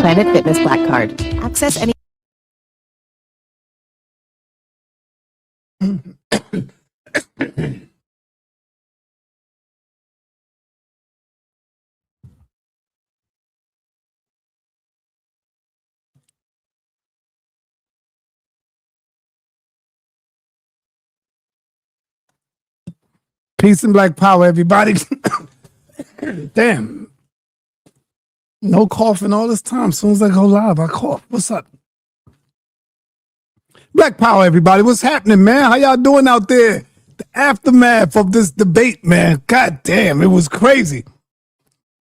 Planet Fitness Black Card. Access any... Peace and black power, everybody. Damn. No coughing all this time. As soon as I go live, I cough. What's up? Black power, everybody. What's happening, man? How y'all doing out there? The aftermath of this debate, man. God damn, it was crazy.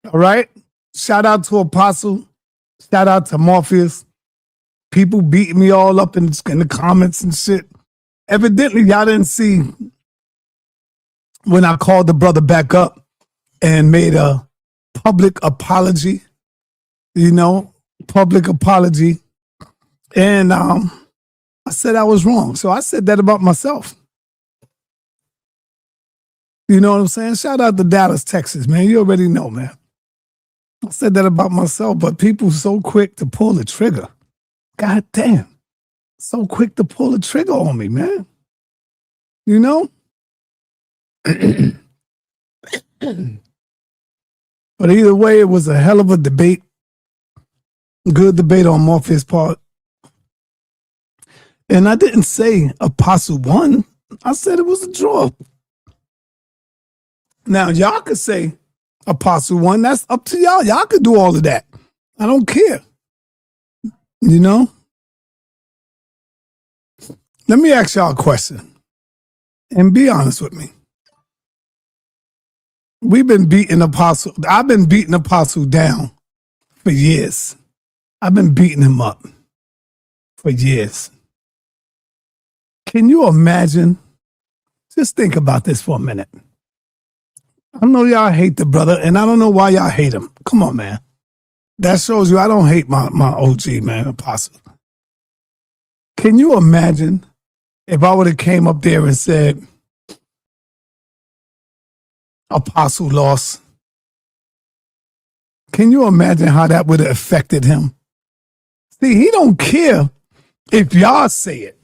All right? Shout out to Apostle. Shout out to Morpheus. People beating me all up in the comments and shit. Evidently, y'all didn't see when I called the brother back up and made a public apology, public apology. And I said I was wrong. So I said that about myself. You know what I'm saying? Shout out to Dallas, Texas, man. You already know, man. I said that about myself, but people so quick to pull the trigger. God damn. So quick to pull the trigger on me, man. You know? But either way, it was a hell of a debate. Good debate on Morpheus' part. And I didn't say Apostle won. I said it was a draw. Now, y'all could say Apostle won. That's up to y'all. Y'all could do all of that. I don't care. You know? Let me ask y'all a question. And be honest with me. We've been beating Apostle. I've been beating Apostle down for years. I've been beating him up for years. Can you imagine? Just think about this for a minute. I know y'all hate the brother, and I don't know why y'all hate him. Come on, man. That shows you I don't hate my OG, man, Apostle. Can you imagine if I would have came up there and said, Apostle lost? Can you imagine how that would have affected him? See, he don't care if y'all say it.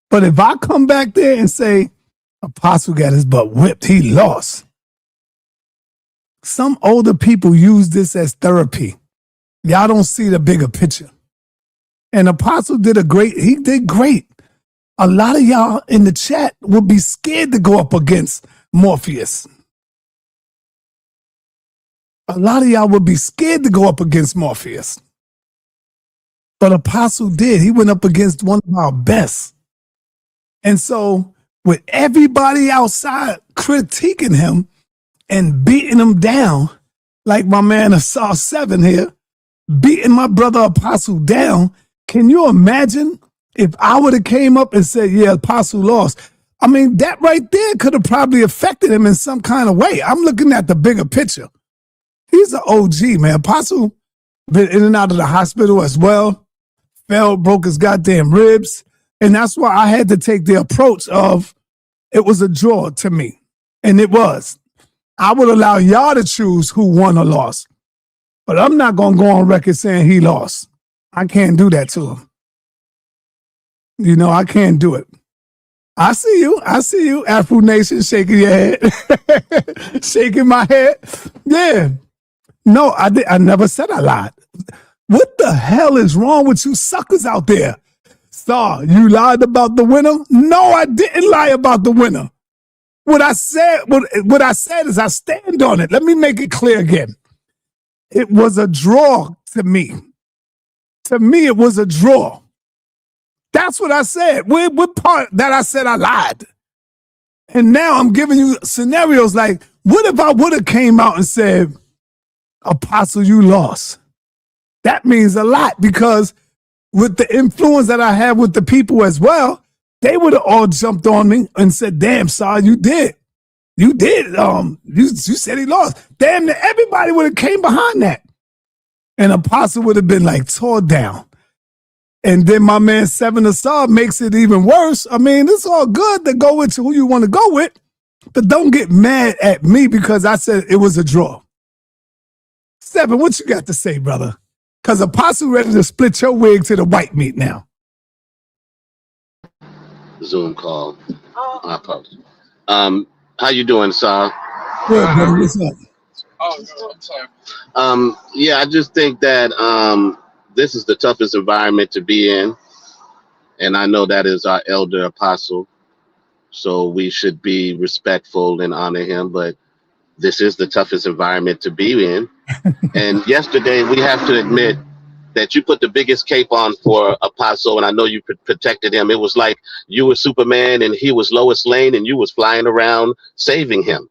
But if I come back there and say, Apostle got his butt whipped, he lost. Some older people use this as therapy. Y'all don't see the bigger picture. And Apostle did he did great. A lot of y'all in the chat would be scared to go up against Morpheus. A lot of y'all would be scared to go up against Morpheus. But Apostle did. He went up against one of our best. And so with everybody outside critiquing him and beating him down, like my man sa.neter here, beating my brother Apostle down, can you imagine if I would have came up and said, yeah, Apostle lost? I mean, that right there could have probably affected him in some kind of way. I'm looking at the bigger picture. He's an OG, man. Apostle been in and out of the hospital as well. Fell, broke his goddamn ribs. And that's why I had to take the approach of it was a draw to me. And it was. I would allow y'all to choose who won or lost. But I'm not going to go on record saying he lost. I can't do that to him. You know, I can't do it. I see you, Afro Nation, shaking your head. Shaking my head. Yeah. No, I never said I lied. What the hell is wrong with you suckers out there? Star, you lied about the winner? No, I didn't lie about the winner. What I said is I stand on it. Let me make it clear again. It was a draw to me. To me, it was a draw. That's what I said. What part that I said I lied? And now I'm giving you scenarios like, what if I would have came out and said, Apostle, you lost? That means a lot because with the influence that I have with the people as well, they would have all jumped on me and said, damn, Sar, you did. You did. You said he lost. Damn, everybody would have came behind that. And Apostle would have been like tore down. And then my man sa.neter makes it even worse. I mean, it's all good to go with who you want to go with, but don't get mad at me because I said it was a draw. Seven, what you got to say, brother? Because Apostle ready to split your wig to the white meat now. Zoom call. I apologize. How you doing, Sal? Good, brother. What's up? Yeah, I just think that this is the toughest environment to be in, and I know that is our elder apostle, so we should be respectful and honor him. But this is the toughest environment to be in. And yesterday, we have to admit that you put the biggest cape on for Apostle, and I know you protected him. It was like you were Superman and he was Lois Lane, and you was flying around saving him.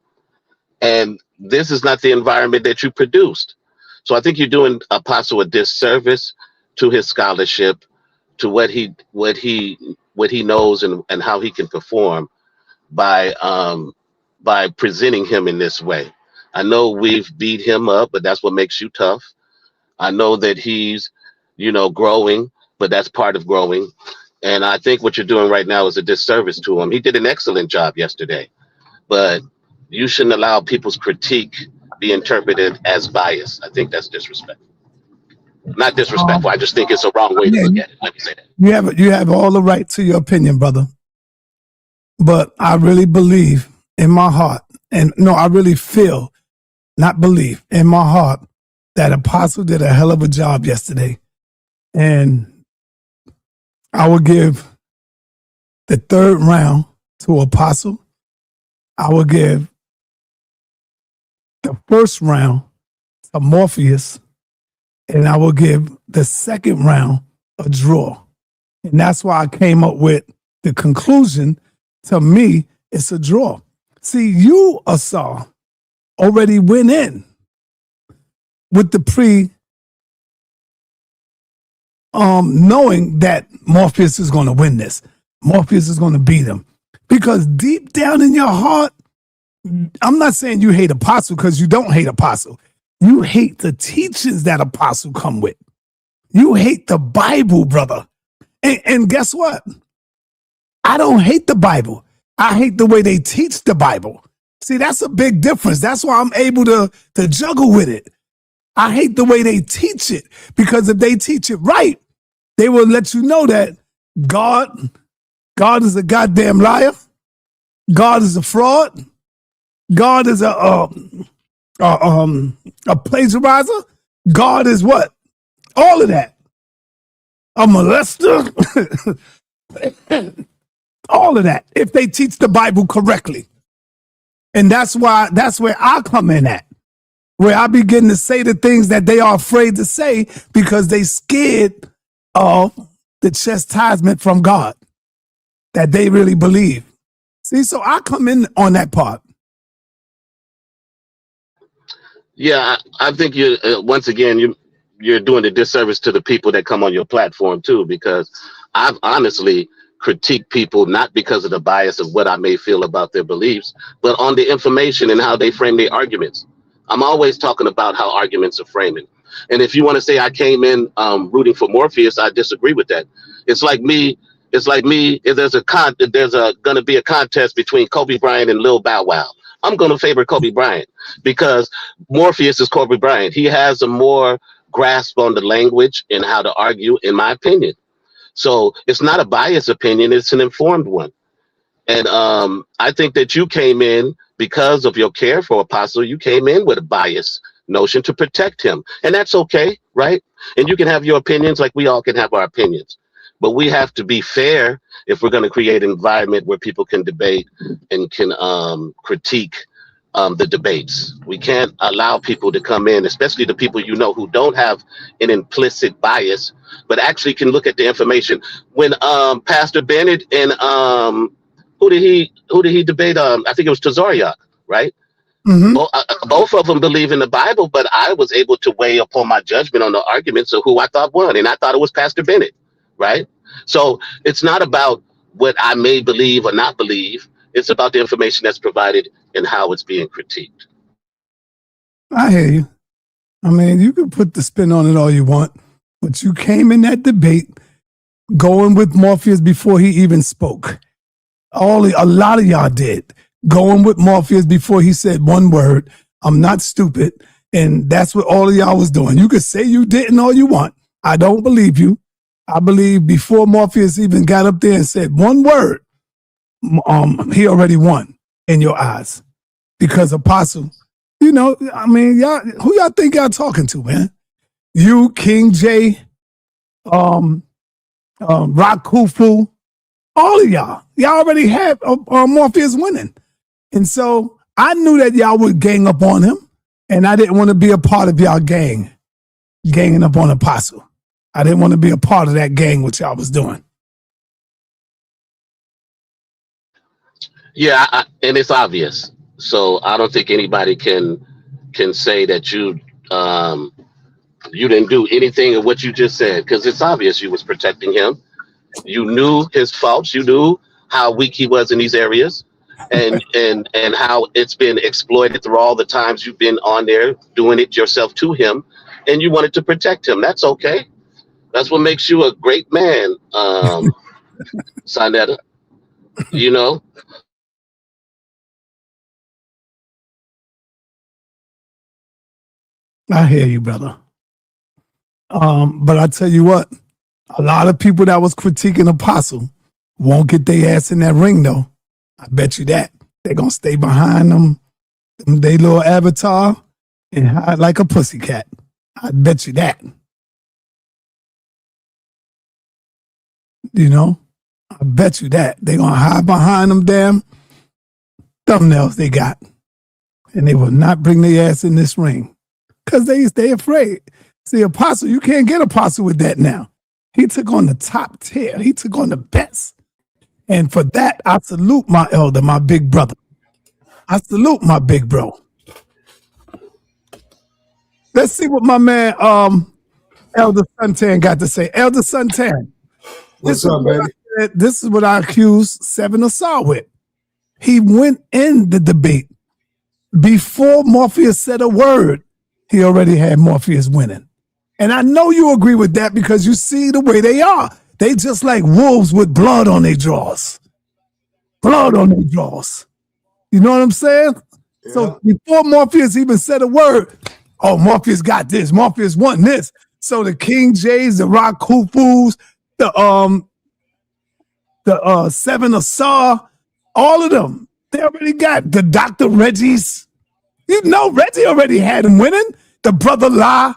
And this is not the environment that you produced. So I think you're doing Apostle a disservice to his scholarship, to what he knows and how he can perform by presenting him in this way. I know we've beat him up, but that's what makes you tough. I know that he's, growing, but that's part of growing. And I think what you're doing right now is a disservice to him. He did an excellent job yesterday, but you shouldn't allow people's critique be interpreted as bias. I think that's disrespectful. Not disrespectful. I just think it's a wrong way to look at it. Let me say that. You have all the right to your opinion, brother. But I really believe in my heart, and no, I really feel, not believe, in my heart, that Apostle did a hell of a job yesterday. And I will give the third round to Apostle. I will give the first round to Morpheus. And I will give the second round a draw. And that's why I came up with the conclusion. To me, it's a draw. See, you, Asar, already went in with the knowing that Morpheus is going to win this. Morpheus is going to beat him. Because deep down in your heart, I'm not saying you hate Apostle, because you don't hate Apostle. You hate the teachings that Apostle come with. You hate the Bible, brother. And guess what? I don't hate the Bible. I hate the way they teach the Bible. See, that's a big difference. That's why I'm able to juggle with it. I hate the way they teach it, because if they teach it right, they will let you know that God is a goddamn liar. God is a fraud. God is a plagiarizer. God is what? All of that. A molester. All of that. If they teach the Bible correctly. And that's where I come in at. Where I begin to say the things that they are afraid to say because they scared of the chastisement from God that they really believe. See, so I come in on that part. Yeah, I think you once again you're doing a disservice to the people that come on your platform too, because I've honestly critiqued people not because of the bias of what I may feel about their beliefs, but on the information and how they frame their arguments. I'm always talking about how arguments are framing. And if you want to say I came in rooting for Morpheus, I disagree with that. It's like me. If there's going to be a contest between Kobe Bryant and Lil Bow Wow, I'm going to favor Kobe Bryant because Morpheus is Kobe Bryant. He has a more grasp on the language and how to argue, in my opinion. So it's not a biased opinion; it's an informed one. And I think that you came in because of your care for Apostle. You came in with a biased notion to protect him, and that's okay, right? And you can have your opinions, like we all can have our opinions, but we have to be fair if we're going to create an environment where people can debate and can critique the debates. We can't allow people to come in, especially the people who don't have an implicit bias, but actually can look at the information. When Pastor Bennett and who did he debate? I think it was Tazariak, right? Mm-hmm. Both of them believe in the Bible, but I was able to weigh upon my judgment on the arguments of who I thought won, and I thought it was Pastor Bennett, right? So it's not about what I may believe or not believe. It's about the information that's provided and how it's being critiqued. I hear you. I mean, you can put the spin on it all you want, but you came in that debate going with Morpheus before he even spoke. A lot of y'all did. Going with Morpheus before he said one word. I'm not stupid. And that's what all of y'all was doing. You could say you didn't all you want. I don't believe you. I believe before Morpheus even got up there and said one word, he already won in your eyes. Because Apostle, you know, I mean, y'all, who y'all think y'all talking to, man? You, King J, Rock Khufu, all of y'all. Y'all already had Morpheus winning. And so I knew that y'all would gang up on him, and I didn't want to be a part of y'all ganging up on Apostle. I didn't want to be a part of that gang, what y'all was doing. Yeah, and it's obvious. So I don't think anybody can say that you didn't do anything of what you just said, because it's obvious you was protecting him. You knew his faults. You knew how weak he was in these areas, and how it's been exploited through all the times you've been on there doing it yourself to him, and you wanted to protect him. That's okay. That's what makes you a great man, sa.neter. You know. I hear you, brother. But I tell you what, a lot of people that was critiquing Apostle won't get their ass in that ring, though. I bet you that. They're going to stay behind them, they little avatar, and hide like a pussycat. I bet you that. You know? I bet you that. They're going to hide behind them damn thumbnails they got. And they will not bring their ass in this ring. Because they afraid. See, Apostle, you can't get Apostle with that now. He took on the top tier. He took on the best. And for that, I salute my elder, my big brother. I salute my big bro. Let's see what my man, Elder Suntan got to say. Elder Suntan. What's up, baby? This is what I accused Seven Asar with. He went in the debate. Before Morpheus said a word, he already had Morpheus winning. And I know you agree with that because you see the way they are. They just like wolves with blood on their jaws. Blood on their jaws. You know what I'm saying? Yeah. So before Morpheus even said a word, oh, Morpheus got this. Morpheus won this. So the King Jays, the Rock Khufus, the Seven Asar, all of them, they already got the Dr. Reggie's. You know, Reggie already had him winning. The Brother La.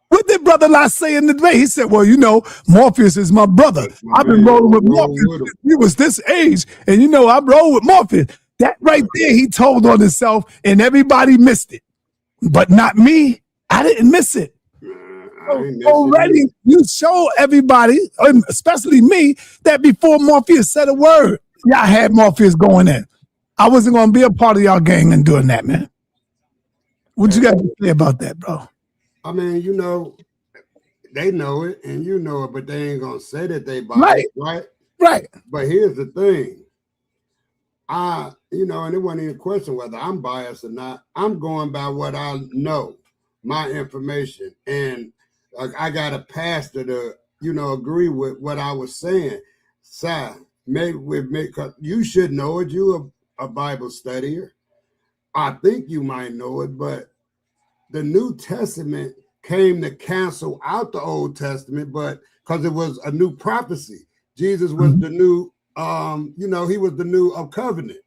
What did Brother La say in the debate? He said, well, you know, Morpheus is my brother. I've been rolling with Morpheus since he was this age. And, you know, I roll with Morpheus. That right there, he told on himself, and everybody missed it. But not me. I didn't miss it. Already, you show everybody, especially me, that before Morpheus said a word, y'all had Morpheus going in. I wasn't going to be a part of y'all gang and doing that, man. What you got to say about that, bro? I mean, you know, they know it and you know it, but they ain't gonna say that they biased, right? But here's the thing. You know, and it wasn't even a question whether I'm biased or not. I'm going by what I know, my information. And I got a pastor to, you know, agree with what I was saying. Maybe because you should know it. You're a Bible studier. I think you might know it, but the New Testament came to cancel out the Old Testament, but because it was a new prophecy. Jesus was the new, you know, he was the new covenant.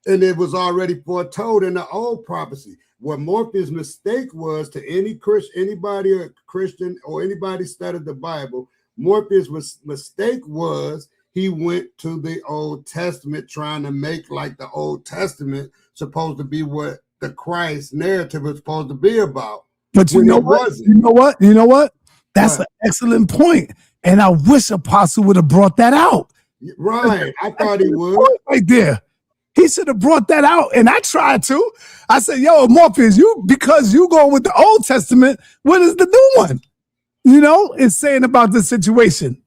And it was already foretold in the old prophecy. What Morpheus' mistake was to anybody a Christian or anybody studied the Bible, Morpheus' mistake was he went to the Old Testament trying to make like the Old Testament supposed to be what the Christ narrative was supposed to be about. But you know what? You know what? That's an excellent point. And I wish Apostle would have brought that out. Right. I thought he would. Right there. He should have brought that out. And I tried to. I said, yo, Morpheus, because you going with the Old Testament, what is the new one? You know, it's saying about the situation.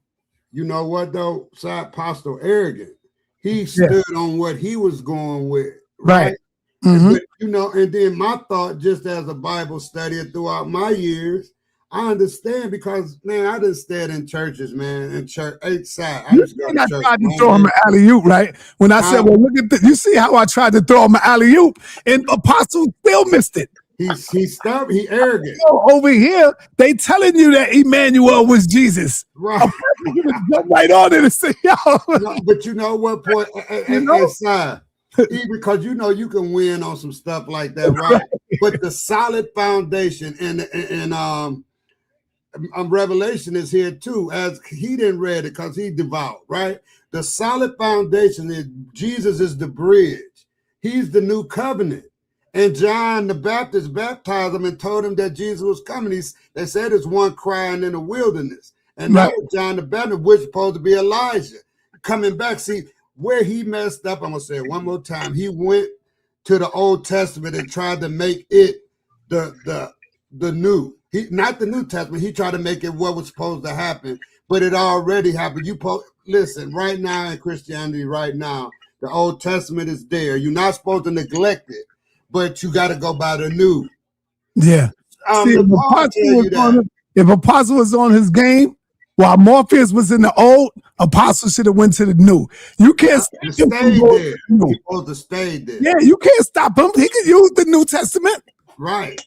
You know what, though? Apostle arrogant. He stood on what he was going with. Right. But, you know, and then my thought, just as a Bible studier throughout my years, I understand because, man, I just stayed in churches, man, in church. I tried to throw him an alley-oop, right? When I said, well, look at this. You see how I tried to throw him an alley-oop, and Apostle still missed it. He's stubborn. He arrogant. Over here, they telling you that Emmanuel was Jesus. Right. Jump right on it and say, yo. No, but you know what, point? Inside. Even because you can win on some stuff like that, right? But the solid foundation and Revelation is here too, as he didn't read it because he devout, right? The solid foundation is Jesus is the bridge. He's the new covenant. And John the Baptist baptized him and told him that Jesus was coming. They said there's one crying in the wilderness. And that was John the Baptist, which was supposed to be Elijah coming back. See, where he messed up, I'm going to say it one more time. He went to the Old Testament and tried to make it the new. Not the New Testament. He tried to make it what was supposed to happen, but it already happened. Listen, right now in Christianity, right now, the Old Testament is there. You're not supposed to neglect it, but you got to go by the new. Yeah. See, if Apostle was on his game, while Morpheus was in the old, Apostle should have went to the new. You can't stay there. He's supposed to stay there. Yeah, you can't stop him. He could use the New Testament. Right.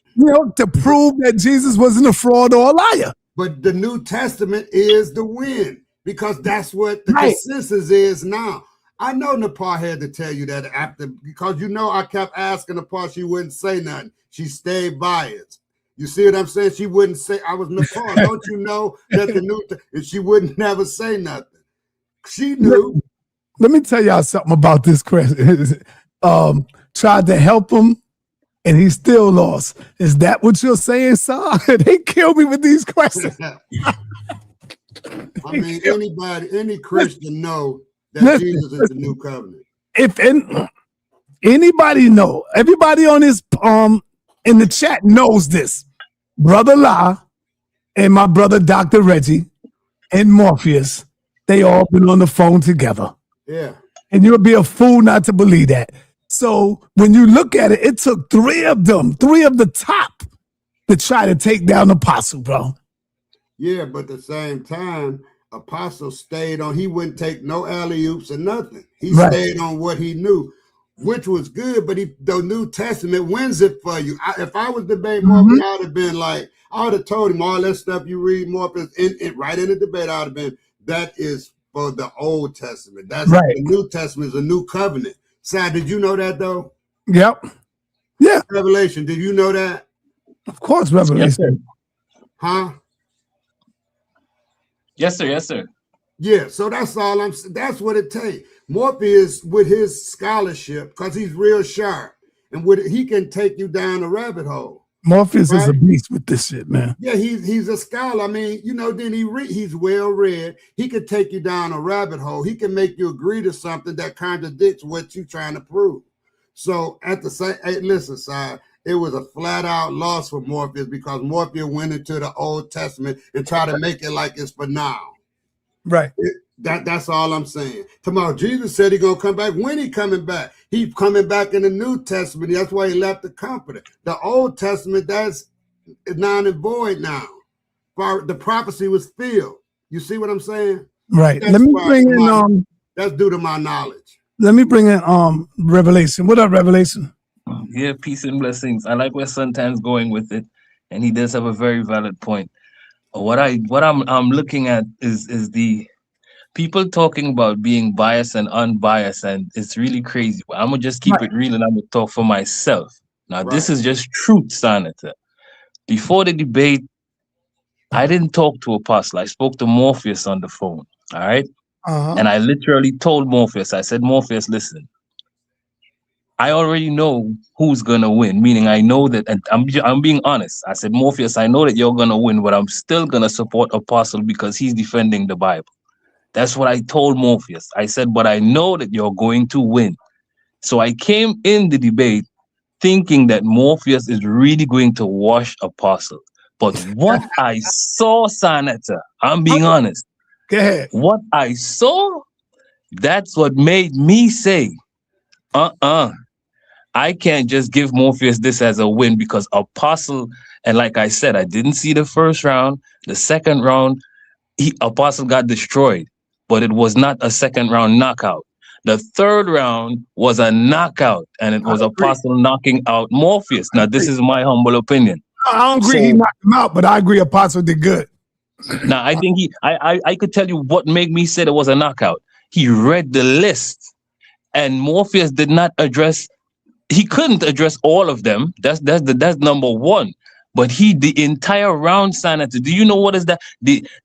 To prove that Jesus wasn't a fraud or a liar. But the New Testament is the win because that's what the consensus is now. I know Nepal had to tell you that after, because I kept asking Nepal, she wouldn't say nothing. She stayed biased. You see what I'm saying? She wouldn't say, I was Nepal. Don't you know that the new, and she wouldn't never say nothing. She knew. Let me tell y'all something about this question. Tried to help him, and he still lost. Is that what you're saying, son? They killed me with these questions. I mean, any Christian know that Jesus is the new covenant. If anybody know, everybody on this in the chat knows this. Brother La and my brother Dr. Reggie and Morpheus, they all been on the phone together. Yeah. And you'll be a fool not to believe that. So when you look at it, it took three of the top to try to take down Apostle, bro. Yeah, but at the same time, Apostle stayed on. He wouldn't take no alley-oops or nothing. He stayed on what he knew, which was good. But the New Testament wins it for you. If I was debating Morpheus, I would have been like, I would have told him all that stuff you read Morpheus right in the debate. I would have been, that is for the Old Testament. That's the New Testament is a new covenant. Sai, did you know that though? Yep. Yeah. Revelation, did you know that? Of course, Revelation. Huh? Yes, sir. Yes, sir. Yeah, so that's all I'm saying. That's what it takes. Morpheus, with his scholarship, because he's real sharp, and he can take you down a rabbit hole. Morpheus is a beast with this shit, man. Yeah, he's a scholar. I mean, then he's well read. He could take you down a rabbit hole. He can make you agree to something that contradicts what you're trying to prove. So at the same, listen, side, it was a flat out loss for Morpheus because Morpheus went into the Old Testament and tried to make it like it's for now. Right. That's all I'm saying. Tomorrow, Jesus said he's gonna come back. When he coming back? He's coming back in the New Testament. That's why he left the Comforter. The Old Testament, that's non and void now. The prophecy was filled. You see what I'm saying? Right. Let me bring in that's due to my knowledge. Let me bring in Revelation. What up, Revelation? Yeah, peace and blessings. I like where sometimes going with it, and he does have a very valid point. What I'm looking at is the people talking about being biased and unbiased, and it's really crazy. I'm gonna just keep it real, and I'm gonna talk for myself. Now, this is just truth, sa.neter. Before the debate, I didn't talk to Apostle. I spoke to Morpheus on the phone. All right, and I literally told Morpheus. I said, Morpheus, listen. I already know who's gonna win, meaning I know that, and I'm being honest. I said, Morpheus, I know that you're gonna win, but I'm still gonna support Apostle because he's defending the Bible. That's what I told Morpheus. I said, but I know that you're going to win. So I came in the debate thinking that Morpheus is really going to wash Apostle. But what I saw, sa.neter, I'm being honest. Go ahead. What I saw, that's what made me say, I can't just give Morpheus this as a win because Apostle, and like I said, I didn't see the first round. The second round, Apostle got destroyed, but it was not a second round knockout. The third round was a knockout, and it was Apostle knocking out Morpheus. Now, this is my humble opinion. No, I don't agree he knocked him out, but I agree Apostle did good. Now, I think I could tell you what made me say it was a knockout. He read the list, and Morpheus did not address. He couldn't address all of them. That's number one. But the entire round, sa.neter. Do you know what is that?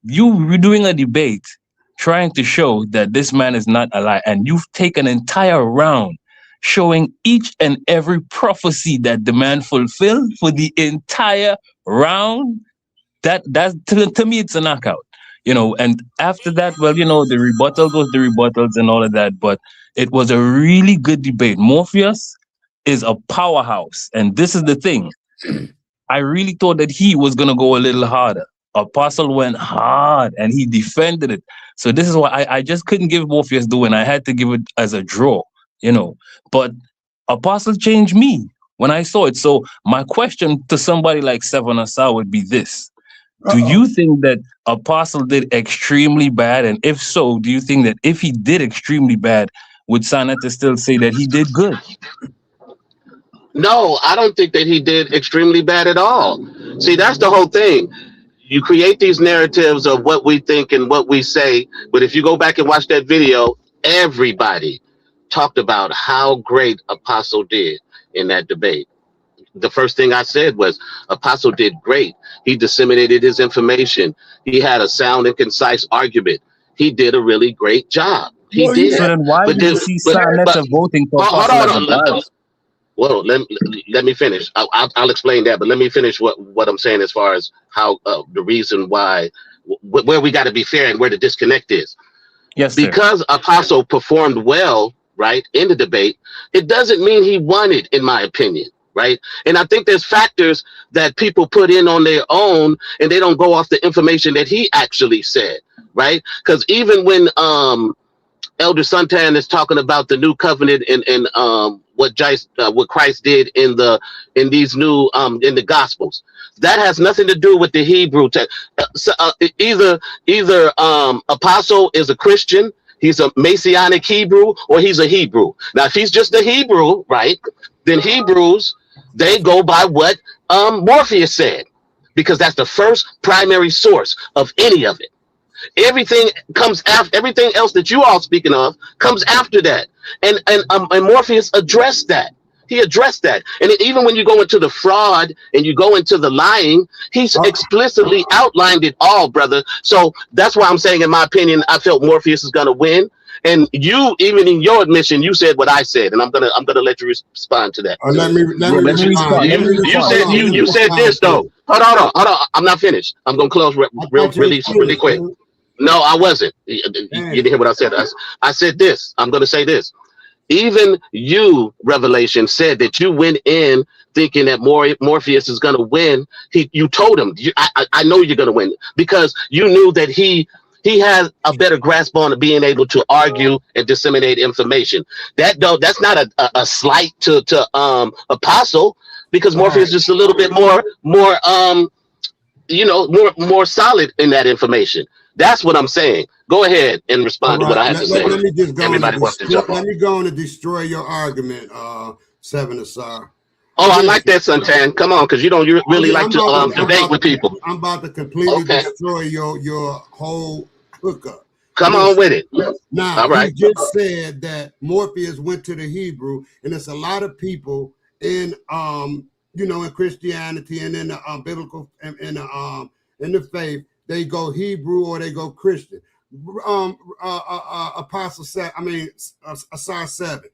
You're doing a debate, trying to show that this man is not alive, and you've taken an entire round showing each and every prophecy that the man fulfilled for the entire round. That's to me, it's a knockout. And after that, well, the rebuttals was the rebuttals and all of that, but it was a really good debate. Morpheus is a powerhouse, and this is the thing. I really thought that he was gonna go a little harder. Apostle went hard and he defended it. So this is why I just couldn't give Morpheus the win. I had to give it as a draw, But Apostle changed me when I saw it. So my question to somebody like Seven Asa would be this. Do you think that Apostle did extremely bad? And if so, do you think that if he did extremely bad, would sa.neter still say that he did good? No, I don't think that he did extremely bad at all. See, that's the whole thing. You create these narratives of what we think and what we say, but if you go back and watch that video, everybody talked about how great Apostle did in that debate. The first thing I said was Apostle did great. He disseminated his information. He had a sound and concise argument. He did a really great job. He did. So then why do you see sa.neter voting for Apostle as a bias? Well, let me finish. I'll explain that, but let me finish what I'm saying as far as how the reason why, where we got to be fair and where the disconnect is. Yes, sir. Because Apostle performed well, right, in the debate, it doesn't mean he won it, in my opinion, right? And I think there's factors that people put in on their own, and they don't go off the information that he actually said, right? Because even when Elder Suntan is talking about the new covenant and what Christ did in these new in the Gospels, that has nothing to do with the Hebrew text. Either Apostle is a Christian, he's a Messianic Hebrew, or he's a Hebrew. Now, if he's just a Hebrew, right, then Hebrews, they go by what Morpheus said, because that's the first primary source of any of it. Everything comes after, everything else that you all speaking of comes after that. And Morpheus addressed that. He addressed that. And even when you go into the fraud and you go into the lying, he's explicitly outlined it all, brother. So that's why I'm saying, in my opinion, I felt Morpheus is going to win. And you, even in your admission, you said what I said, and I'm gonna let you respond to that. Let me respond. You said this though. Hold on. I'm not finished. I'm gonna close really quick. No, I wasn't. You didn't hear what I said. I said this. I'm going to say this. Even you, Revelation, said that you went in thinking that Morpheus is going to win. You told him, I know you're going to win, because you knew that he has a better grasp on being able to argue and disseminate information. That's not a slight to Apostle, because Morpheus is just a little bit more solid in that information. That's what I'm saying. Go ahead and respond to what I have to say. Let me just go. Everybody wants to jump on. Let me go on and destroy your argument, Seven Asa. Oh, I like that, Suntan. Come on, because you don't really like to debate with people. I'm about to completely destroy your whole hookup. Come on with it. Now, all right. You just said that Morpheus went to the Hebrew, and there's a lot of people in in Christianity and in the biblical and in the faith. They go Hebrew or they go Christian. Apostle said, Asa 7.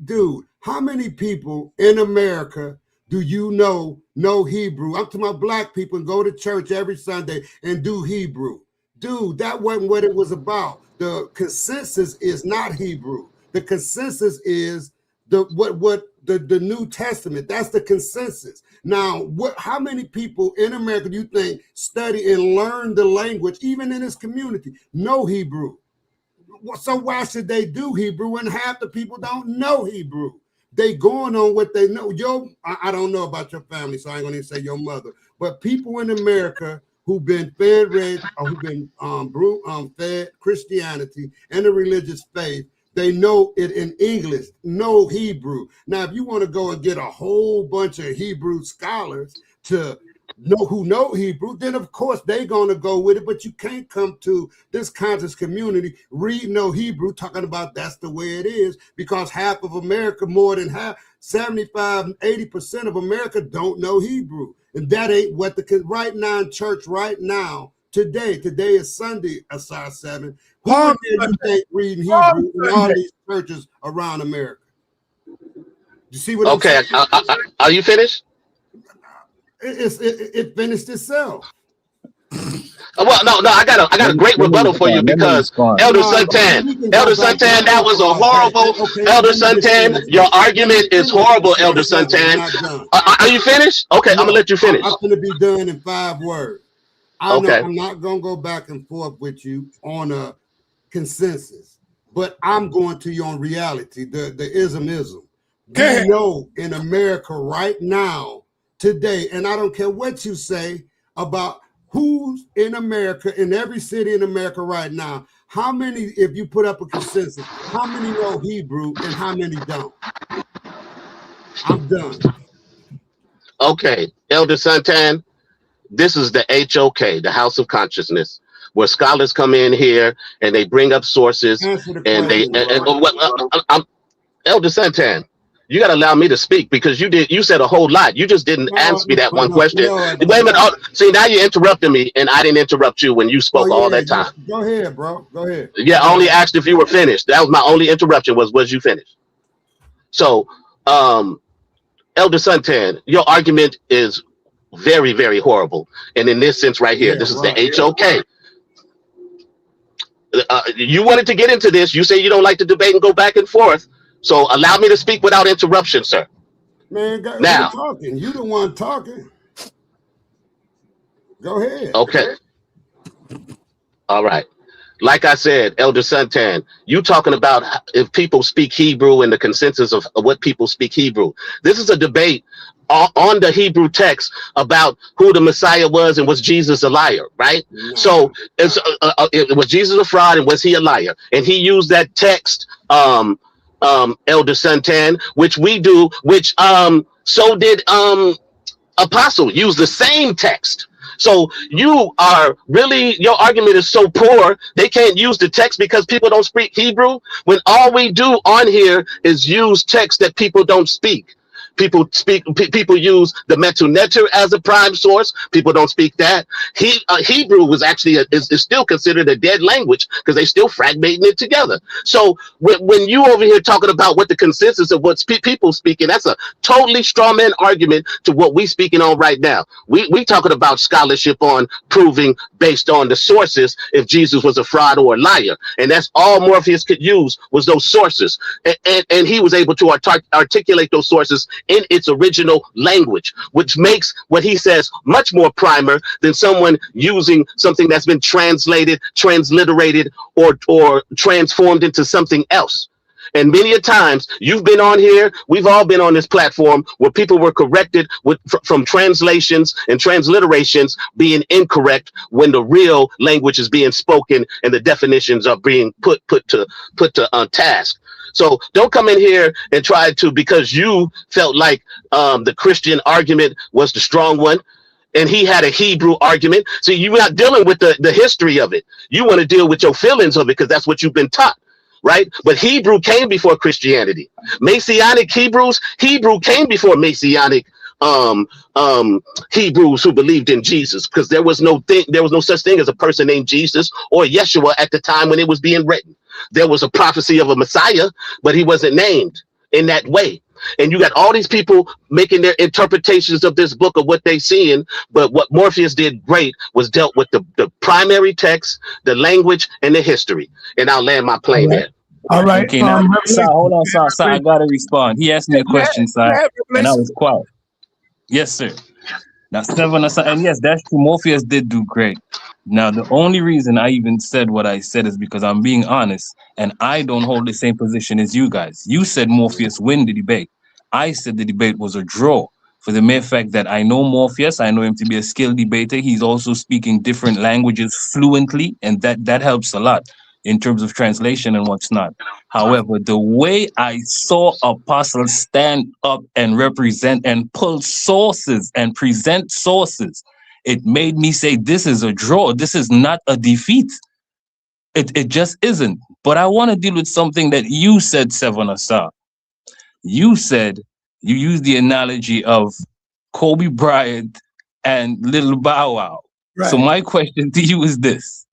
Dude, how many people in America do you know Hebrew? I'm talking about black people and go to church every Sunday and do Hebrew. Dude, that wasn't what it was about. The consensus is not Hebrew. The consensus is the New Testament. That's the consensus. Now, how many people in America do you think study and learn the language, even in this community, know Hebrew? So why should they do Hebrew when half the people don't know Hebrew? They going on what they know. I don't know about your family, so I ain't gonna even say your mother, but people in America who've been fed or who've been fed Christianity and the religious faith, They know it in English, no Hebrew. Now, if you want to go and get a whole bunch of Hebrew scholars to know Hebrew, then of course they're going to go with it. But you can't come to this conscious community, read no Hebrew, talking about that's the way it is, because half of America, more than half, 75, 80% of America don't know Hebrew. And that ain't what right now in church right now, today is Sunday, Asar 7. Who in there you think reading Hebrew in all these churches around America? You see what I'm saying? Okay, are you finished? It finished itself. Well, no, I got a great rebuttal for you, because Elder Suntan, that was a horrible. Okay, Elder Suntan, your argument is horrible, Elder Suntan. Are you finished? Okay, I'm gonna let you finish. I'm gonna be done in 5 words. I know I'm not gonna go back and forth with you on a consensus, but I'm going to you on reality, the ism. We know in America right now, today, and I don't care what you say about who's in America, in every city in America right now, how many, if you put up a consensus, how many know Hebrew and how many don't? I'm done. Okay, Elder Suntan, this is the HOK, the House of Consciousness, where scholars come in here and they bring up sources, and Elder Santan, you got to allow me to speak, because you said a whole lot. You just didn't answer me that one question. Wait a minute. See, now you're interrupting me, and I didn't interrupt you when you spoke all that time. Go ahead, bro. Go ahead. Yeah, I only asked if you were finished. That was my only interruption, was you finished? So, Elder Suntan, your argument is very, very horrible. And in this sense right here, this is the HOK. You wanted to get into this. You say you don't like to debate and go back and forth. So allow me to speak without interruption, sir. Man, now talking. You the one talking. Go ahead. Okay. All right. Like I said, Elder Suntan, you talking about if people speak Hebrew and the consensus of what people speak Hebrew. This is a debate on the Hebrew text about who the Messiah was and was Jesus a liar, right? No. So was Jesus a fraud and was he a liar? And he used that text, Elder Suntan, which we do, which so did Apostle use the same text. So you are really, your argument is so poor, they can't use the text because people don't speak Hebrew, when all we do on here is use text that people don't speak. People use the sa.neter as a prime source. People don't speak that. Hebrew was actually is still considered a dead language because they still fragmenting it together. So when you over here talking about what the consensus of what people speaking, that's a totally strawman argument to what we speaking on right now. We talking about scholarship on proving based on the sources if Jesus was a fraud or a liar, and that's all Morpheus could use was those sources, and he was able to articulate those sources in its original language, which makes what he says much more primer than someone using something that's been translated, transliterated, or transformed into something else. And many a times you've been on here, we've all been on this platform where people were corrected from translations and transliterations being incorrect when the real language is being spoken and the definitions are being put to task. So don't come in here and try to, because you felt like the Christian argument was the strong one and he had a Hebrew argument. So you're not dealing with the history of it. You want to deal with your feelings of it because that's what you've been taught, right? But Hebrew came before Christianity. Messianic Hebrew came before Messianic Hebrews who believed in Jesus, because there was no such thing as a person named Jesus or Yeshua at the time when it was being written. There was a prophecy of a Messiah, but he wasn't named in that way. And you got all these people making their interpretations of this book of what they seeing. But what Morpheus did great was dealt with the primary text, the language, and the history. And I'll land my plane there. All right. Okay, now, hold on, sir. I gotta respond. He asked me a question, sir, and I was quiet. Yes, sir. Now, 7 or something. And yes, that's true. Morpheus did do great. Now, the only reason I even said what I said is because I'm being honest, and I don't hold the same position as you guys. You said Morpheus win the debate. I said the debate was a draw, for the mere fact that I know Morpheus. I know him to be a skilled debater. He's also speaking different languages fluently, and that helps a lot. in terms of translation and what's not. However, the way I saw Apostle stand up and represent and pull sources and present sources, it made me say, this is a draw. This is not a defeat. It just isn't. But I want to deal with something that you said, Seven Asa. You said, you used the analogy of Kobe Bryant and Little Bow Wow. Right. So my question to you is this.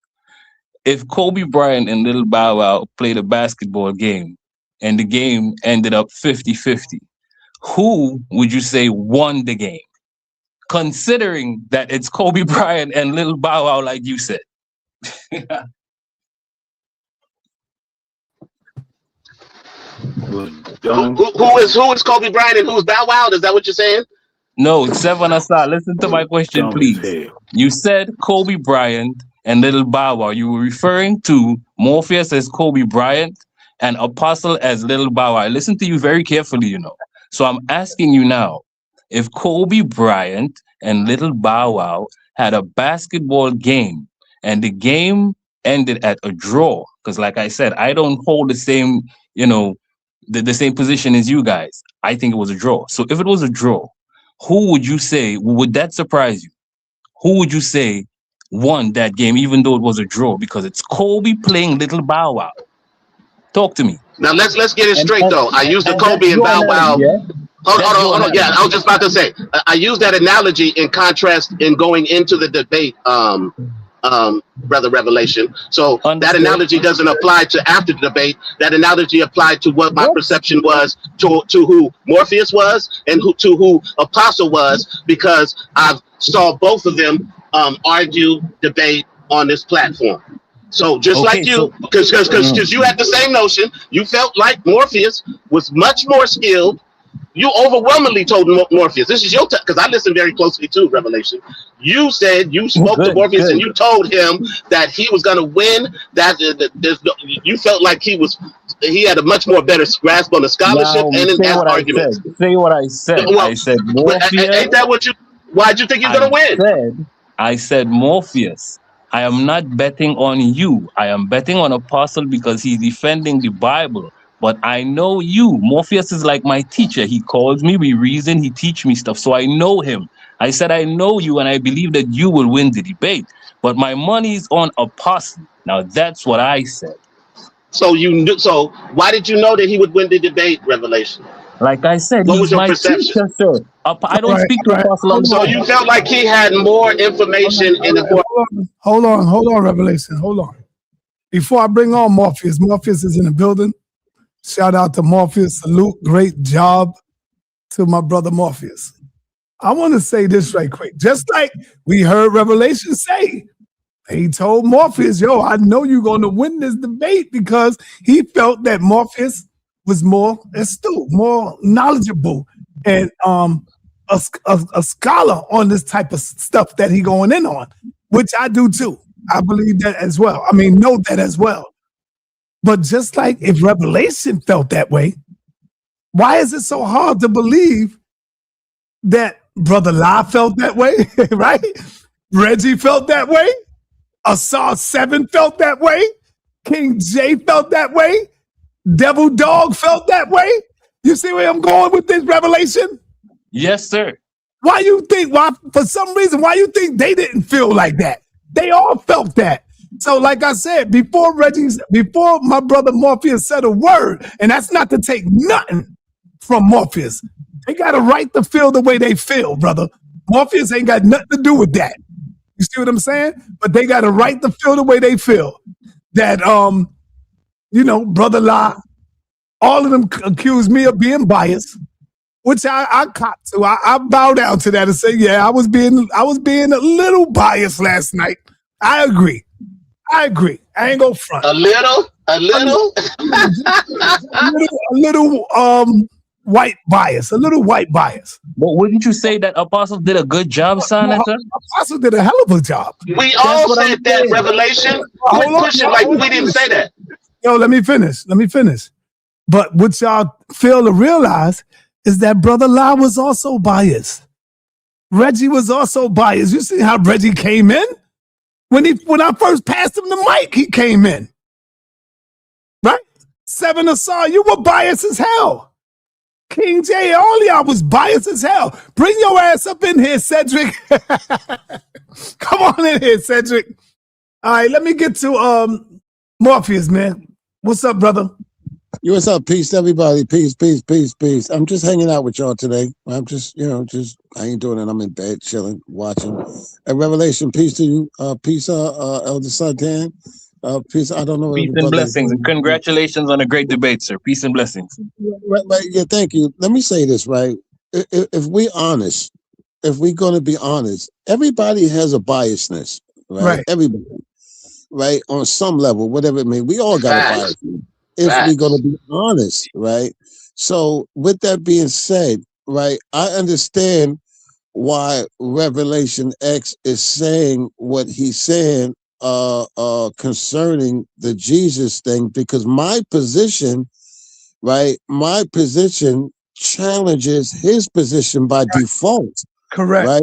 If Kobe Bryant and Little Bow Wow played a basketball game and the game ended up 50-50, who would you say won the game? Considering that it's Kobe Bryant and Little Bow Wow, like you said. Who is Kobe Bryant and who's Bow Wow? Is that what you're saying? No, Seven Asa, listen to my question, please. You said Kobe Bryant and Little Bow Wow. You were referring to Morpheus as Kobe Bryant and Apostle as Little Bow Wow. I listen to you very carefully, you know. So I'm asking you now, if Kobe Bryant and Little Bow Wow had a basketball game and the game ended at a draw, because like I said, I don't hold the same, you know, the same position as you guys. I think it was a draw. So if it was a draw, who would you say, would that surprise you? Who would you say won that game, even though it was a draw? Because it's Kobe playing Little Bow Wow. Talk to me. Now let's get it straight though. I used the Kobe and Bow Wow. Hold on. Yeah, I was just about to say, I use that analogy in contrast in going into the debate, Brother Revelation. So that analogy doesn't apply to after the debate. That analogy applied to what my perception was to who Morpheus was and to who Apostle was, because I saw both of them argue, debate on this platform. So just like you, because you had the same notion, you felt like Morpheus was much more skilled. You overwhelmingly told Morpheus, this is your time, because I listened very closely to Revelation. You said you spoke to Morpheus and you told him that he was going to win. That you felt like he had a much more better grasp on the scholarship and in that argument. Say what I said. Well, I said Morpheus. Ain't that what you? Why'd you think you're going to win? I said Morpheus. I am not betting on you. I am betting on Apostle because he's defending the Bible. But I know you. Morpheus is like my teacher. He calls me, we reason, he teach me stuff. So I know him. I said, I know you, and I believe that you will win the debate. But my money is on Apostle. Now, that's what I said. So you knew. So why did you know that he would win the debate, Revelation? Like I said, what he's was your my perception? teacher, sir. I don't speak to Apostle on the So you felt like he had more information in the... Hold on, Revelation. Hold on. Before I bring on Morpheus, Morpheus is in the building. Shout out to Morpheus. Salute. Great job to my brother Morpheus. I want to say this right quick. Just like we heard Revelation say, he told Morpheus, yo, I know you're going to win this debate, because he felt that Morpheus was more astute, more knowledgeable, and a scholar on this type of stuff that he going in on, which I do too. I believe that as well. I mean, know that as well. But just like if Revelation felt that way, why is it so hard to believe that Brother La felt that way, right? Reggie felt that way. Asar 7 felt that way. King J felt that way. Devil Dog felt that way. You see where I'm going with this, Revelation? Yes, sir. Why for some reason you think they didn't feel like that? They all felt that. So like I said, before my brother Morpheus said a word, and that's not to take nothing from Morpheus. They got a right to feel the way they feel, brother. Morpheus ain't got nothing to do with that. You see what I'm saying? But they got a right to feel the way they feel. That, Brother La, all of them accuse me of being biased, which I cop to. I bow down to that and say, yeah, I was being a little biased last night. I agree. I ain't gonna front. A little. a little white bias, a little white bias. But wouldn't you say that Apostle did a good job, sa.neter? Apostle did a hell of a job. We all said that, Revelation. Pushing like we didn't say that. Yo, let me finish. But what y'all fail to realize is that Brother La was also biased. Reggie was also biased. You see how Reggie came in? When I first passed him the mic, he came in. 7 of Saul, you were biased as hell. King J, all y'all was biased as hell. Bring your ass up in here, Cedric. Come on in here, Cedric. All right, let me get to Morpheus, man. What's up, brother? Yo, what's up? Peace, everybody. Peace, peace, peace, peace. I'm just hanging out with y'all today. I'm just, I ain't doing it. I'm in bed, chilling, watching. And Revelation, peace to you. Peace, Elder Zaqan. Peace. I don't know. Peace and blessings, and congratulations on a great debate, sir. Peace and blessings. Right. Yeah, thank you. Let me say this, right? If we're honest, if we're going to be honest, everybody has a biasness, right? Everybody, right? On some level, whatever it may be, we all got a bias. If we're going to be honest, right? So with that being said, right, I understand why Revelation X is saying what he's saying concerning the Jesus thing, because my position, right, my position challenges his position by default. Correct. Right?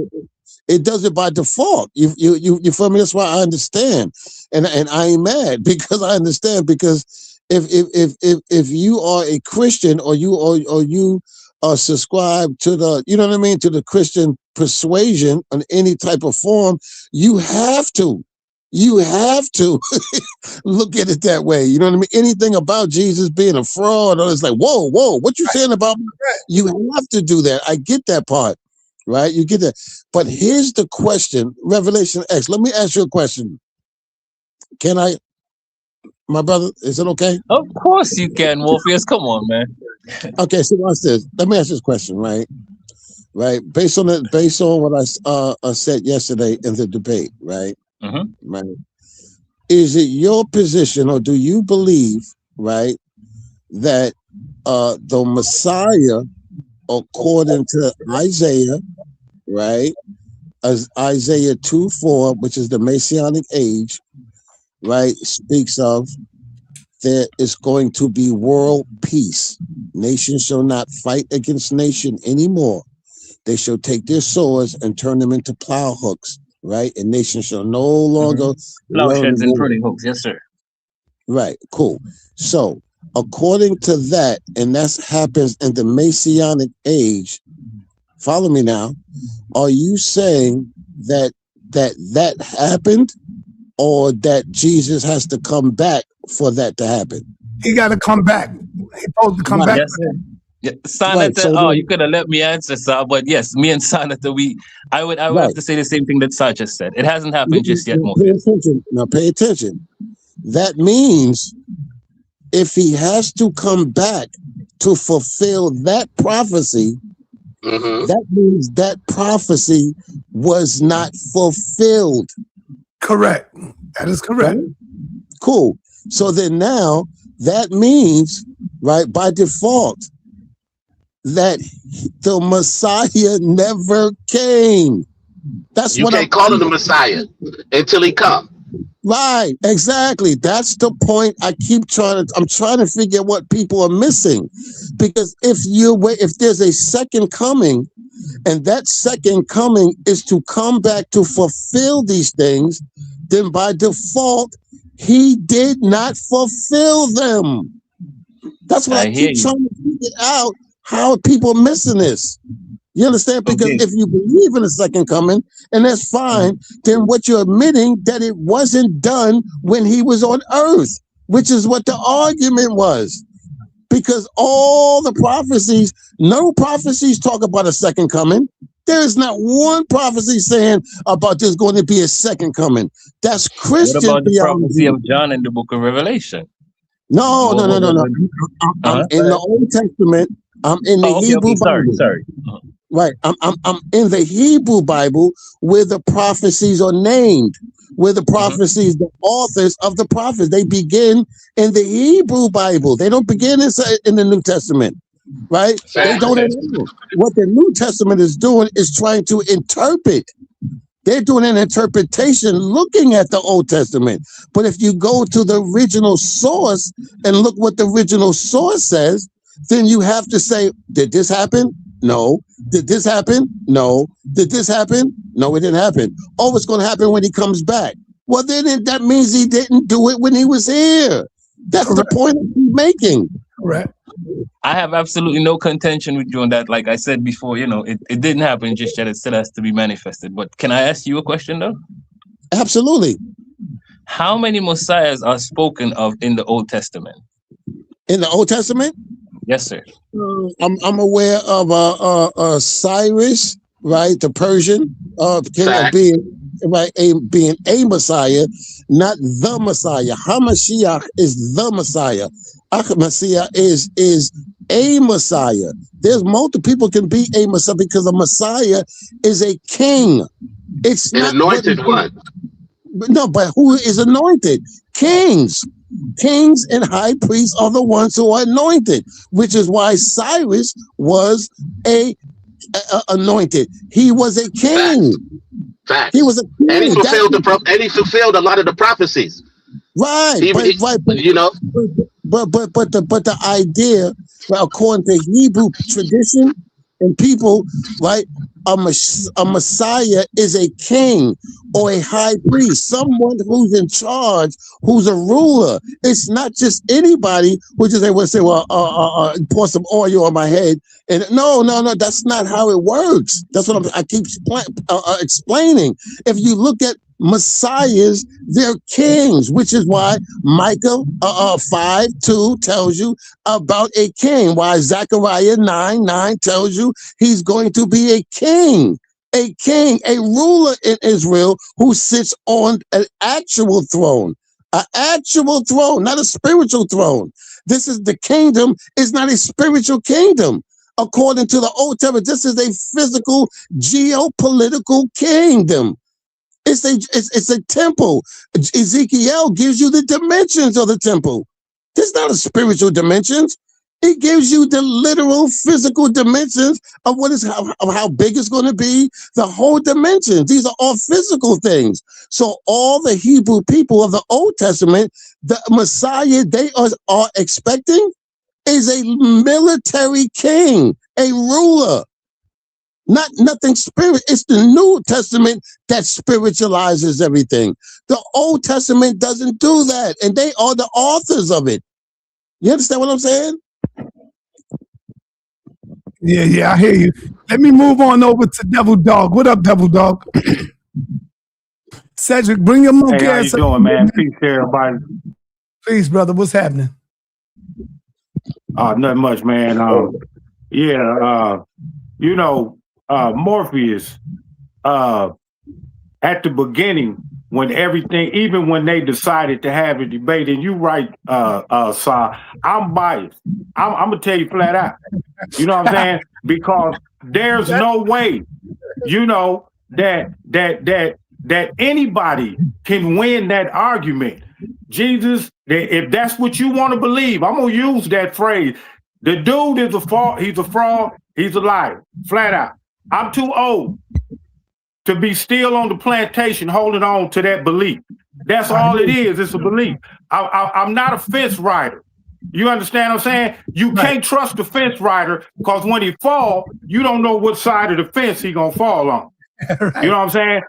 It does it by default. You feel me? That's why I understand. And I ain't mad because I understand, because if you are a Christian or you are subscribed to the, you know what I mean, to the Christian persuasion in any type of form, you have to look at it that way. You know what I mean? Anything about Jesus being a fraud, or it's like, whoa, what you saying about me? You have to do that. I get that part, right? You get that. But here's the question, Revelation X. Let me ask you a question. Can I? My brother, is it okay? Of course you can, Morpheus. Come on, man. Okay, so watch this. Let me ask this question, right? Right, based on what I said yesterday in the debate, right? Right. Is it your position, or do you believe, right, that the Messiah, according to Isaiah, right, as Isaiah 2:4, which is the Messianic age, right, speaks of, there is going to be world peace. Nation shall not fight against nation anymore. They shall take their swords and turn them into plow hooks, right? And nation shall no longer plowshares and pruning hooks. Yes, sir. Right, cool. So according to that, and that happens in the Messianic age, follow me now, are you saying that happened, or that Jesus has to come back for that to happen? He got to come back. He's supposed to come back. Yes, sir. Yeah, sa.neter, you could have let me answer, sir, but yes, me and sa.neter, I would have to say the same thing that Sa just said. It hasn't happened just yet, Morpheus. Pay attention. That means if he has to come back to fulfill that prophecy, that means that prophecy was not fulfilled. Correct. That is correct. Right? Cool. So then now that means, right, by default, that the Messiah never came. That's you what can't call him the Messiah until he comes. Right, exactly. That's the point. I'm trying to figure out what people are missing, because if there's a second coming, and that second coming is to come back to fulfill these things, then by default, he did not fulfill them. That's what I keep trying to figure out, how people are missing this. You understand? Because if you believe in a second coming, and that's fine, then what you're admitting that it wasn't done when he was on earth, which is what the argument was. Because all the prophecies, no prophecies talk about a second coming. There is not one prophecy saying about there's going to be a second coming. That's Christian theology. What about the theology. prophecy of John in the book of Revelation? No. I'm in the Old Testament. I'm in the Hebrew Bible. Sorry. Right. I'm in the Hebrew Bible, where the prophecies are named, where the prophecies, the authors of the prophets, they begin in the Hebrew Bible. They don't begin in the New Testament. Right? They don't at all. What the New Testament is doing is trying to interpret. They're doing an interpretation looking at the Old Testament. But if you go to the original source and look what the original source says, then you have to say, did this happen? No. Did this happen? No. Did this happen? No, it didn't happen. Oh, it's going to happen when he comes back. Well, then that means he didn't do it when he was here. That's the point I'm making. Correct. I have absolutely no contention with you on that. Like I said before, it didn't happen just yet. It still has to be manifested. But can I ask you a question though? Absolutely. How many messiahs are spoken of in the Old Testament? In the Old Testament? Yes, sir. I'm aware of Cyrus, right? The Persian, being a Messiah, not the Messiah. Hamashiach is the Messiah. Messiah is a Messiah. There's multiple people can be a Messiah because a Messiah is a king. It's an not anointed one. No, but who is anointed? Kings. Kings and high priests are the ones who are anointed, which is why Cyrus was anointed. He was a king. Facts. He was a king. And he fulfilled a lot of the prophecies. Right. But the idea, according to Hebrew tradition and people, right, a Messiah is a king or a high priest, someone who's in charge, who's a ruler. It's not just anybody who just say, well, pour some oil on my head. And no, that's not how it works. That's what I keep explaining. If you look at messiahs, they're kings, which is why Micah 5:2 tells you about a king, why Zechariah 9:9 tells you he's going to be a king, a ruler in Israel who sits on an actual throne, not a spiritual throne. This is the kingdom, is not a spiritual kingdom. According to the Old Testament, this is a physical, geopolitical kingdom. It's a temple. Ezekiel gives you the dimensions of the temple. This is not a spiritual dimensions. It gives you the literal physical dimensions of of how big it's going to be, the whole dimensions. These are all physical things. So all the Hebrew people of the Old Testament, the Messiah they are expecting is a military king, a ruler. Nothing spirit. It's the New Testament that spiritualizes everything. The Old Testament doesn't do that, and they are the authors of it. You understand what I'm saying? Yeah, I hear you. Let me move on over to Devil Dog. What up, Devil Dog? Cedric, bring your monkey Hey, how you doing, man? Peace to everybody. Peace, brother. What's happening? Nothing much, man. Morpheus, at the beginning, when everything, even when they decided to have a debate, and you right, Sa, I'm biased. I'm gonna tell you flat out. You know what I'm saying? Because there's no way, that anybody can win that argument. Jesus, if that's what you want to believe, I'm gonna use that phrase. The dude is a fraud. He's a fraud. He's a liar, flat out. I'm too old to be still on the plantation holding on to that belief. That's all it is. It's a belief. I'm not a fence rider. You understand what I'm saying? You can't trust the fence rider because when he fall, you don't know what side of the fence he gonna fall on. Right. You know what I'm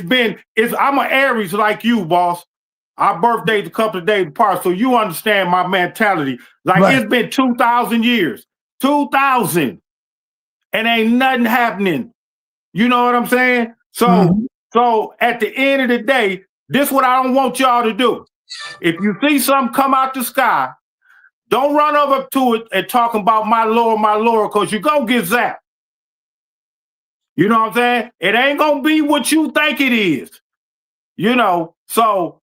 saying? I'm an Aries like you, boss. Our birthday's a couple of days apart, so you understand my mentality. It's been 2,000 years. 2,000. And ain't nothing happening. You know what I'm saying? So at the end of the day, this is what I don't want y'all to do. If you see something come out the sky, don't run over to it and talk about my Lord, because you're going to get zapped. You know what I'm saying? It ain't going to be what you think it is. So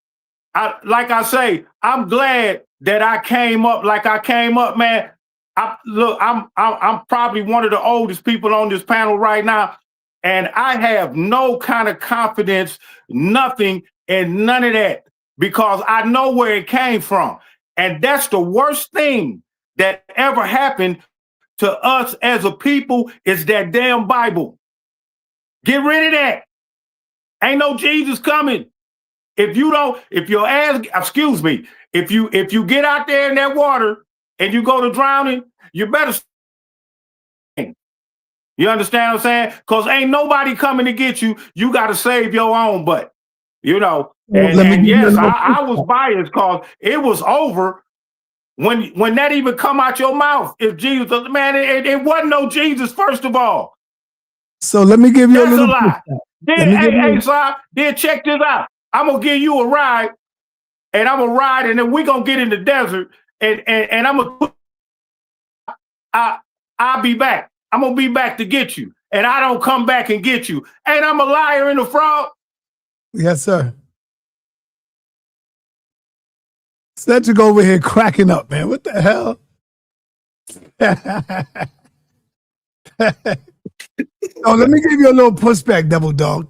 like I say, I'm glad that I came up like I came up, man. I'm probably one of the oldest people on this panel right now, and I have no kind of confidence, nothing, and none of that, because I know where it came from. And that's the worst thing that ever happened to us as a people is that damn Bible. Get rid of that. Ain't no Jesus coming. If you get out there in that water and you go to drowning, you better. You understand what I'm saying? Because ain't nobody coming to get you. You got to save your own butt. You know, Well, and, let me and give you a yes, little I was biased because it was over when that even come out your mouth. If Jesus, man, it wasn't no Jesus, first of all. So let me give you That's a a little lie. pushback. Then, hey, sir, then check this out. I'm gonna give you a ride, and I'm gonna ride, and then we're gonna get in the desert, and I'm gonna I'll be back. I'm gonna be back to get you. And I don't come back and get you. Ain't I'm a liar and a fraud? Yes, sir. Cedric over here cracking up, man. What the hell? Oh, let me give you a little pushback, Devil Dog.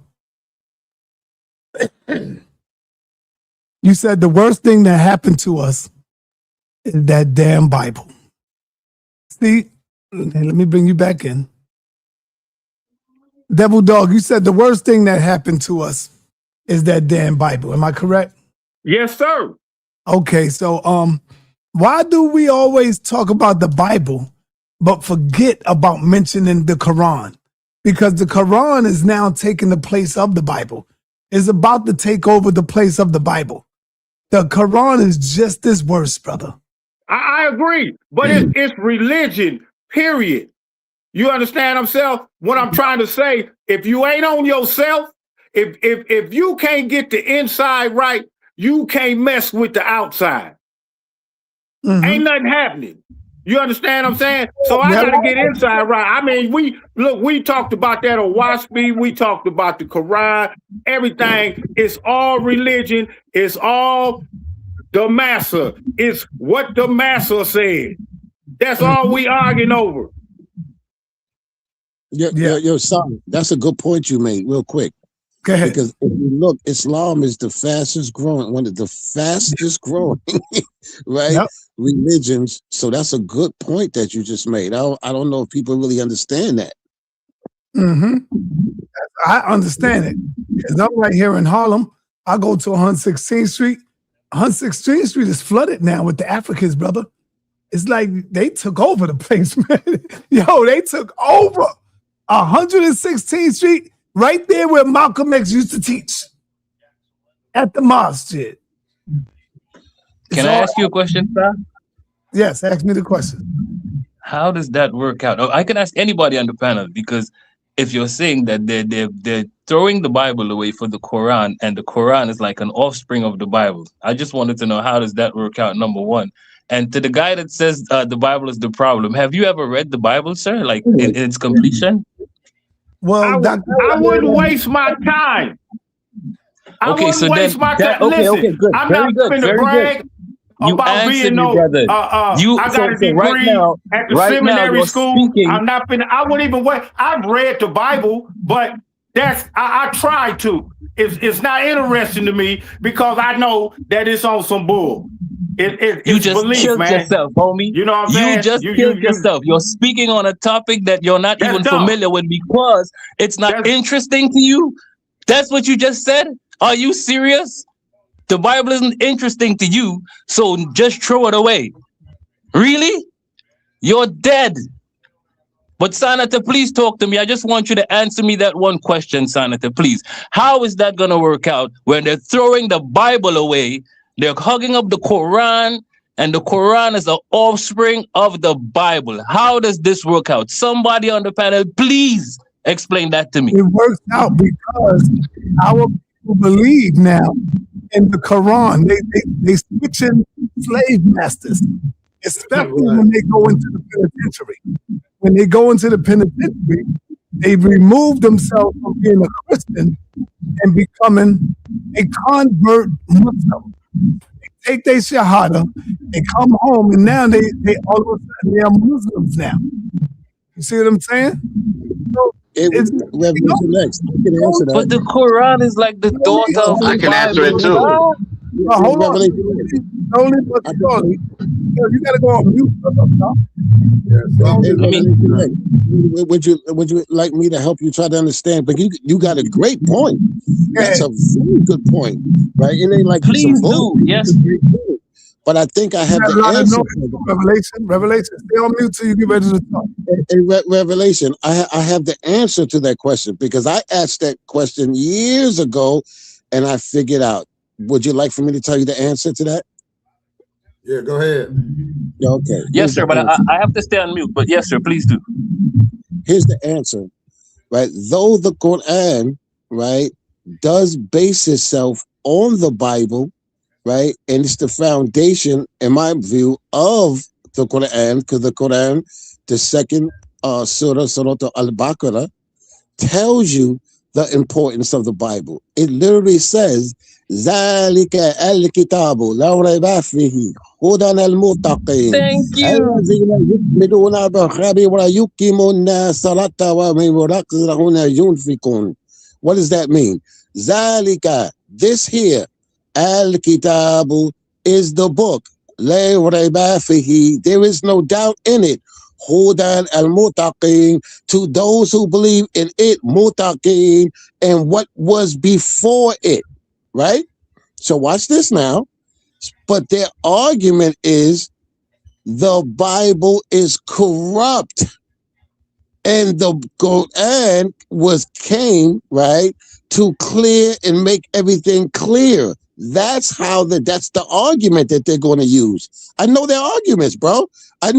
You said the worst thing that happened to us is that damn Bible. See, let me bring you back in. Devil Dog, you said the worst thing that happened to us is that damn Bible. Am I correct? Yes, sir. Okay, so why do we always talk about the Bible but forget about mentioning the Quran? Because the Quran is now taking the place of the Bible. It's about to take over the place of the Bible. The Quran is just as worse, brother. I agree, but it's religion, period. You understand what I'm trying to say? If you ain't on yourself, if you can't get the inside right, you can't mess with the outside. Ain't nothing happening. You understand what I'm saying? So I gotta get inside right. I mean, we talked about that on WASP. We talked about the Quran, everything. It's all religion. It's all the master. It's what the master said. That's all we arguing over. Yo, son, that's a good point you made, real quick. Go ahead. Because if you look, Islam is the fastest growing, one of the fastest growing, right? Yep. Religions. So that's a good point that you just made. I don't know if people really understand that. I understand it. Because I'm right here in Harlem. I go to 116th Street. 116th Street is flooded now with the Africans, brother. It's like they took over the place, man. Yo, they took over 116th Street, right there where Malcolm X used to teach at the masjid. Can I ask you a question, sir? Yes, ask me the question. How does that work out? Oh, I can ask anybody on the panel, because if you're saying that they're throwing the Bible away for the Quran, and the Quran is like an offspring of the Bible, I just wanted to know, how does that work out, number one? And to the guy that says the Bible is the problem, have you ever read the Bible, sir, like in its completion? Well, I wouldn't waste my time. I wouldn't waste my time. Listen, good. I'm Very not good. going to Very brag good. You about being me, brother. I got a degree at the seminary school. I'm not finna. I wouldn't even wait. I've read the Bible, but I try to. It's not interesting to me because I know that it's on some bull. You just belief, killed man. yourself, homie. You know what I'm saying? You just killed yourself. You're speaking on a topic that you're not even familiar with because it's not interesting to you. That's what you just said? Are you serious? The Bible isn't interesting to you, so just throw it away. Really? You're dead. But sa.neter, please talk to me. I just want you to answer me that one question, sa.neter, please. How is that going to work out when they're throwing the Bible away? They're hugging up the Quran, and the Quran is the offspring of the Bible. How does this work out? Somebody on the panel, please explain that to me. It works out because our people believe now in the Quran. They switching slave masters, especially when they go into the penitentiary. When they go into the penitentiary, they remove themselves from being a Christian and becoming a convert Muslim. They take their shahada, they come home, and now they all of a sudden they are Muslims now. You see what I'm saying? So Revelation next. I can answer that. But the Quran is like the daughter of the Bible. I can answer it too. Hold on. Slowly but surely. You gotta go on mute, brother. Would you like me to help you try to understand? But you got a great point. That's a very good point, right? It ain't like please do. Yes. But I think I have the answer. Revelation. Stay on mute till you get ready to talk. Revelation. I have the answer to that question because I asked that question years ago, and I figured out. Would you like for me to tell you the answer to that? Yeah, go ahead. Okay. Yes, sir, but I have to stay on mute. But yes, sir, please do. Here's the answer, right? Though the Quran, right, does base itself on the Bible, right, and it's the foundation, in my view, of the Quran, because the Quran, the second surah, Surah Al-Baqarah, tells you the importance of the Bible. It literally says, ذَلِكَ الْكِتَابُ لَا رَيْبَ فِيهِ هُدًى لِلْمُتَّقِينَ Thank you. الَّذِينَ يُؤْمِنُونَ بِالْغَيْبِ وَيُقِيمُونَ الصَّلَاةَ وَمِمَّا رَزَقْنَاهُمْ يُنْفِقُونَ. What does that mean? ذَلِكَ, this here, al-kitabu, is the book. لَا رَيْبَ فِيهِ, there is no doubt in it. Hudan al-Mutaqin, to those who believe in it, Mutaqin, and what was before it, right? So watch this now. But their argument is the Bible is corrupt, and the Quran came, right, to clear and make everything clear. That's the argument that they're going to use. I know their arguments, bro. I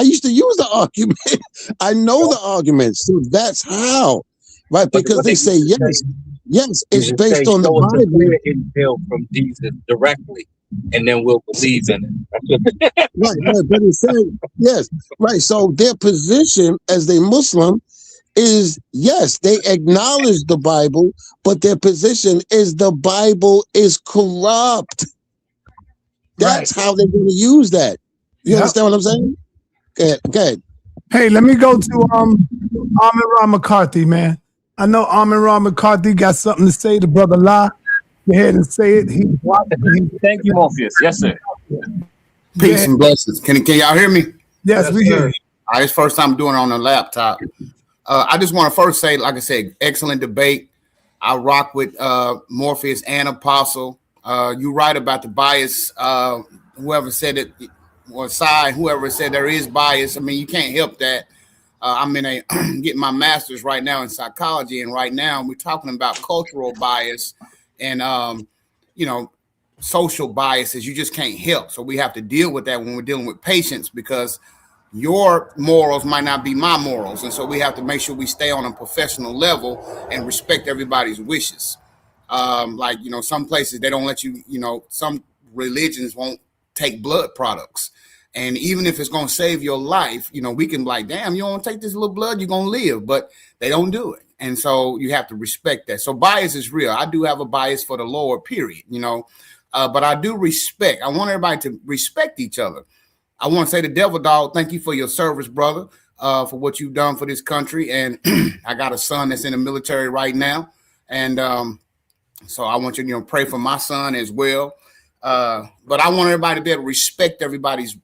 used to use the argument. I know the argument. So that's how, right? Because they say, yes, it's based on the Bible. Intel from Jesus directly, and then we'll believe in it. Right, but it's saying, yes, right. So their position as a Muslim is, yes, they acknowledge the Bible, but their position is the Bible is corrupt. That's how they're going to use that. You understand what I'm saying? Good. Hey, let me go to Amin-Ra McCarthy, man. I know Amin-Ra McCarthy got something to say to Brother La. Go ahead and say it. Thank you, Morpheus. Yes, sir. Peace and blessings. Can y'all hear me? Yes, we hear you. All right, it's first time doing it on a laptop. I just want to first say, like I said, excellent debate. I rock with Morpheus and Apostle. You right about the bias. Whoever said it, or side, whoever said there is bias. I mean, you can't help that. I'm getting my master's right now in psychology, and right now we're talking about cultural bias and social biases. You just can't help. So we have to deal with that when we're dealing with patients, because your morals might not be my morals. And so we have to make sure we stay on a professional level and respect everybody's wishes. Some places they don't let you, some religions won't take blood products. And even if it's going to save your life, we can be like, damn, you don't want to take this little blood, you're going to live. But they don't do it. And so you have to respect that. So bias is real. I do have a bias for the Lord, period, but I do respect. I want everybody to respect each other. I want to say to Devil Dog, thank you for your service, brother, for what you've done for this country. And I got a son that's in the military right now. And so I want you to pray for my son as well. But I want everybody to be able to respect everybody's,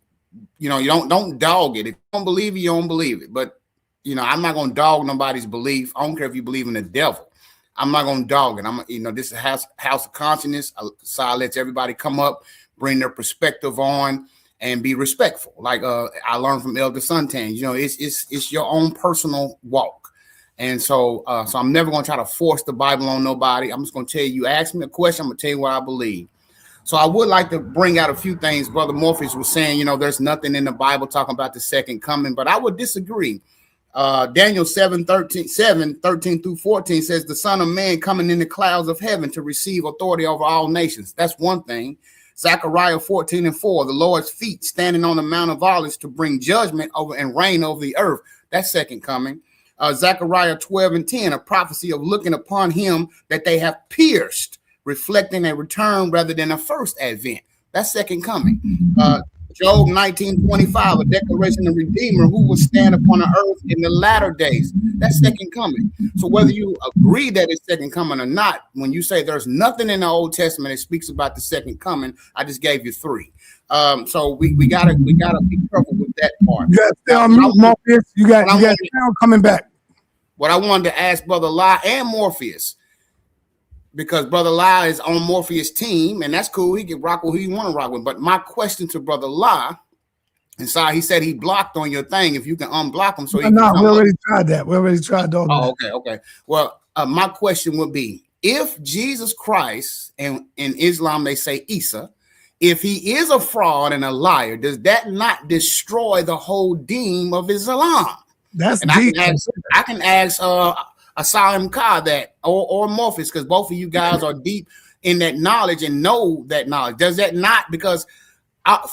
you don't dog it. If you don't believe it, you don't believe it. But, I'm not going to dog nobody's belief. I don't care if you believe in the devil. I'm not going to dog it. This is house of consciousness. So I let everybody come up, bring their perspective on, and be respectful. Like I learned from Elder Suntan, it's your own personal walk. And so I'm never going to try to force the Bible on nobody. I'm just going to tell you, ask me a question, I'm going to tell you what I believe. So I would like to bring out a few things. Brother Morpheus was saying, there's nothing in the Bible talking about the second coming, but I would disagree. Daniel 7:13 through 14 says the Son of Man coming in the clouds of heaven to receive authority over all nations. That's one thing. Zechariah 14:4, the Lord's feet standing on the Mount of Olives to bring judgment over and reign over the earth. That's second coming. Zechariah 12:10, a prophecy of looking upon him that they have pierced, reflecting a return rather than a first advent. That's second coming. Job 19:25, a declaration of Redeemer who will stand upon the earth in the latter days. That's second coming. So whether you agree that it's second coming or not, when you say there's nothing in the Old Testament that speaks about the second coming, I just gave you three. So we gotta be careful with that part. You got stay on mute, Morpheus. You got sound coming back. What I wanted to ask Brother La and Morpheus, because Brother La is on Morpheus' team, and that's cool. He can rock with who you want to rock with. But my question to Brother La, and he said he blocked on your thing. If you can unblock him, so he we already tried that. We already tried all that. Oh, okay. Well, my question would be, if Jesus Christ, and in Islam they say Isa, if he is a fraud and a liar, does that not destroy the whole deen of Islam? That's and deep. I can ask Asylum Ka that, or Morpheus, because both of you guys are deep in that knowledge and know that knowledge. Does that not? Because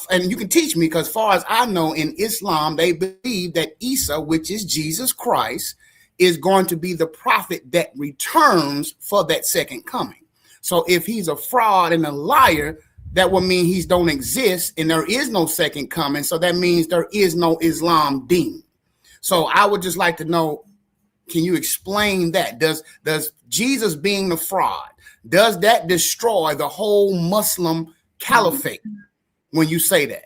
and you can teach me, because as far as I know, in Islam, they believe that Isa, which is Jesus Christ, is going to be the prophet that returns for that second coming. So if he's a fraud and a liar, that will mean he don't exist and there is no second coming. So that means there is no Islam deen. So I would just like to know, can you explain that? Does Jesus being the fraud, does that destroy the whole Muslim caliphate when you say that?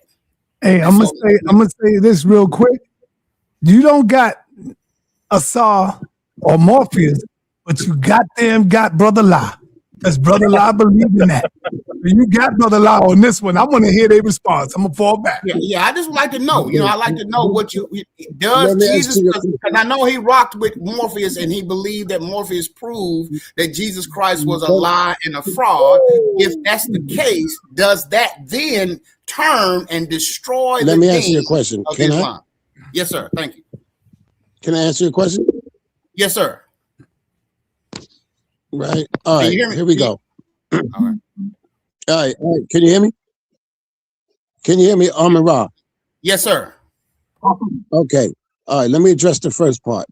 Hey, I'm gonna say this real quick. You don't got Asa or Morpheus, but you got Brother La. Because Brother La believe in that. You got Brother La on this one. I want to hear their response. I'm gonna fall back. Yeah, I just would like to know. I like to know what does Jesus, because I know he rocked with Morpheus and he believed that Morpheus proved that Jesus Christ was a lie and a fraud. If that's the case, does that then turn and destroy the Let me ask you a question. Can Islam? Yes, sir. Thank you. Can I answer your question? Yes, sir. Right. All right. Here we go. All right. All right. Can you hear me? Can you hear me, Amin Ra? Yes, sir. Okay. All right. Let me address the first part.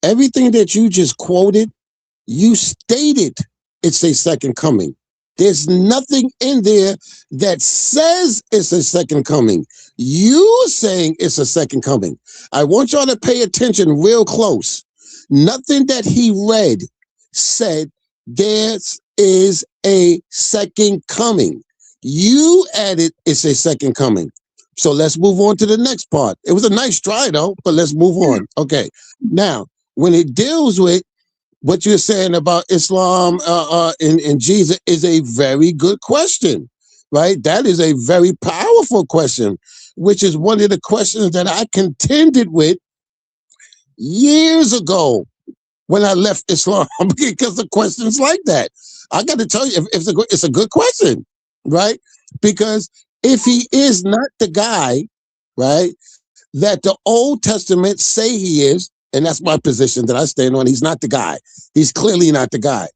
Everything that you just quoted, you stated it's a second coming. There's nothing in there that says it's a second coming. You saying it's a second coming. I want y'all to pay attention real close. Nothing that he read said there is a second coming. You added it's a second coming. So let's move on to the next part. It was a nice try though, but let's move on. Okay. Now, when it deals with what you're saying about Islam and Jesus is a very good question, right? That is a very powerful question, which is one of the questions that I contended with years ago when I left Islam, because of questions like that. I got to tell you, it's a good question, right? Because if he is not the guy, right, that the Old Testament say he is, and that's my position that I stand on, he's not the guy. He's clearly not the guy.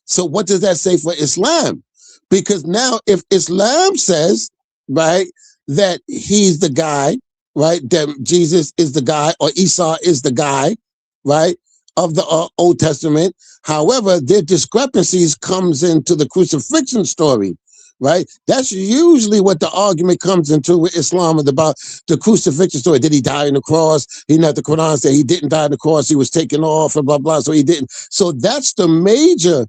So what does that say for Islam? Because now if Islam says, right, that he's the guy, right, that Jesus is the guy, or Isa is the guy, right, of the Old Testament. However, their discrepancies comes into the crucifixion story, right? That's usually what the argument comes into with Islam, about the crucifixion story. Did he die on the cross? He not the Quran said he didn't die on the cross. He was taken off and blah, blah. So he didn't. So that's the major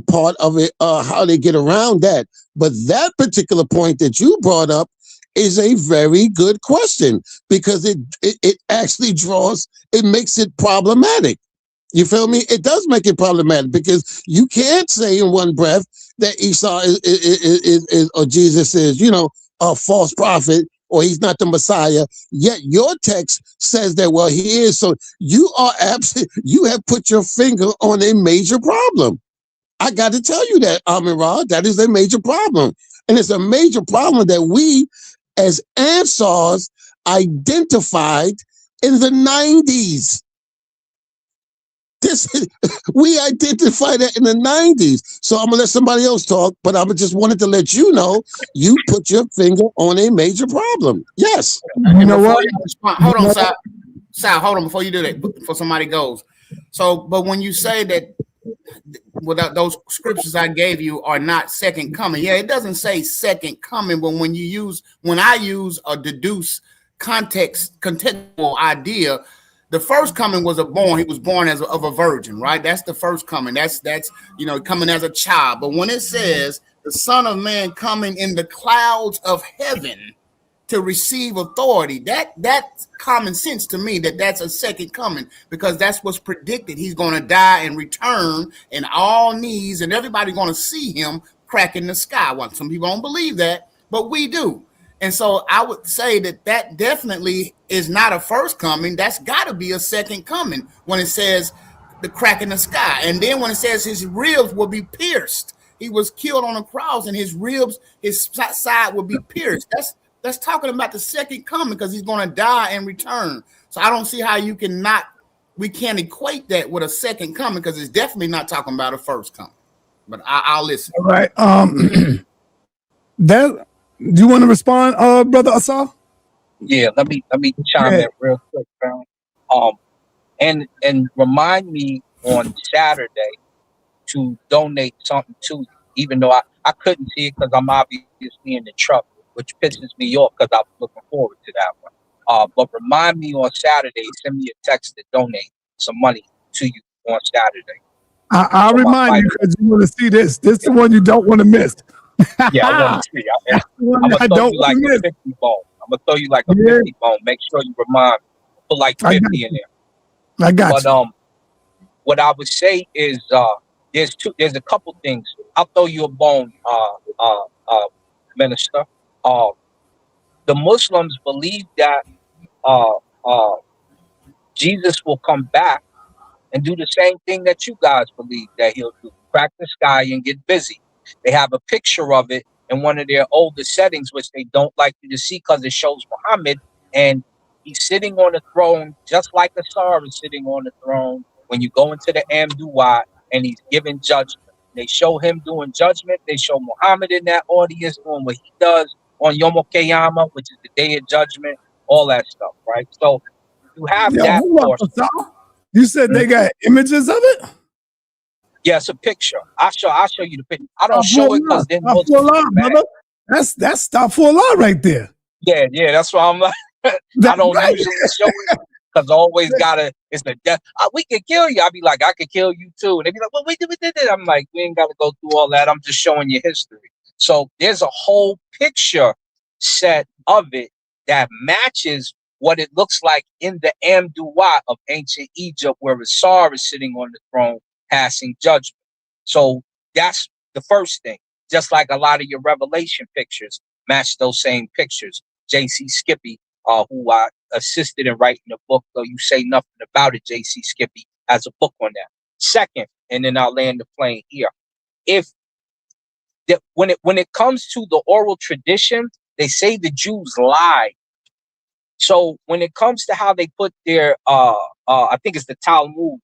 part of it, how they get around that. But that particular point that you brought up is a very good question, because it actually it makes it problematic. You feel me? It does make it problematic, because you can't say in one breath that Isa is or Jesus is, a false prophet, or he's not the Messiah. Yet your text says that, well, he is. So you have put your finger on a major problem. I got to tell you that, Amin Ra, that is a major problem. And it's a major problem that we as Ansars identified in the 90s. We identified that in the 90s. So I'm gonna let somebody else talk, but I just wanted to let you know you put your finger on a major problem. Yes. You know what? Hold on, Sal. Hold on before you do that. Before somebody goes. So, but when you say that without those scriptures I gave you are not second coming, yeah, it doesn't say second coming. But when I use a deduce contextual idea. The first coming was he was born of a virgin, right? That's the first coming. That's coming as a child. But when it says the Son of Man coming in the clouds of heaven to receive authority, that's common sense to me, that's a second coming, because that's what's predicted. He's going to die and return, and all knees and everybody going to see him cracking the sky. Well, some people don't believe that, but we do. And so I would say that definitely is not a first coming. That's got to be a second coming when it says the crack in the sky. And then when it says his ribs will be pierced, he was killed on a cross, and his ribs, his side will be pierced. That's talking about the second coming, because he's going to die and return. So I don't see how we can't equate that with a second coming, because it's definitely not talking about a first coming. But I'll listen. All right. Do you want to respond, Brother Asal? Yeah, let me chime in real quick, fam. And remind me on Saturday to donate something to you, even though I couldn't see it because I'm obviously in the truck, which pisses me off because I was looking forward to that one. But remind me on Saturday, send me a text to donate some money to you on Saturday. I'll remind you because you want to see this. This is the one you don't want to miss. Yeah, I want to see. I'm gonna throw you like a 50 bone. I'm gonna throw you like a 50 bone. Make sure you remind me. Put like 50 in there. I got you. What I would say is there's a couple things. I'll throw you a bone, Minister. The Muslims believe that Jesus will come back and do the same thing that you guys believe that he'll do. Crack the sky and get busy. They have a picture of it in one of their older settings, which they don't like you to see because it shows Muhammad, and he's sitting on the throne just like a star is sitting on the throne when you go into the Amduat, and he's giving judgment. They show him doing judgment. They show Muhammad in that audience doing what he does on Yom Kiyama, which is the day of judgment, all that stuff, right? So you have that portion. You said they got images of it? Yeah, it's a picture. I'll show you the picture. I don't show it because then that's stop for Allah right there. Yeah, that's why I'm like, I don't usually show it because I always it's the death. We could kill you. I'll be like, I could kill you too. And they be like, well, we did it. I'm like, we ain't got to go through all that. I'm just showing you history. So there's a whole picture set of it that matches what it looks like in the Amduat of ancient Egypt, where Asar is sitting on the throne passing judgment. So that's the first thing. Just like a lot of your Revelation pictures match those same pictures. J.C. Skippy, who I assisted in writing the book, though you say nothing about it, J.C. Skippy has a book on that. Second, and then I'll land the plane here. When it comes to the oral tradition, they say the Jews lied. So when it comes to how they put their, I think it's the Talmud,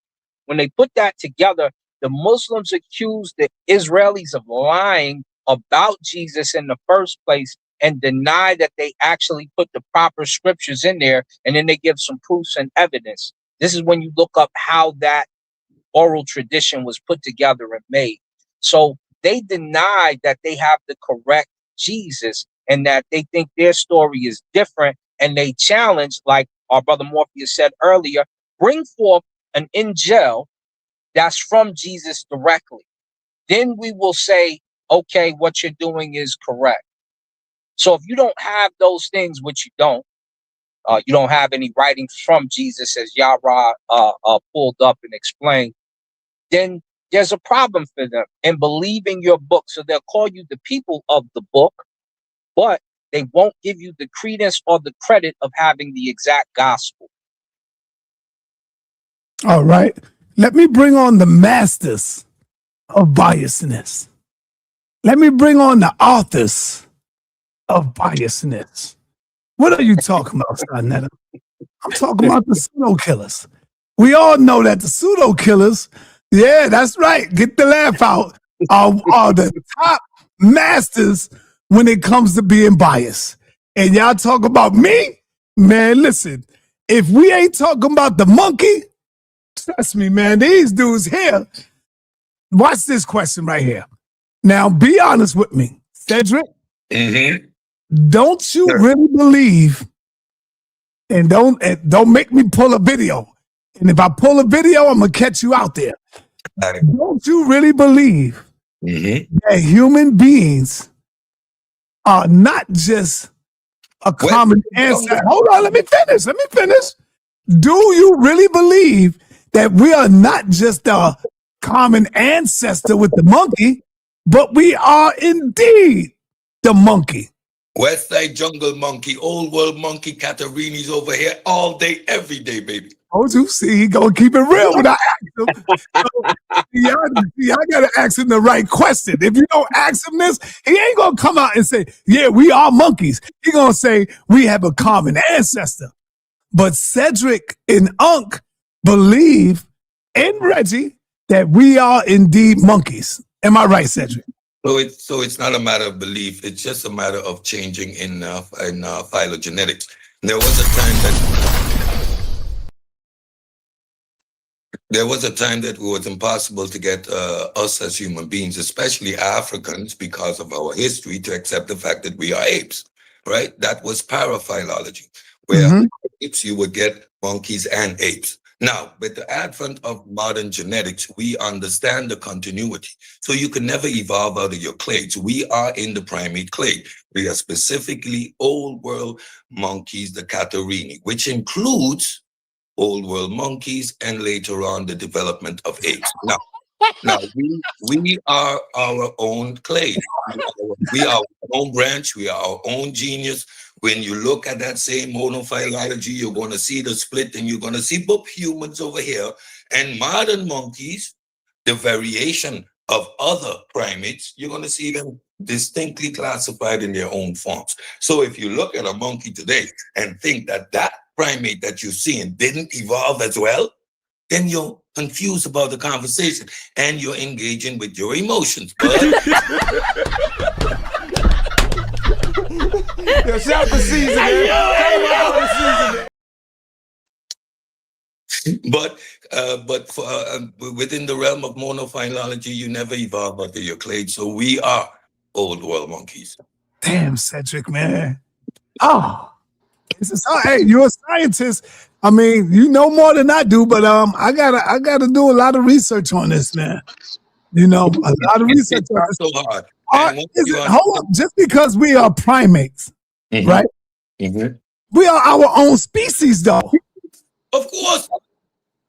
when they put that together, the Muslims accuse the Israelis of lying about Jesus in the first place and deny that they actually put the proper scriptures in there, and then they give some proofs and evidence. This is when you look up how that oral tradition was put together and made. So they deny that they have the correct Jesus and that they think their story is different, and they challenge, like our brother Morpheus said earlier, bring forth an Injil that's from Jesus directly. Then we will say, okay, what you're doing is correct. So if you don't have those things, which you don't have any writings from Jesus, as Yara pulled up and explained, then there's a problem for them in believing your book. So they'll call you the people of the book, but they won't give you the credence or the credit of having the exact gospel. All right. Let me bring on the masters of biasness. Let me bring on the authors of biasness. What are you talking about, sa.neter? I'm talking about the pseudo killers. We all know that the pseudo killers, yeah, that's right, get the laugh out, are the top masters when it comes to being biased. And y'all talk about me? Man, listen, if we ain't talking about the monkey, trust me, man, these dudes here. Watch this question right here. Now, be honest with me, Cedric. Mm-hmm. Don't you really believe, and don't make me pull a video. And if I pull a video, I'm gonna catch you out there. Don't you really believe that human beings are not just a common ancestor? Hold on, let me finish. Do you really believe that we are not just a common ancestor with the monkey, but we are indeed the monkey? West Side Jungle Monkey, Old World Monkey, Catarini's over here all day, every day, baby. told you. See, he gonna keep it real when I ask him. So, y'all gotta ask him the right question. If you don't ask him this, he ain't gonna come out and say, yeah, we are monkeys. He gonna say, we have a common ancestor. But Cedric and Unc believe in Reggie that we are indeed monkeys. Am I right, Cedric? So it's not a matter of belief. It's just a matter of changing in phylogenetics. There was a time that it was impossible to get us as human beings, especially Africans, because of our history, to accept the fact that we are apes, right? That was paraphylology, where apes, you would get monkeys and apes. Now, with the advent of modern genetics, we understand the continuity. So you can never evolve out of your clades. We are in the primate clade. We are specifically old world monkeys, the Catarrhini, which includes old world monkeys and later on the development of apes. Now we are our own clade. We are our own branch. We are our own genius. When you look at that same monophylology, you're going to see the split, and you're going to see both humans over here and modern monkeys, the variation of other primates. You're going to see them distinctly classified in their own forms. So if you look at a monkey today and think that that primate that you're seeing didn't evolve as well, then you're confused about the conversation and you're engaging with your emotions. But Yo, shout the season, man. But for, within the realm of monophylology, you never evolve out of your clade. So we are old world monkeys. Damn, Cedric, man. Oh, hey, you're a scientist. I mean, you know more than I do, but I gotta do a lot of research on this, man. You know, a lot of research on this. So hard. Hold up, just because we are primates, right? We are our own species, though. Of course.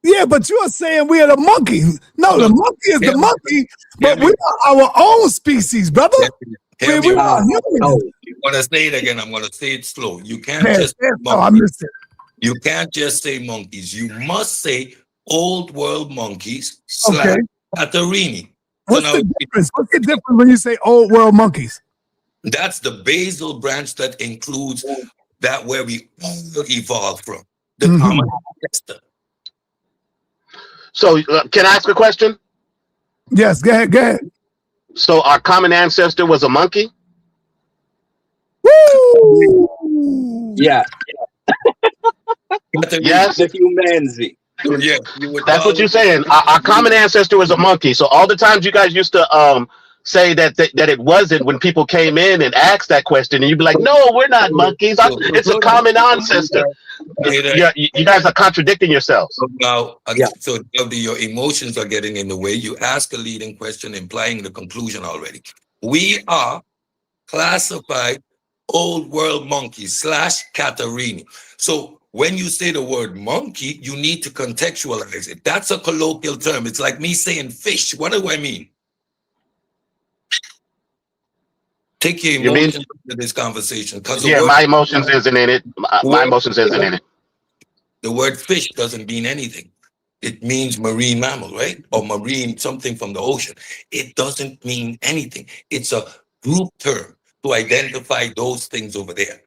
Yeah, but you are saying we are the monkey. No, the monkey is the monkey, but we are our own species, brother. We are humans. I'm gonna say it again. I'm gonna say it slow. You can't just say You can't just say monkeys. You must say old world monkeys / Catarrhini. What's the difference? What's the difference when you say old world monkeys? That's the basal branch that includes that where we all evolved from. The common ancestor. So can I ask a question? Yes, go ahead. So our common ancestor was a monkey? Woo! Yeah. Yes. The humanity. Yeah, that's what you're saying. Our common ancestor was a monkey. So all the times you guys used to say that it wasn't, when people came in and asked that question, and you'd be like, no, we're not monkeys. It's a common ancestor. You guys are contradicting yourselves. Now, so your emotions are getting in the way. You ask a leading question, implying the conclusion already. We are classified old world monkeys / Catarrhini. So when you say the word monkey, you need to contextualize it. That's a colloquial term. It's like me saying fish. What do I mean? Take your emotions into this conversation. My emotions isn't in it. My emotions isn't in it. The word fish doesn't mean anything. It means marine mammal, right? Or marine, something from the ocean. It doesn't mean anything. It's a group term to identify those things over there.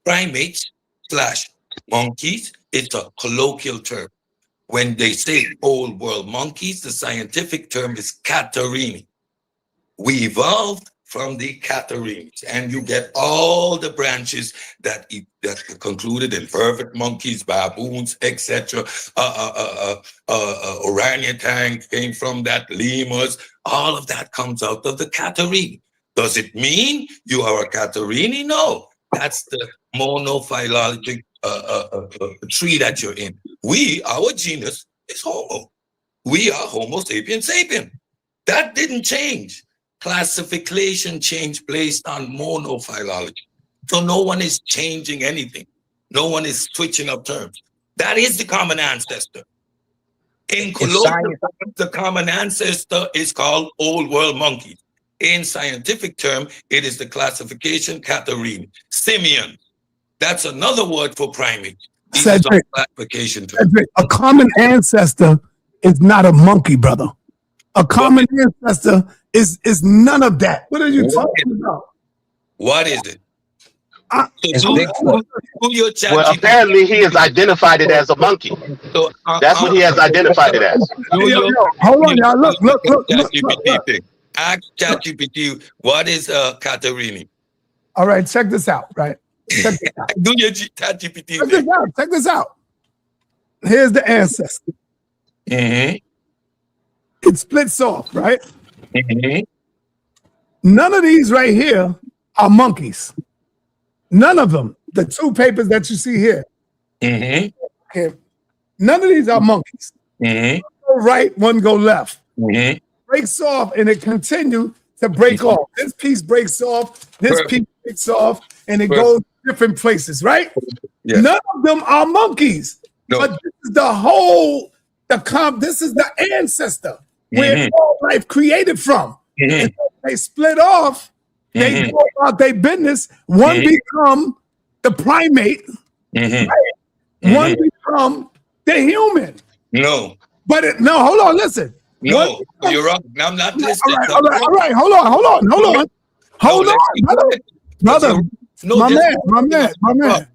Primates / monkeys, it's a colloquial term. When they say old world monkeys, the scientific term is Catarrhini. We evolved from the Catarrhines, and you get all the branches that concluded in vervet monkeys, baboons, etc. Orangutan came from that, lemurs. All of that comes out of the Catarrhini. Does it mean you are a Catarrhini? No, that's the monophylologic tree that you're in. Our genus is Homo. We are Homo sapiens sapien. That didn't change. Classification changed based on monophylology. So no one is changing anything. No one is switching up terms. That is the common ancestor. In colloquial, the common ancestor is called old world monkeys. In scientific term, it is the classification Catarrhini. Simian. That's another word for primate. Cedric, classification term. Cedric, a common ancestor is not a monkey, brother. A common ancestor is none of that. What are you talking about? What is it? It's So Bigfoot. do your chat Well, GPT. apparently he has identified it as a monkey. So, That's what he has identified it as. do Yo, your- hold on, y'all. Look. ChatGPT thing. Ask ChatGPT, what is Caterini? All right, check this out, right? Check this out. Do your ChatGPT Check thing. this out. Check this out. Here's the ancestor. Mm-hmm. It splits off, right? Mm-hmm. None of these right here are monkeys. None of them. The two papers that you see here. Mm-hmm. Okay. None of these are monkeys. Mm-hmm. One go right, one go left. Mm-hmm. Breaks off and it continues to break off. This piece breaks off, this piece breaks off, and it goes different places, right? Yeah. None of them are monkeys. No. But this is the whole, this is the ancestor where all life created from. And so they split off, they go about their business. One become the primate, right? One become the human. No. But no, hold on, listen. No, you're wrong. I'm not listening. All right, hold on, brother. No, my man.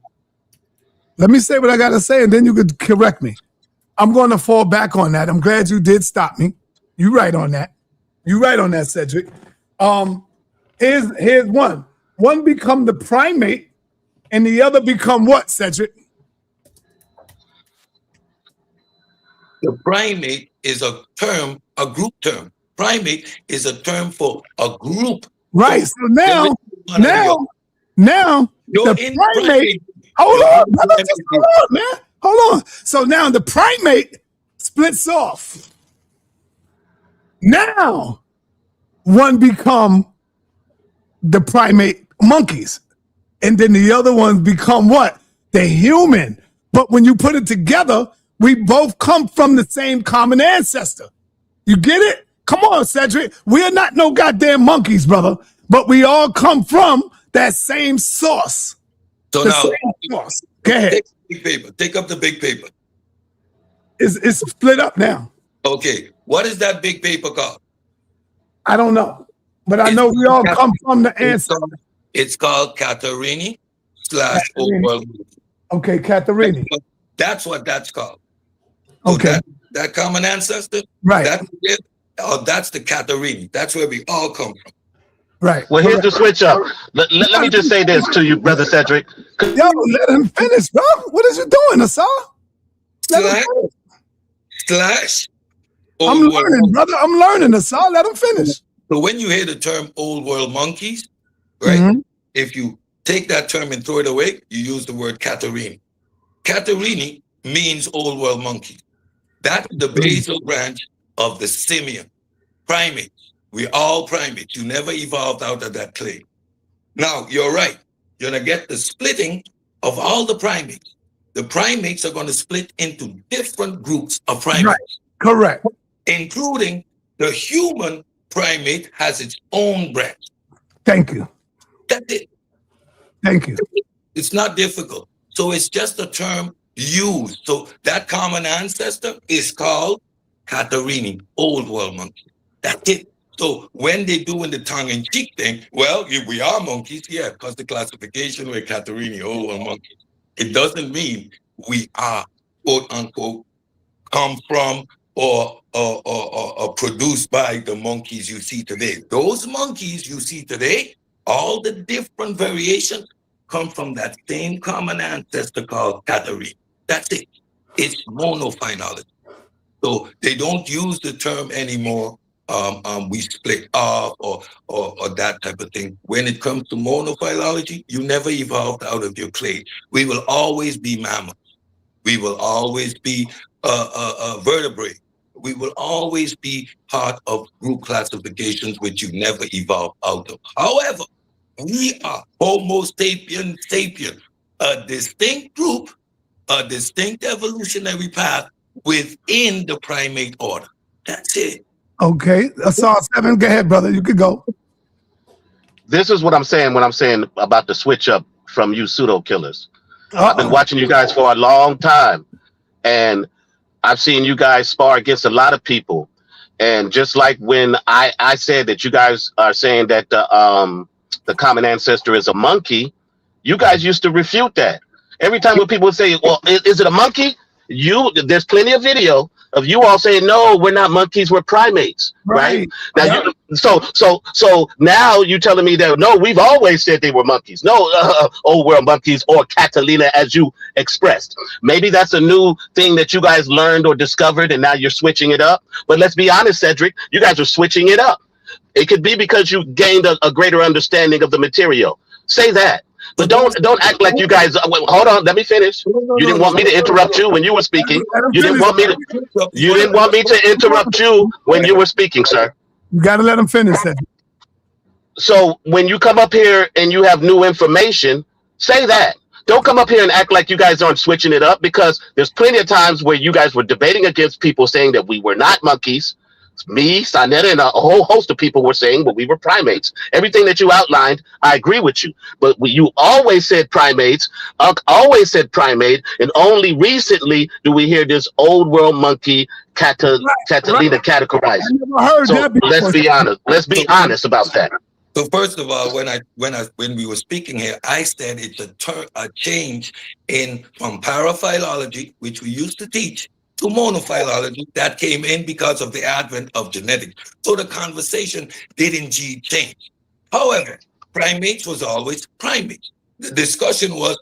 Let me say what I gotta say, and then you could correct me. I'm going to fall back on that. I'm glad you did stop me. You right on that. You right on that, Cedric. Here's one. One become the primate, and the other become what, Cedric? The primate is a term, a group term. Primate is a term for a group. Right. So now, You're the in primate. Hold on, brother. Just hold on, man. Hold on. So now the primate splits off. Now, one become the primate monkeys, and then the other ones become what? The human. But when you put it together, we both come from the same common ancestor. You get it? Come on, Cedric. We are not no goddamn monkeys, brother. But we all come from that same source. So The now, same source. Go ahead. take the big paper. Take up the big paper. It's split up now. Okay, what is that big paper called? I don't know. But I know we all come from the ancestor. It's called Caterini / Old World. Okay, Caterini. That's what that's called. So Okay. that common ancestor, Right. That's the Caterini. That's where we all come from. Right. Well, here's the switch up. Let me just say this to you, Brother Cedric. Yo, let him finish, bro. What is you doing, Asar? Slash. I'm Old World. learning, brother. I'm learning, Asar. Let him finish. So when you hear the term old world monkeys, right? Mhm. If you take that term and throw it away, you use the word Caterini. Caterini means old world monkeys. That's the basal branch of the simian. Primates. We're all primates. You never evolved out of that clay. Now, you're right. You're going to get the splitting of all the primates. The primates are going to split into different groups of primates. Right. Correct. Including the human primate has its own branch. Thank you. That's it. Thank you. It's not difficult. So it's just a term used. So that common ancestor is called Caterini, old world monkey. That's it. So when they doing the tongue-in-cheek thing, well, we are monkeys, yeah, because the classification we're Caterini, old world monkeys. It doesn't mean we are, quote unquote, come from or produced by the monkeys you see today. Those monkeys you see today, all the different variations come from that same common ancestor called Caterini. That's it. It's monophyletic. So they don't use the term anymore. We split off or that type of thing. When it comes to monophylology, you never evolved out of your clade. We will always be mammals. We will always be vertebrate. We will always be part of group classifications which you never evolved out of. However, we are Homo sapien sapien, a distinct group, a distinct evolutionary path within the primate order. That's it. Okay. Asar 7, go ahead, brother. You could go. This is what I'm saying when I'm saying about the switch up from you pseudo killers. I've been watching you guys for a long time, and I've seen you guys spar against a lot of people. And just like when I said that you guys are saying that the common ancestor is a monkey, you guys used to refute that. Every time when people say, well, is it a monkey? There's plenty of video of you all saying, no, we're not monkeys, we're primates, right? Now, so now you're telling me that, no, we've always said they were monkeys. No, we're monkeys, or Catalina, as you expressed. Maybe that's a new thing that you guys learned or discovered, and now you're switching it up. But let's be honest, Cedric, you guys are switching it up. It could be because you gained a greater understanding of the material. Say that. But don't act like you guys. Hold on, let me finish. You didn't want me to interrupt you when you were speaking. You didn't want me to interrupt you when you were speaking, sir. You got to let him finish that. So when you come up here and you have new information, say that. Don't come up here and act like you guys aren't switching it up, because there's plenty of times where you guys were debating against people saying that we were not monkeys. Me, sa.neter, and a whole host of people were saying, well, we were primates. Everything that you outlined, I agree with you. But you always said primates, always said primate, and only recently do we hear this old world monkey Catalina categorized. So let's be honest. Let's be honest about that. So first of all, when we were speaking here, I said it's a change from paraphilology, which we used to teach, to monophilology that came in because of the advent of genetics. So the conversation did indeed change. However, primates was always primates. The discussion was,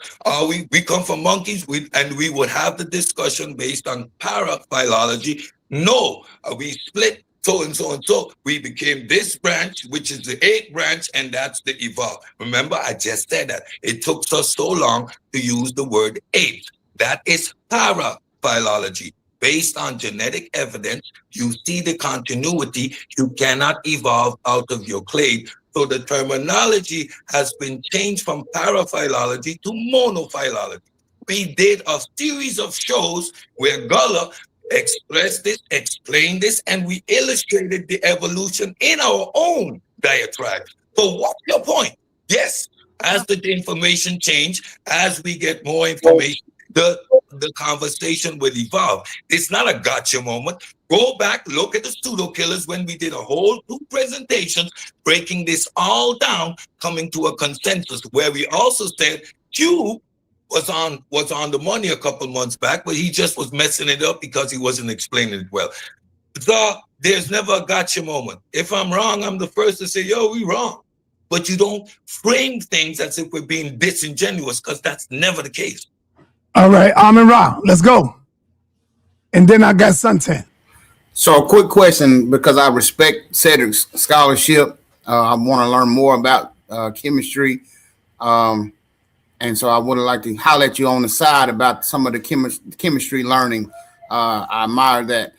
we come from monkeys, and we would have the discussion based on paraphilology. No, we split so and so and so. We became this branch, which is the 8th branch, and that's the evolve. Remember, I just said that. It took us so long to use the word apes. That is paraphilology. Based on genetic evidence, you see the continuity. You cannot evolve out of your clade. So the terminology has been changed from paraphilology to monophilology. We did a series of shows where Gullah expressed this, explained this, and we illustrated the evolution in our own diatribe. So what's your point? Yes, as the information change, as we get more information, the conversation will evolve. It's not a gotcha moment. Go back, look at the pseudo killers when we did a whole 2 presentations, breaking this all down, coming to a consensus where we also said Q was on the money a couple months back, but he just was messing it up because he wasn't explaining it well. So there's never a gotcha moment. If I'm wrong, I'm the first to say, yo, we wrong. But you don't frame things as if we're being disingenuous, because that's never the case. All right, Amin Ra, let's go. And then I got Suntan. So a quick question, because I respect Cedric's scholarship. I want to learn more about chemistry. And so I would like to highlight you on the side about some of the chemistry learning. I admire that.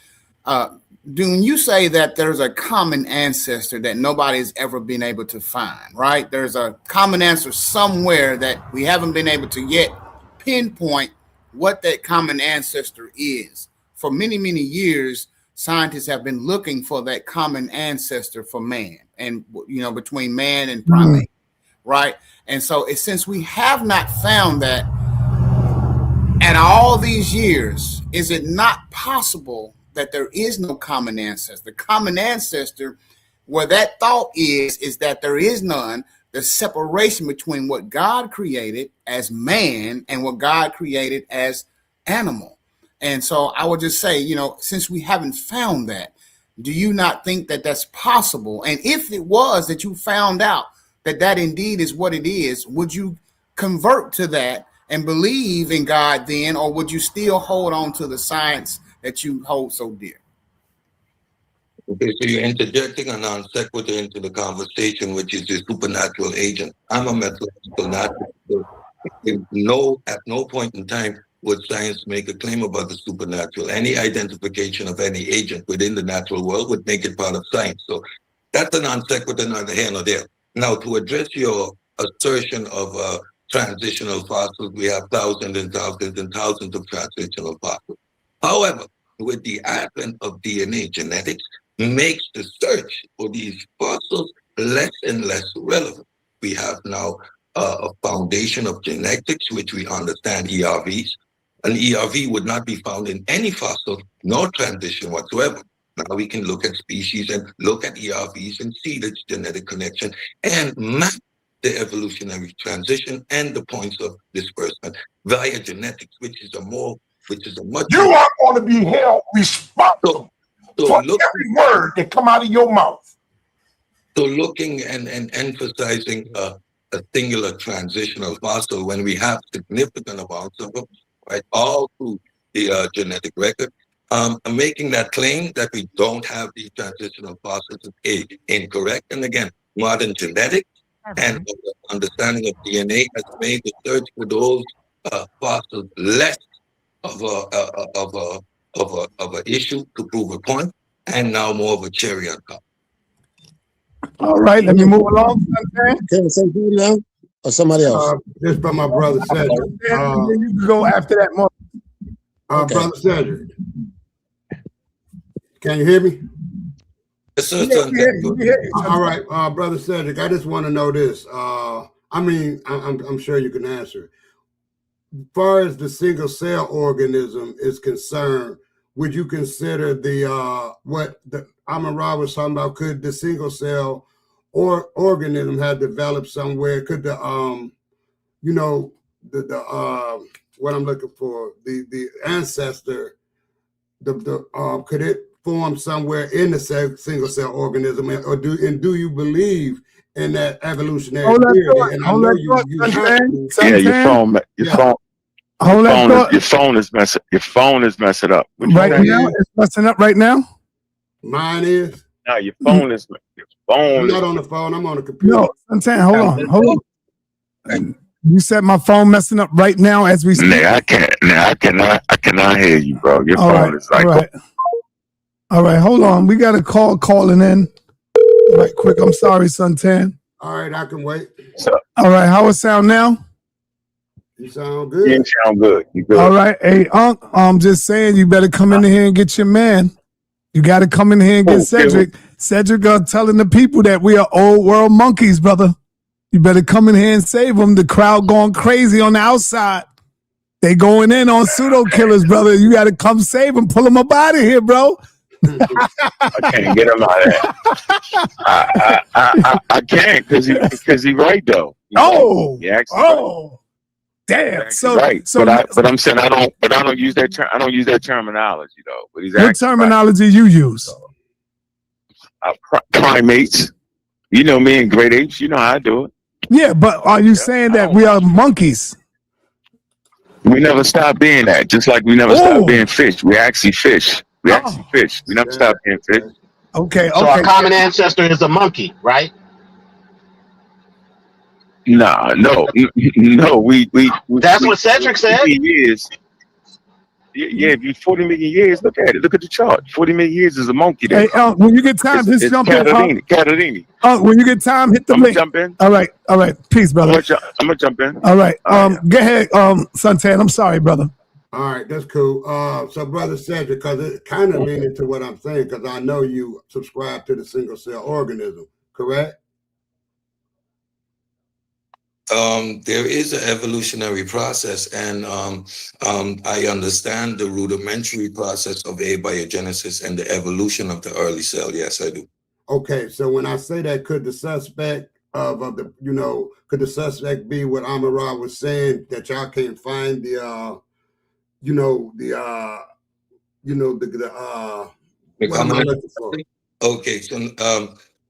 Do you say that there's a common ancestor that nobody's ever been able to find, right? There's a common ancestor somewhere that we haven't been able to yet pinpoint what that common ancestor is. For many, many years, scientists have been looking for that common ancestor for man, and between man and primate, right? And so since we have not found that at all these years, is it not possible that there is no common ancestor? The common ancestor, where that thought is that there is none. The separation between what God created as man and what God created as animal. And so I would just say, since we haven't found that, do you not think that that's possible? And if it was that you found out that indeed is what it is, would you convert to that and believe in God then, or would you still hold on to the science that you hold so dear? Okay, so you're interjecting a non sequitur into the conversation, which is the supernatural agent. I'm a metaphysical naturalist. At no point in time would science make a claim about the supernatural. Any identification of any agent within the natural world would make it part of science. So that's a non sequitur, neither here nor there. Now, to address your assertion of transitional fossils, we have thousands and thousands and thousands of transitional fossils. However, with the advent of DNA genetics, makes the search for these fossils less and less relevant. We have now a foundation of genetics, which we understand ERVs. An ERV would not be found in any fossil, nor transition whatsoever. Now we can look at species and look at ERVs and see the genetic connection and map the evolutionary transition and the points of disbursement via genetics, which is a much. You are going to be held responsible for every word that come out of your mouth. So looking and emphasizing a singular transitional fossil when we have significant amounts of them, right, all through the genetic record, making that claim that we don't have these transitional fossils is incorrect. And again, modern genetics and understanding of DNA has made the search for those fossils less of a issue to prove a point, and now more of a cherry on top. All right, let me move along. Can I say you now, or somebody else? This by my brother Cedric. You can go after that more. Okay. Brother Cedric, can you hear me? Yes, sir. All right, brother Cedric, I just want to know this. I mean, I'm sure you can answer. As far as the single cell organism is concerned, would you consider the what the Amara was talking about? Could the single cell or organism have developed somewhere? Could the you know, the what I'm looking for, the ancestor, could it form somewhere in the single cell organism, or do you believe in that evolutionary theory? And I know you have to. Yeah, your phone is messing up. Right now, it's messing up right now. Mine is. No, your phone is. I'm not on the phone. I'm on the computer. No, Santan, hold on. You said my phone messing up right now as we speak. Nah, I cannot hear you, bro. Your phone is like. All right, hold on. We got a call calling in. Right quick. I'm sorry, Santan. All right, I can wait. All right, how it sound now? You sound good. You sound good. You good. All right, hey, Unc, I'm just saying you better come in here and get your man. You got to come in here and get Cedric. Cedric telling the people that we are old world monkeys, brother. You better come in here and save them. The crowd going crazy on the outside. They going in on pseudo killers, brother. You got to come save them. Pull them up out of here, bro. I can't get him out of that. I can't because he right though. Damn. So right. But I'm saying I don't use that term. I don't use that terminology though. But he's what terminology you use? Primates. You know me and great apes. You know how I do it. Yeah, but are you saying that we are monkeys? We never stop being that. Just like we never stop being fish. We actually fish. We actually fish. We never stop being fish. Okay. So our common ancestor is a monkey, right? No. We That's what Cedric said. Years. Yeah, if you 40 million years, look at it. Look at the chart. 40 million years is a monkey there. Hey, when you get time, just jump in. Catalini. When you get time, hit the link. Jump in. All right. Peace, brother. I'm gonna jump in. All right. Go ahead, Santan. I'm sorry, brother. All right, that's cool. So, brother Cedric, because it kind of leans into what I'm saying, because I know you subscribe to the single cell organism, correct? There is an evolutionary process, and I understand the rudimentary process of abiogenesis and the evolution of the early cell. Yes, I do. Okay, so when I say that, could the suspect could the suspect be what Amara was saying, that y'all can't find the Okay, so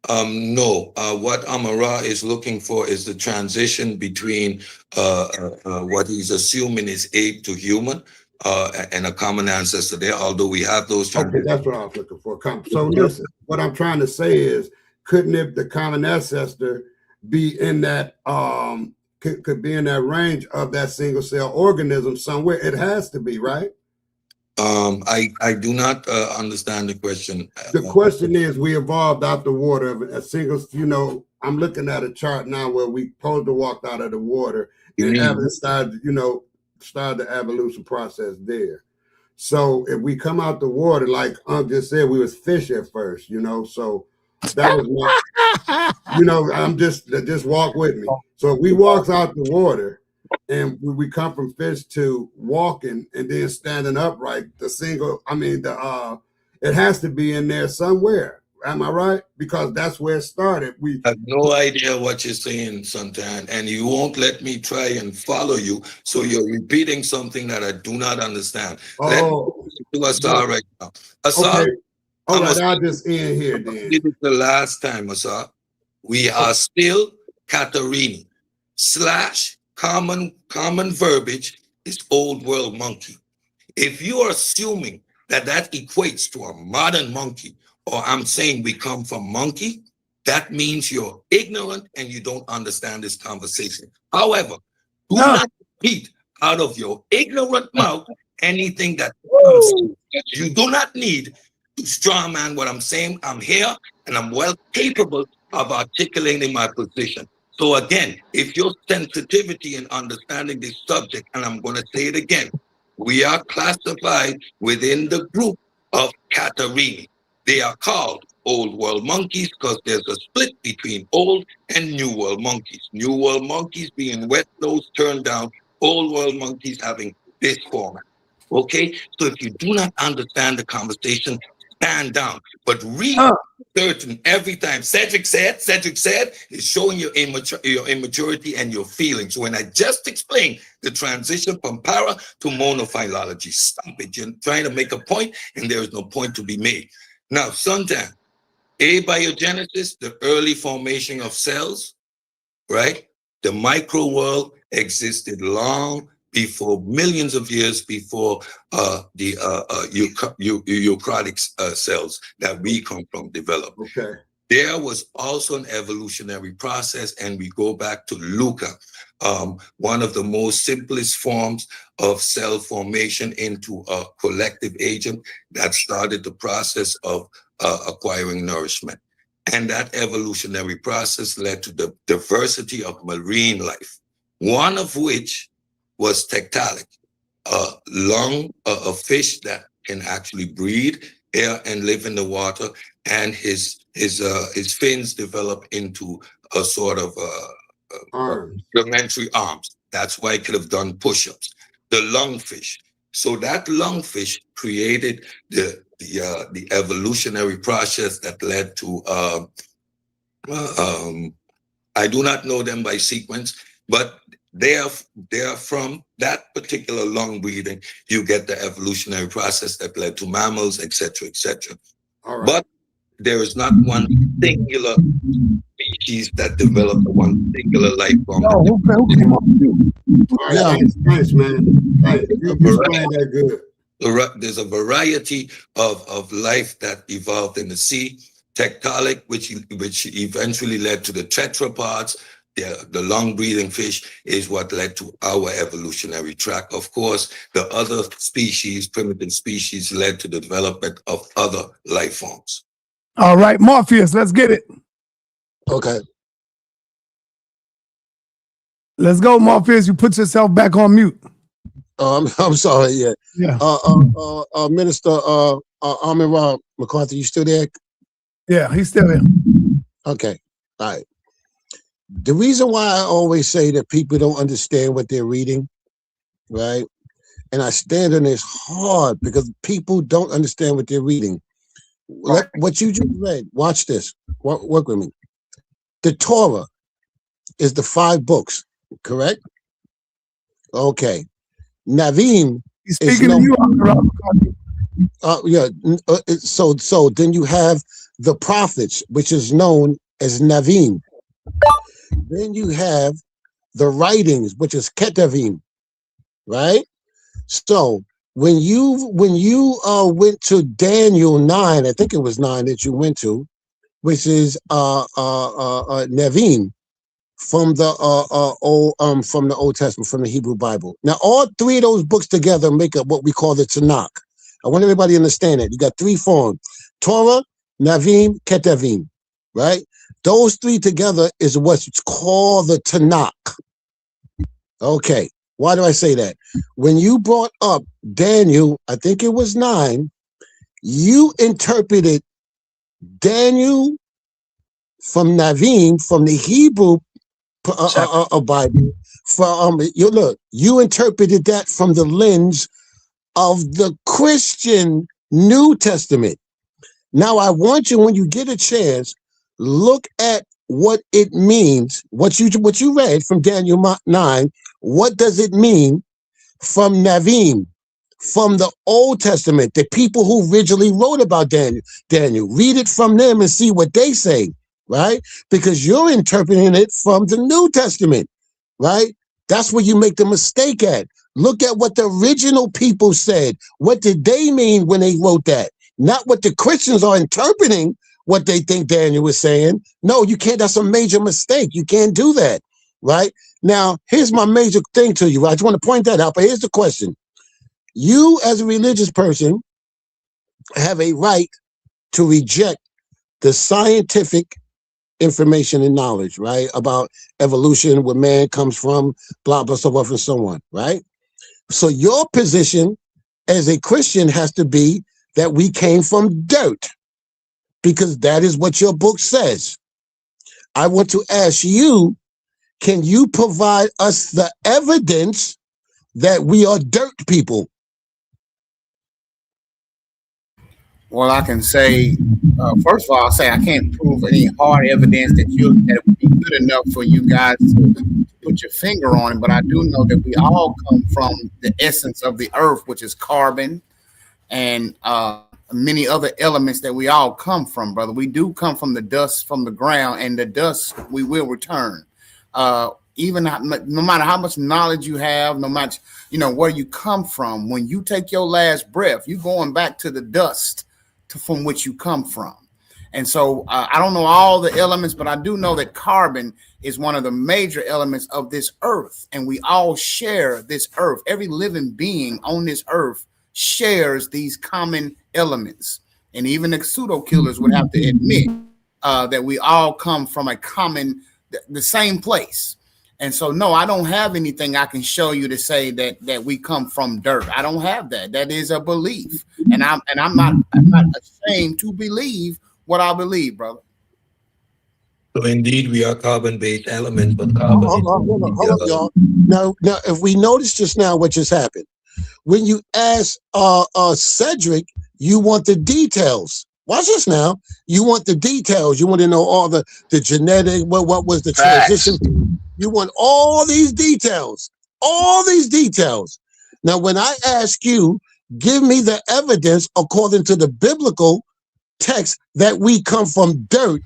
no, what Amara is looking for is the transition between what he's assuming is ape to human and a common ancestor there, although we have those. Okay, that's what I was looking for. So listen, what I'm trying to say is, couldn't the common ancestor be in that, could be in that range of that single cell organism somewhere? It has to be, right? I do not understand the question. The question is, we evolved out the water of a single, I'm looking at a chart now where we supposed to walk out of the water and started the evolution process there. So if we come out the water, like Unc just said, we was fish at first, so That was my, you know, I'm just walk with me. So if we walks out the water and we come from fish to walking and then standing upright, it has to be in there somewhere. Am I right? Because that's where it started. I have no idea what you're saying, Santan, and you won't let me try and follow you. So you're repeating something that I do not understand. Let me do Asar right now. Asar, okay. All right, I'll just end here then. This is the last time, Asar. We are still Katarini / common verbiage is old world monkey. If you are assuming that equates to a modern monkey, or I'm saying we come from monkey, that means you're ignorant and you don't understand this conversation. However, do not repeat out of your ignorant mouth anything that you do not need to strawman what I'm saying. I'm here and I'm well capable of articulating my position. So again, if your sensitivity in understanding this subject, and I'm going to say it again, we are classified within the group of Katarini. They are called Old World monkeys because there's a split between Old and New World monkeys. New World monkeys being wet nose turned down, Old World monkeys having this format. Okay? So if you do not understand the conversation, stand down. But read certain every time. Cedric said is showing your immaturity and your feelings. When I just explained the transition from para to monophylology, stop it. You're trying to make a point and there is no point to be made. Now, Suntan, abiogenesis, the early formation of cells, right? The micro world existed long before, millions of years before the eukaryotic cells that we come from developed. Okay. There was also an evolutionary process, and we go back to Luca, one of the most simplest forms of cell formation into a collective agent that started the process of acquiring nourishment. And that evolutionary process led to the diversity of marine life, one of which was tectonic, a fish that can actually breathe air and live in the water, and his fins develop into a sort of rudimentary arms. That's why he could have done push-ups. The lungfish. So that lungfish created the evolutionary process that led to I do not know them by sequence, but they are from that particular lung breathing. You get the evolutionary process that led to mammals, etc., etc. Right. But there is not one singular species that developed one singular life form. Thanks, man. Thanks. You explained that good. There's a variety of life that evolved in the sea. Tectonic, which eventually led to the tetrapods. The long-breathing fish is what led to our evolutionary track. Of course, the other species, primitive species, led to the development of other life forms. All right, Morpheus, let's get it. Okay. Let's go, Morpheus. You put yourself back on mute. I'm sorry. Yeah. Minister Armin McCarthy, you still there? Yeah, he's still there. Okay. All right. The reason why I always say that people don't understand what they're reading, right? And I stand on this hard because people don't understand what they're reading. What you just read, watch this. Work with me. The Torah is the 5 books, correct? Okay. Navim He's speaking to you, So then you have the prophets, which is known as Navim. Then you have the writings, which is Ketavim, right? So when you went to Daniel 9, I think it was 9 that you went to, which is Navim from the Old Testament, from the Hebrew Bible. Now, all 3 of those books together make up what we call the Tanakh. I want everybody to understand that. You got 3 forms: Torah, Navim, Ketavim, right? Those 3 together is what's called the Tanakh. Okay, why do I say that? When you brought up Daniel, I think it was 9, you interpreted Daniel from Naveen, from the Hebrew Bible. You interpreted that from the lens of the Christian New Testament. Now, I want you, when you get a chance, look at what it means. What you read from Daniel 9. What does it mean from Naveen, from the Old Testament, the people who originally wrote about Daniel? Read it from them and see what they say, right? Because you're interpreting it from the New Testament, right? That's where you make the mistake at. Look at what the original people said. What did they mean when they wrote that? Not what the Christians are interpreting, what they think Daniel was saying. No, you can't. That's a major mistake. You can't do that, right? Now, here's my major thing to you. I just want to point that out, but here's the question. You, as a religious person, have a right to reject the scientific information and knowledge, right, about evolution, where man comes from, blah, blah, so forth and so on, right? So your position as a Christian has to be that we came from dirt, because that is what your book says. I want to ask you, can you provide us the evidence that we are dirt people? Well, I can say, first of all, I'll say I can't prove any hard evidence that it would be good enough for you guys to put your finger on it, but I do know that we all come from the essence of the earth, which is carbon, and many other elements that we all come from, brother. We do come from the dust from the ground, and the dust we will return. Even no matter how much knowledge you have, no matter where you come from, when you take your last breath, you're going back to the dust from which you come from. And so I don't know all the elements, but I do know that carbon is one of the major elements of this earth, and we all share this earth. Every living being on this earth shares these common elements, and even the pseudo killers would have to admit that we all come from the same place. And so, no, I don't have anything I can show you to say that we come from dirt. I don't have that. That is a belief, and I'm not ashamed to believe what I believe, brother. So indeed, we are carbon-based elements, but carbon. Hold on, y'all. Now, if we notice just now what just happened, when you ask Cedric, you want the details. Watch this now. You want the details. You want to know all the genetic, what was the transition. You want all these details. All these details. Now, when I ask you, give me the evidence according to the biblical text that we come from dirt,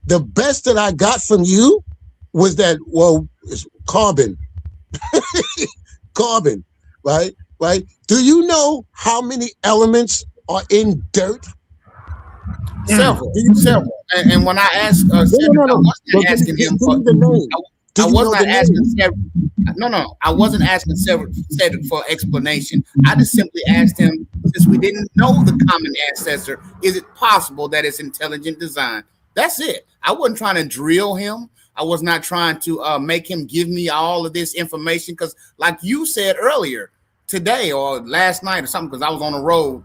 the best that I got from you was that, it's carbon. Carbon, right? Do you know how many elements are in dirt? Several. And when I asked Cedric, I wasn't asking him for I wasn't asking Cedric for explanation. I just simply asked him, since we didn't know the common ancestor, is it possible that it's intelligent design? That's it. I wasn't trying to drill him. I was not trying to make him give me all of this information, because like you said earlier today or last night or something, because I was on the road,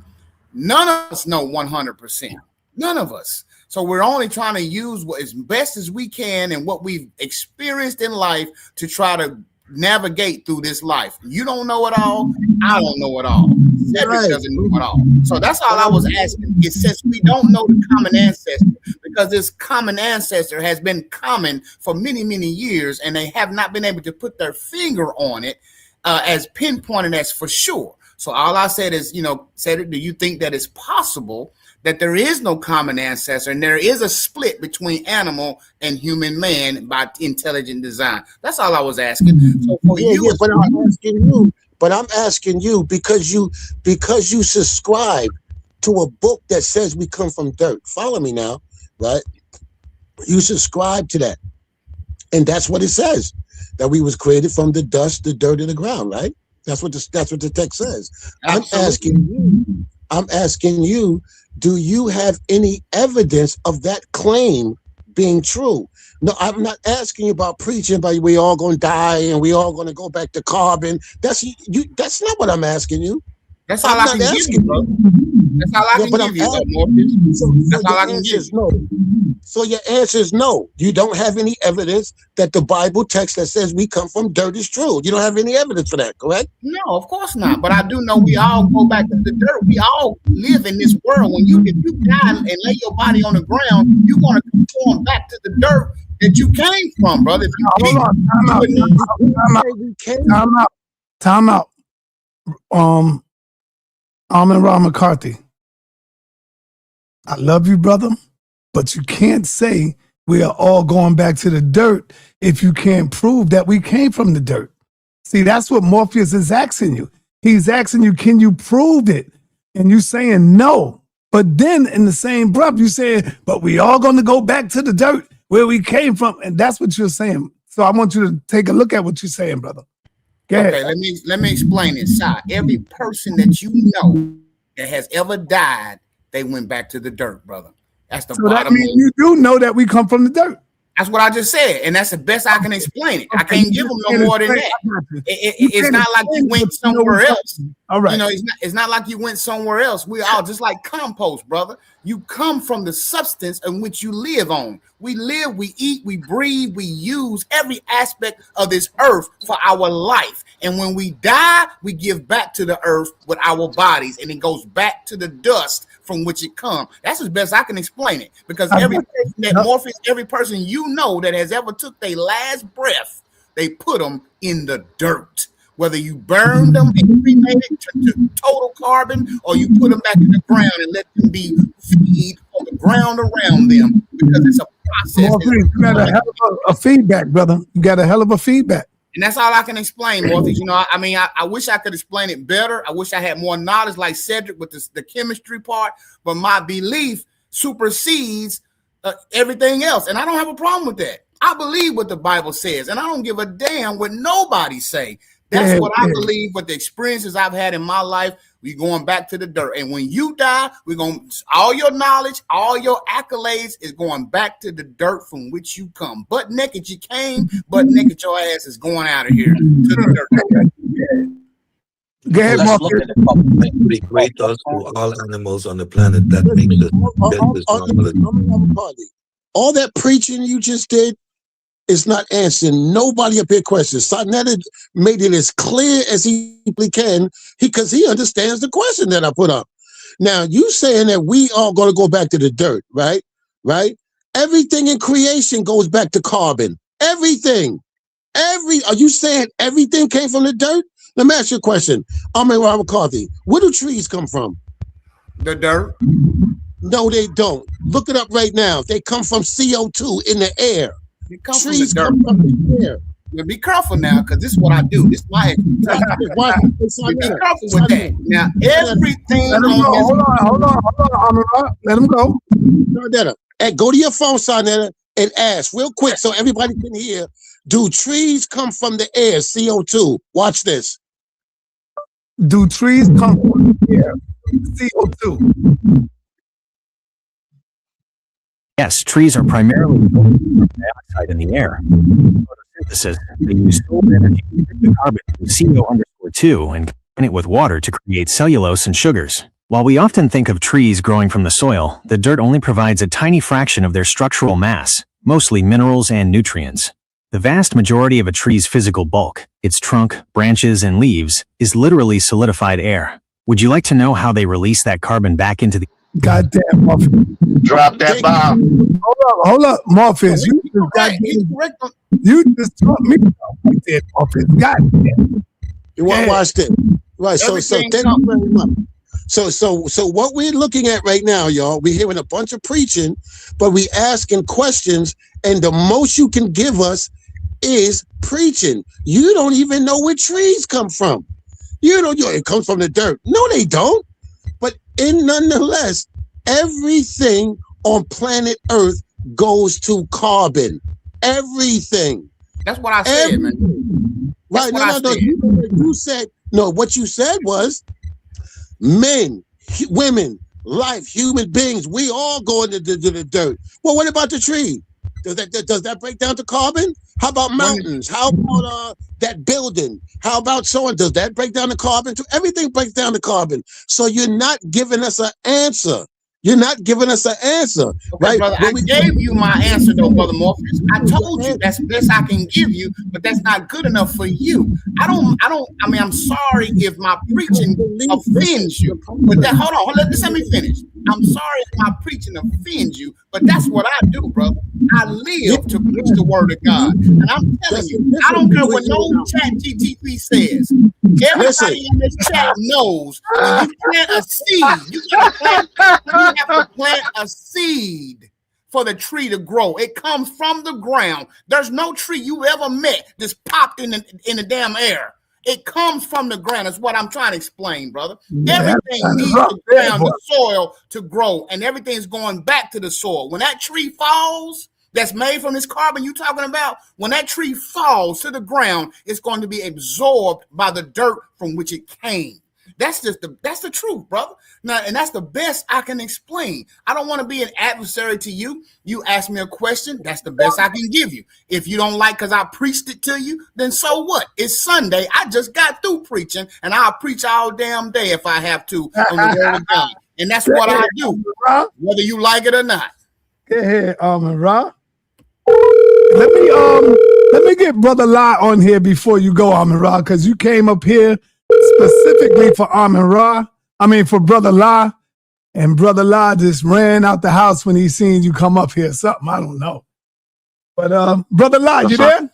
none of us know 100%. None of us. So we're only trying to use what as best as we can and what we've experienced in life to try to navigate through this life. You don't know it all. I don't know it all. Cedric doesn't know it all. So that's all I was asking. Is since we don't know the common ancestor, because this common ancestor has been common for many, many years, and they have not been able to put their finger on it as pinpointed as for sure. So all I said is, Cedric, do you think that it's possible that there is no common ancestor and there is a split between animal and human man by intelligent design? That's all I was asking. So for you, but I'm asking you because you subscribe to a book that says we come from dirt. Follow me now, right? You subscribe to that, and that's what it says, that we was created from the dust, the dirt, of the ground, right? That's what the text says. Absolutely. I'm asking you, do you have any evidence of that claim being true? No, I'm not asking you about preaching, but we all going to die and we all going to go back to carbon. That's not what I'm asking you. That's all I can give you, bro. That's all I can give you, Morpheus. That's all I can give you. No. So your answer is no. You don't have any evidence that the Bible text that says we come from dirt is true. You don't have any evidence for that, correct? No, of course not. But I do know we all go back to the dirt. We all live in this world. If you die and lay your body on the ground, you're going to conform back to the dirt that you came from, brother. If you Time out. Amon Ra McCarthy. I love you, brother, but you can't say we are all going back to the dirt if you can't prove that we came from the dirt. See, that's what Morpheus is asking you. He's asking you, can you prove it? And you saying no. But then in the same breath, you saying, but we all going to go back to the dirt where we came from. And that's what you're saying. So I want you to take a look at what you're saying, brother. Okay, let me explain it. Every person that you know that has ever died, they went back to the dirt, brother. That's the bottom line. That means you do know that we come from the dirt. That's what I just said, and that's the best I can explain it. I can't give them no more than that. It's not like you went somewhere else. All right. You know, it's not like you went somewhere else. We all just like compost, brother. You come from the substance in which you live on. We live, we eat, we breathe, we use every aspect of this earth for our life. And when we die, we give back to the earth with our bodies, and it goes back to the dust from which it comes. That's as best I can explain it. Because every person that Morpheus, every person you know that has ever took their last breath, they put them in the dirt. Whether you burn them and cremated to total carbon, or you put them back in the ground and let them be feed on the ground around them, because it's a process. Morpheus, you got a hell of a feedback, brother. You got a hell of a feedback. And that's all I can explain, Morpheus. You know, I mean, I wish I could explain it better. I wish I had more knowledge like Cedric with the chemistry part, but my belief supersedes everything else. And I don't have a problem with that. I believe what the Bible says, and I don't give a damn what nobody say. That's what I believe, what the experiences I've had in my life. We're going back to the dirt. And when you die, all your knowledge, all your accolades is going back to the dirt from which you come. Butt naked you came, butt naked your ass is going out of here to the dirt. Go ahead, Morpheus. We create us to all animals on the planet that make this all that preaching you just did is not answering nobody up here questions. sa.neter made it as clear as he can because he understands the question that I put up. Now, you saying that we are going to go back to the dirt, right? Right? Everything in creation goes back to carbon. Everything. Are you saying everything came from the dirt? Let me ask you a question. Amon Ra McCarthy, where do trees come from? The dirt. No, they don't. Look it up right now. They come from CO2 in the air. Trees come from the air. Well, be careful now, because this is what I do. This is my be careful with that. Now, everything Hold on. Let him go. Hey, go to your phone, sa.neter, and ask real quick so everybody can hear. Do trees come from the air, CO2? Watch this. Do trees come from the air, CO2? Yes, trees are primarily carbon dioxide in the air. Photosynthesis, they use solar energy to take the carbon CO_2 and combine it with water to create cellulose and sugars. While we often think of trees growing from the soil, the dirt only provides a tiny fraction of their structural mass, mostly minerals and nutrients. The vast majority of a tree's physical bulk, its trunk, branches, and leaves, is literally solidified air. Would you like to know how they release that carbon back into the Goddamn, Morpheus. Drop that bomb. Hold up, Morpheus. You just taught me right there, Morpheus. Goddamn. You want to watch this? Right. So thank you very much. So what we're looking at right now, y'all, we're hearing a bunch of preaching, but we asking questions, and the most you can give us is preaching. You don't even know where trees come from. You know, it comes from the dirt. No, they don't. But nonetheless, everything on planet Earth goes to carbon. Everything. That's what I said, man. Right. No. You said, no, what you said was men, women, life, human beings, we all go into the dirt. Well, what about the tree? Does that break down to carbon? How about mountains? How about that building? How about so on? Does that break down to carbon too? Everything breaks down to carbon. So you're not giving us an answer. You're not giving us an answer, Okay, right? brother, I gave you my answer though, brother Morpheus. I told you that's the best I can give you, but that's not good enough for you. I mean, I'm sorry if my preaching offends you, but hold on, let me finish. I'm sorry if my preaching offends you, but that's what I do, brother. I live to preach the word of God. And I'm telling you, I don't care what no chat GTP says. Everybody in this chat knows when you plant a seed, you have to plant a seed for the tree to grow. It comes from the ground. There's no tree you ever met just popped in the damn air. It comes from the ground. That's what I'm trying to explain, brother. Everything needs the ground, the soil to grow, and everything's going back to the soil. When that tree falls, that's made from this carbon you're talking about, when that tree falls to the ground, it's going to be absorbed by the dirt from which it came. That's the truth, brother. Now, and that's the best I can explain. I don't want to be an adversary to you. You ask me a question, that's the best I can give you. If you don't like because I preached it to you, then so what? It's Sunday. I just got through preaching, and I'll preach all damn day if I have to on the word of God. And that's what I do, whether you like it or not. Go ahead, Ra. Let me get Brother La on here before you go, Ra, because you came up here specifically for Ra. I mean, for Brother La, and Brother La just ran out the house when he seen you come up here. Something, I don't know. But Brother La, you there?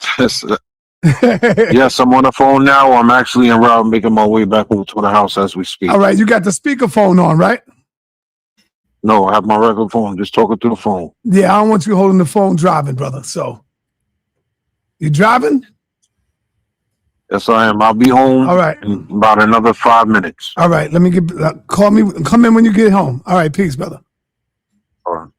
Yes, I'm on the phone now. I'm actually en route making my way back over to the house as we speak. All right, you got the speakerphone on, right? No, I have my regular phone. Just talking through the phone. Yeah, I don't want you holding the phone driving, brother. So, you driving? Yes, I am. I'll be home. All right. In about another 5 minutes. All right. Let me call me. Come in when you get home. All right. Peace, brother. All right.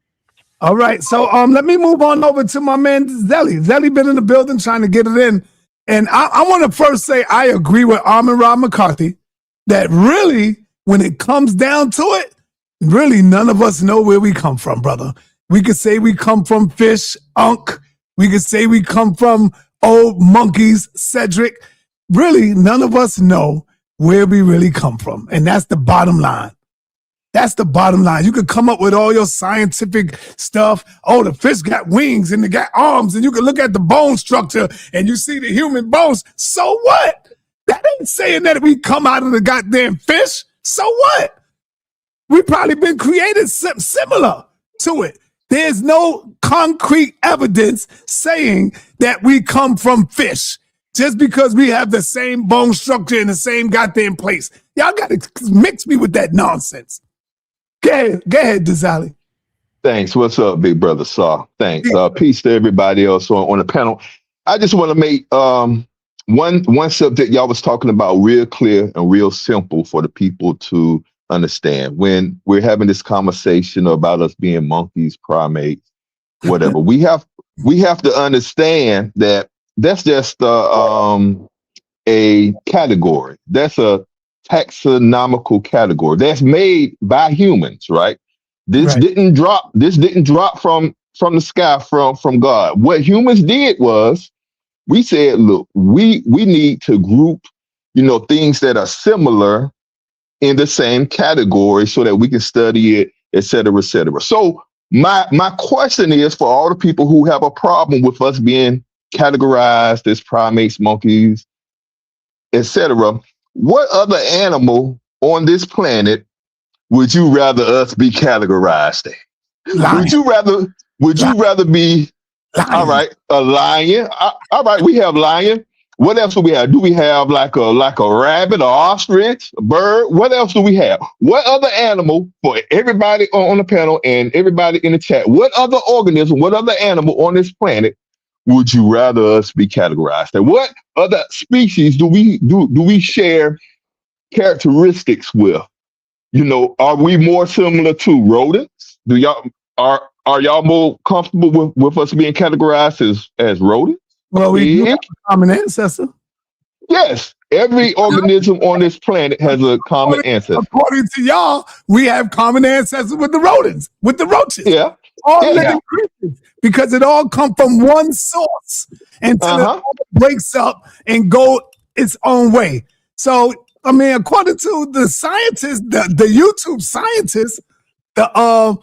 All right. So let me move on over to my man Zelly. Zelly been in the building trying to get it in. And I want to first say I agree with Rob McCarthy that really, when it comes down to it, really none of us know where we come from, brother. We could say we come from fish, Unk. We could say we come from old monkeys, Cedric. Really, none of us know where we really come from. And that's the bottom line. That's the bottom line. You could come up with all your scientific stuff. Oh, the fish got wings and they got arms, and you can look at the bone structure and you see the human bones. So what? That ain't saying that we come out of the goddamn fish. So what? We probably been created similar to it. There's no concrete evidence saying that we come from fish just because we have the same bone structure in the same goddamn place. Y'all got to mix me with that nonsense. Go ahead, Dizali. Thanks. What's up, big brother Saw? Thanks. Peace to everybody else on the panel. I just want to make one subject y'all was talking about real clear and real simple for the people to understand. When we're having this conversation about us being monkeys, primates, whatever, we have to understand that that's just a category. That's a taxonomical category that's made by humans, right? This didn't drop from the sky from God. What humans did was we said, look, we need to group, things that are similar in the same category so that we can study it, et cetera, et cetera. So my question is for all the people who have a problem with us being categorized as primates, monkeys, et cetera, what other animal on this planet would you rather us be categorized as? Lion. Would you rather be lion. All right, a lion? All right, we have lion. What else do we have? Do we have like a rabbit, or ostrich, a bird? What else do we have? What other animal, for everybody on the panel and everybody in the chat, what other organism, what other animal on this planet would you rather us be categorized? And what other species do we share characteristics with? Are we more similar to rodents? Are y'all more comfortable with us being categorized as rodents? Well, we do have a common ancestor. Yes, every organism on this planet has a common ancestor. According to y'all, we have common ancestors with the rodents, with the roaches. Yeah. all Yeah. living creatures, because it all come from one source until it all breaks up and go its own way. So, I mean, according to the scientists, the YouTube scientists, the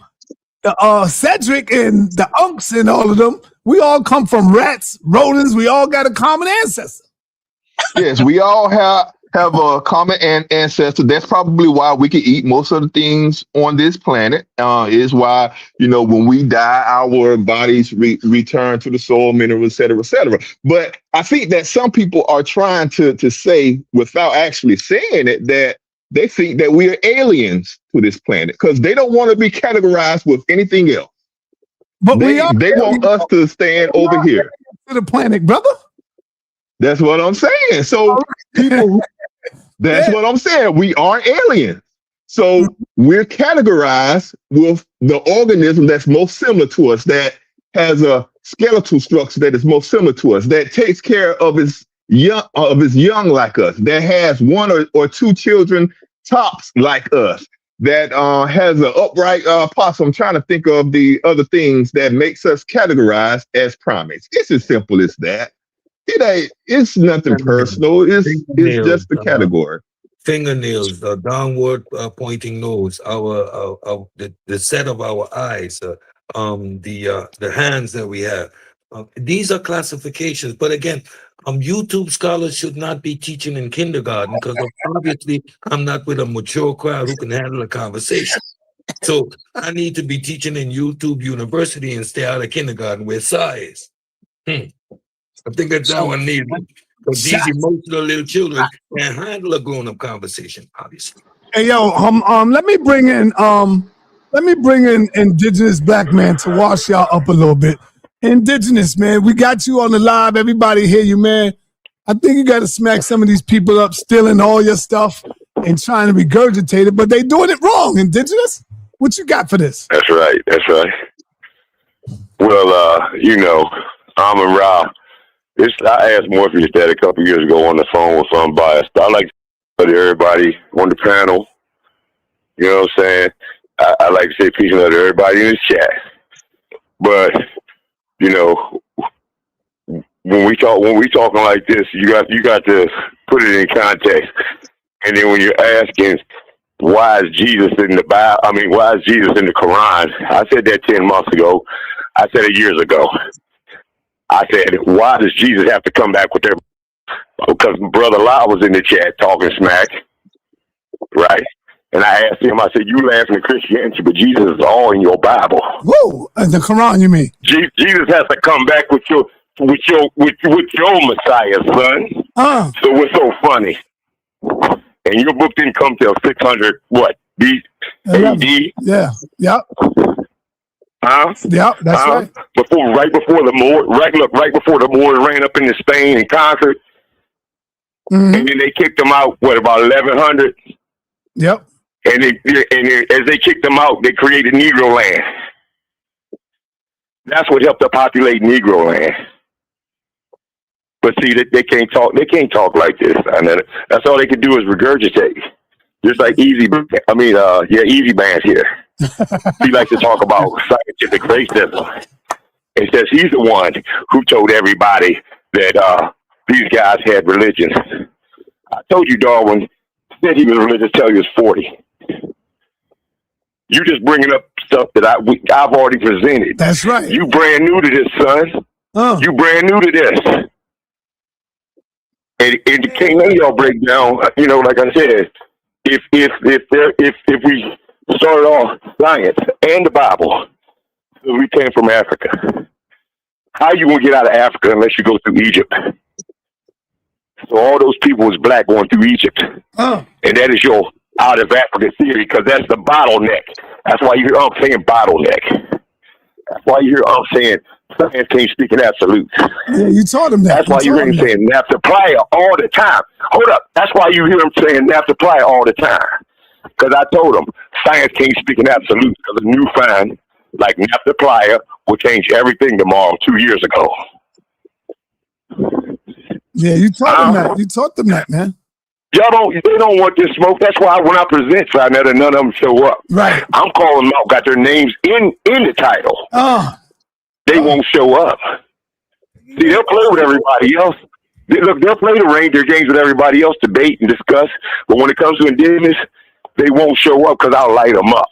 Cedric and the Unks and all of them, we all come from rats, rodents. We all got a common ancestor. Yes, we all have a common ancestor. That's probably why we can eat most of the things on this planet. Is why, when we die, our bodies return to the soil, minerals, et cetera, et cetera. But I think that some people are trying to say, without actually saying it, that they think that we are aliens to this planet because they don't want to be categorized with anything else. But they want us to stand over here to the planet, brother. That's what I'm saying. So people, that's what I'm saying. We are aliens. So we're categorized with the organism that's most similar to us, that has a skeletal structure that is most similar to us, that takes care of its young like us, that has one or two children tops like us, that has an upright posture. I'm trying to think of the other things that makes us categorized as primates. It's as simple as that. It's nothing personal. It's just the category. Fingernails, the downward pointing nose, the set of our eyes, the hands that we have. These are classifications, but again, YouTube scholars should not be teaching in kindergarten because obviously I'm not with a mature crowd who can handle a conversation. So I need to be teaching in YouTube University and stay out of kindergarten where size. I think that's how I need it. Because these emotional little children can't handle a grown-up conversation, obviously. Hey, yo, let me bring in indigenous black man to wash y'all up a little bit. Indigenous, man, we got you on the live. Everybody hear you, man. I think you got to smack some of these people up stealing all your stuff and trying to regurgitate it, but they doing it wrong. Indigenous, what you got for this? That's right. That's right. Well, I'm a Ra. I asked Morpheus that a couple years ago on the phone with Unbiased. I like to everybody on the panel. You know what I'm saying? I like to say peace and love to everybody in the chat. But when we talking like this, you got to put it in context. And then when you're asking why is Jesus in the Bible? I mean, why is Jesus in the Quran? I said that 10 months ago. I said it years ago. I said, why does Jesus have to come back with their... Because Brother La was in the chat talking smack, right? And I asked him, I said, you laughing at Christianity, but Jesus is all in your Bible. Whoa, the Quran, you mean? Jesus has to come back with your Messiah, son. So what's so funny? And your book didn't come till 600, what, AD? Yeah, yep. Huh? Yeah, that's right. Right before the Moors ran up into Spain and conquered, and then they kicked them out. What, about 1100? Yep. And as they kicked them out, they created Negro land. That's what helped to populate Negro land. But see, they can't talk. They can't talk like this. And that's all they can do is regurgitate, just like Easy Band's here. He likes to talk about scientific racism. It says he's the one who told everybody that these guys had religions. I told you Darwin said he was religious till he was 40. You just bringing up stuff that I've already presented. That's right. You brand new to this, son. You brand new to this. And can't none of y'all break down. Like I said, if we started off science and the Bible, we came from Africa. How you gonna get out of Africa unless you go through Egypt? So all those people was black going through Egypt, and that is your out of Africa theory, because that's the bottleneck. That's why you hear saying bottleneck. That's why you hear saying science can't speak in absolutes. Yeah, you taught him that. That's why you hear him saying naphtha playa all the time. Hold up. That's why you hear him saying naphtha playa all the time. Because I told him science can't speak in absolutes, because a new find like naphtha playa will change everything tomorrow 2 years ago. Yeah, you taught them that. You taught them that, man. They don't want this smoke. That's why when I present sa.neter, none of them show up. Right. I'm calling them out, got their names in the title. They won't show up. See, they'll play with everybody else. They'll play the Ranger games with everybody else, debate and discuss. But when it comes to indigenous, they won't show up because I'll light them up.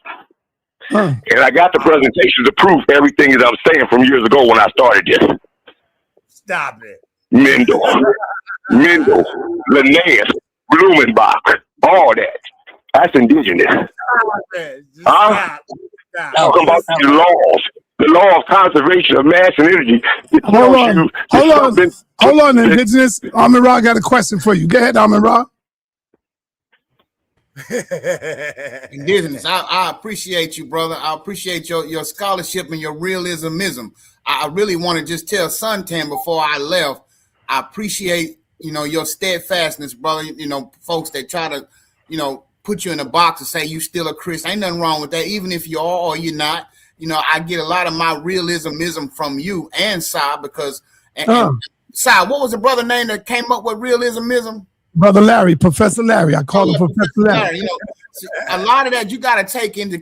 And I got the presentations to prove everything that I'm saying from years ago when I started this. Stop it. Mendel, Linnaeus, Blumenbach, all that. That's indigenous. Stop. Talking about the law of conservation of mass and energy. Hold on, indigenous. Amin-Ra got a question for you. Go ahead, Amin-Ra. Indigenous, I appreciate you, brother. I appreciate your scholarship and your realismism. I really want to just tell Suntan before I left, I appreciate, your steadfastness, brother. Folks that try to, put you in a box and say you still a Christian. Ain't nothing wrong with that, even if you are or you're not. I get a lot of my realismism from you and Sa, because and Sa, what was the brother name that came up with realismism? Brother Larry, Professor Larry. I call him Professor Larry. A lot of that you got to take into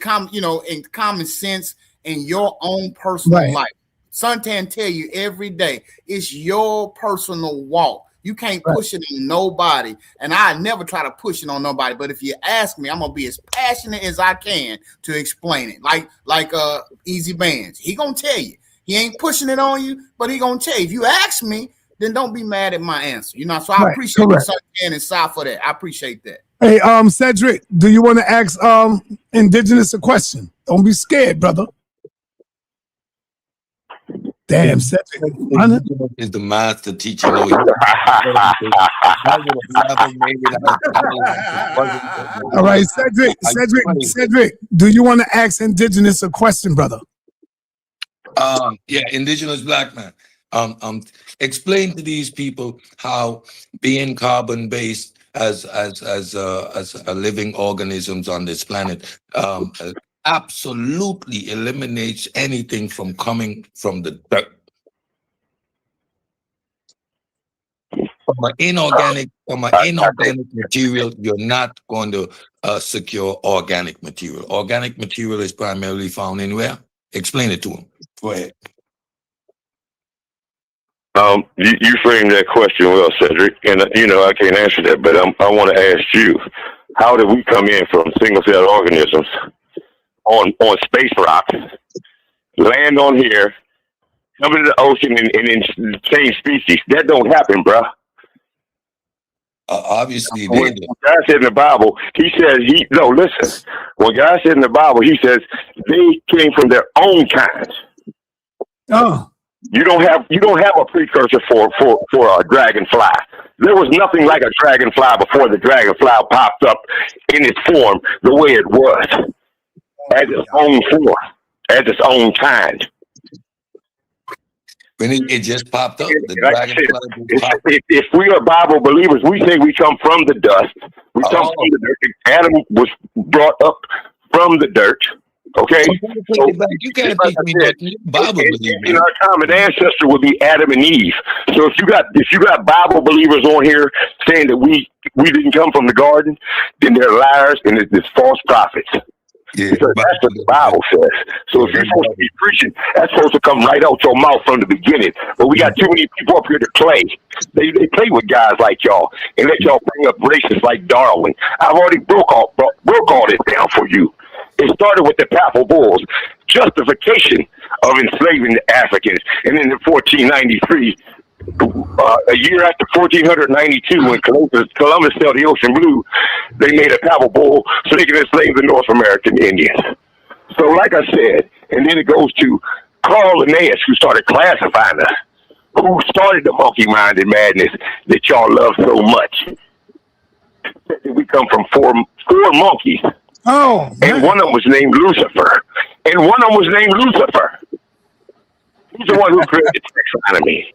in common sense in your own personal life. Suntan tell you every day, it's your personal walk. You can't push it on nobody, and I never try to push it on nobody. But if you ask me, I'm gonna be as passionate as I can to explain it. Like Easy Bands, he gonna tell you. He ain't pushing it on you, but he gonna tell you. If you ask me, then don't be mad at my answer. So I appreciate you, Suntan and Sa, for that. I appreciate that. Hey, Cedric, do you want to ask indigenous a question? Don't be scared, brother. Damn, Cedric is the master teacher. All right, Cedric, do you want to ask indigenous a question, brother? Yeah, indigenous black man. Explain to these people how being carbon-based as living organisms on this planet absolutely eliminates anything from coming from the dirt. From an inorganic material, you're not going to secure organic material. Organic material is primarily found in where? Explain it to them. Go ahead. You framed that question well, Cedric, and I can't answer that, but I want to ask you, how did we come in from single-celled organisms on space rocks, land on here, come into the ocean and then change species? That don't happen, bro. Obviously, when God said in the Bible, he says, listen, when God said in the Bible, he says they came from their own kind. You don't have a precursor for a dragonfly. There was nothing like a dragonfly before the dragonfly popped up in its form the way it was, as its own form, as its own kind. When it just popped up, if we are Bible believers, we say we come from the dust. We come from the dirt. Adam was brought up from the dirt. Okay, so you can't teach me nothing. Bible believers. Our common ancestor would be Adam and Eve. So if you got Bible believers on here saying that we didn't come from the garden, then they're liars and it's false prophets. Yeah, because that's what the Bible says. So if you're supposed to be preaching, that's supposed to come right out your mouth from the beginning. But we got too many people up here to play. They play with guys like y'all and let y'all bring up racists like Darwin. I've already broke all this down for you. It started with the Papal Bulls, justification of enslaving the Africans. And then in 1493, a year after 1492, when Columbus sailed the ocean blue, they made a Papal Bull so they could enslave the North American Indians. So like I said, and then it goes to Carl Linnaeus, who started classifying us, who started the monkey-minded madness that y'all love so much. We come from four monkeys. And one of them was named Lucifer. He's the one who created taxonomy.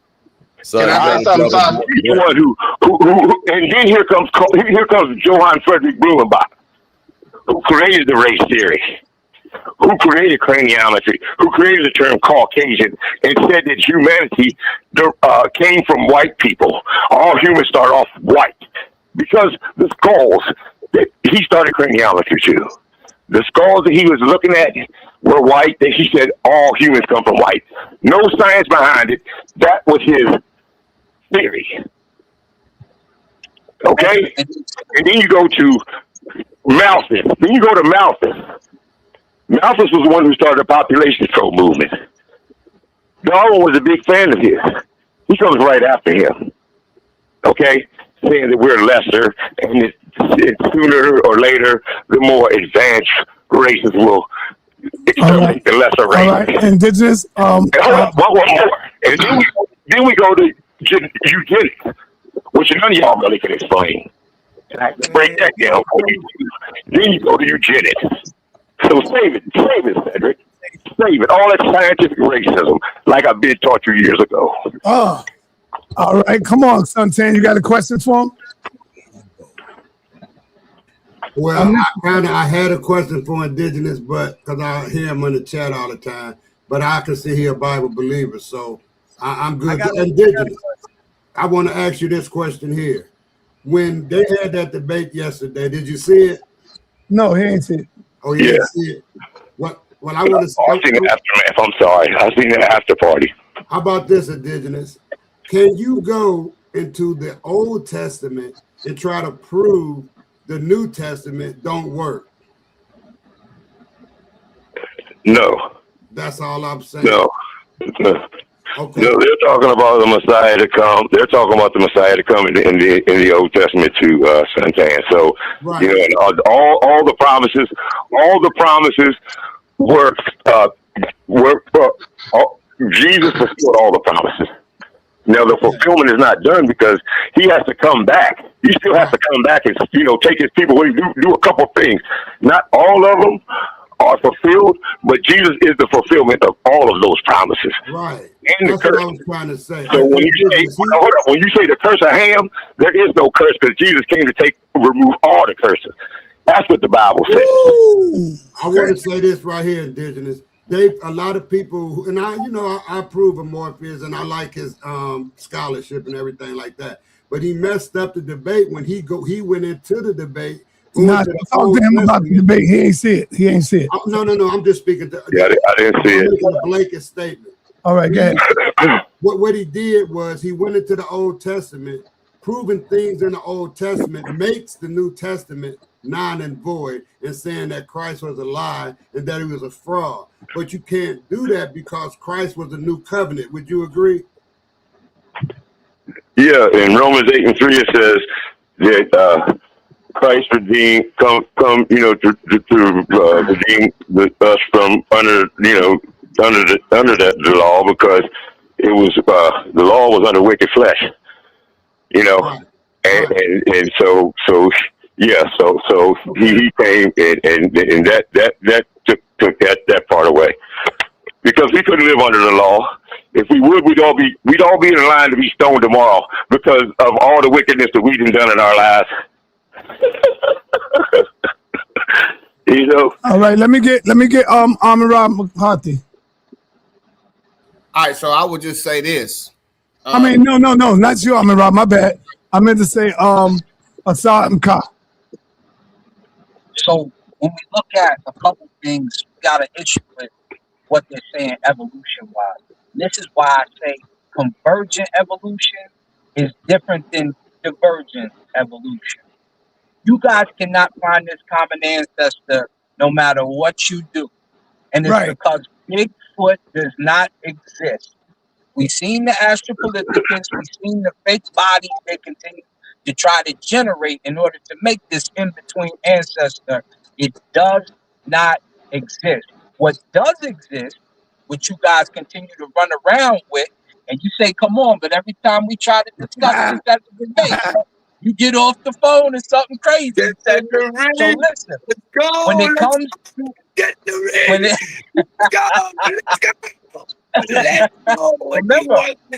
So and I the one who and then here comes Johann Friedrich Blumenbach, who created the race theory, who created craniometry, who created the term Caucasian, and said that humanity came from white people. All humans start off white. because the skulls that he started craniology to, the skulls that he was looking at were white. That he said all humans come from white. No science behind it. That was his theory. Okay, and then you go to Malthus. Then you go to Malthus. Malthus was the one who started the population control movement. Darwin was a big fan of his. He comes right after him. Okay, saying that we're lesser, and it's sooner or later the more advanced races will exterminate the lesser race. All right, indigenous. One more, and then we go to eugenics, which none of y'all really can explain. And I can break that down for you. Then you go to eugenics. So save it, Cedric. Save it. All that scientific racism, like I've been taught you years ago. Oh, all right. Come on, Suntan. You got a question for him? Well, I had a question for indigenous, but because I hear him in the chat all the time, but I can see he a Bible believer, so I'm good. Indigenous. I want to ask you this question here. When they had that debate yesterday, did you see it? No, he ain't see it. Oh, you didn't see it? What? Well, I want to. I've seen the aftermath. I'm sorry. I've seen the after party. How about this, indigenous? Can you go into the Old Testament and try to prove the New Testament don't work? No. That's all I'm saying. No. Okay. No, they're talking about the Messiah to come. They're talking about the Messiah to come in the Old Testament to Suntan. So right. You know, and all the promises were Jesus fulfilled all the promises. Now the fulfillment is not done because he has to come back. He still has to come back and take his people. He do a couple things. Not all of them are fulfilled, but Jesus is the fulfillment of all of those promises. Right. And that's what I was trying to say. So when you say the curse of Ham, there is no curse because Jesus came to remove all the curses. That's what the Bible says. Ooh, I want to say this right here, indigenous. A lot of people, and I approve of Morpheus, and I like his scholarship and everything like that. But he messed up the debate when he went into the debate. Talk to him about the debate. He ain't see it. He ain't see it. No. I'm just speaking to. Yeah, I didn't see it. A blanket statement. All right, go ahead. What he did was he went into the Old Testament, proving things in the Old Testament makes the New Testament non and void, and saying that Christ was a lie and that he was a fraud. But you can't do that because Christ was a new covenant. Would you agree? Yeah, in Romans 8:3 it says that Christ redeemed, to redeem us from under the law, because it was the law was under wicked flesh, right. and so he came and that took that part away, because we couldn't live under the law. If we would, we'd all be in line to be stoned tomorrow because of all the wickedness that we've done in our lives. All right, let me get Amirab McCarthy. All right, so I would just say this. No, not you, Amirab. My bad. I meant to say Asad and Ka. So when we look at a couple things, we got an issue with what they're saying evolution-wise. This is why I say convergent evolution is different than divergent evolution. You guys cannot find this common ancestor no matter what you do. And it's because Bigfoot does not exist. We've seen the astropoliticans, we've seen the fake bodies they continue to try to generate in order to make this in-between ancestor. It does not exist. What does exist, which you guys continue to run around with, and you say, come on, but every time we try to discuss this at the debate, you get off the phone and something crazy. So listen, when it comes to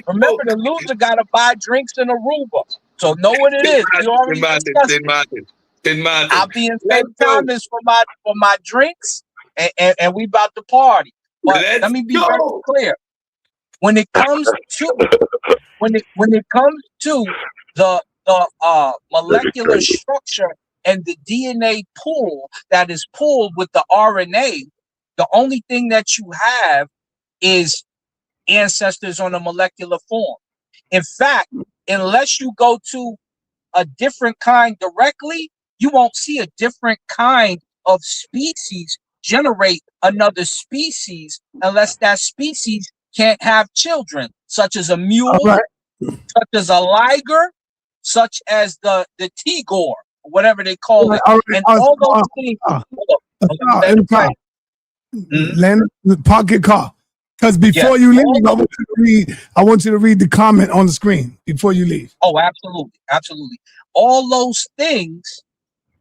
remember the loser got to buy drinks in Aruba. So know what it is. We already discussed it. I'll be in St. Thomas for my drinks, and we about to party. But let me be very clear. When it comes to the the molecular structure and the DNA pool that is pulled with the RNA, the only thing that you have is ancestors on a molecular form. In fact, unless you go to a different kind directly, you won't see a different kind of species generate another species unless that species can't have children, such as a mule, such as a liger, such as the tigor, whatever they call it. And all those things. Land park your car. Because before you leave, I want you to read the comment on the screen before you leave. Oh, absolutely. Absolutely. All those things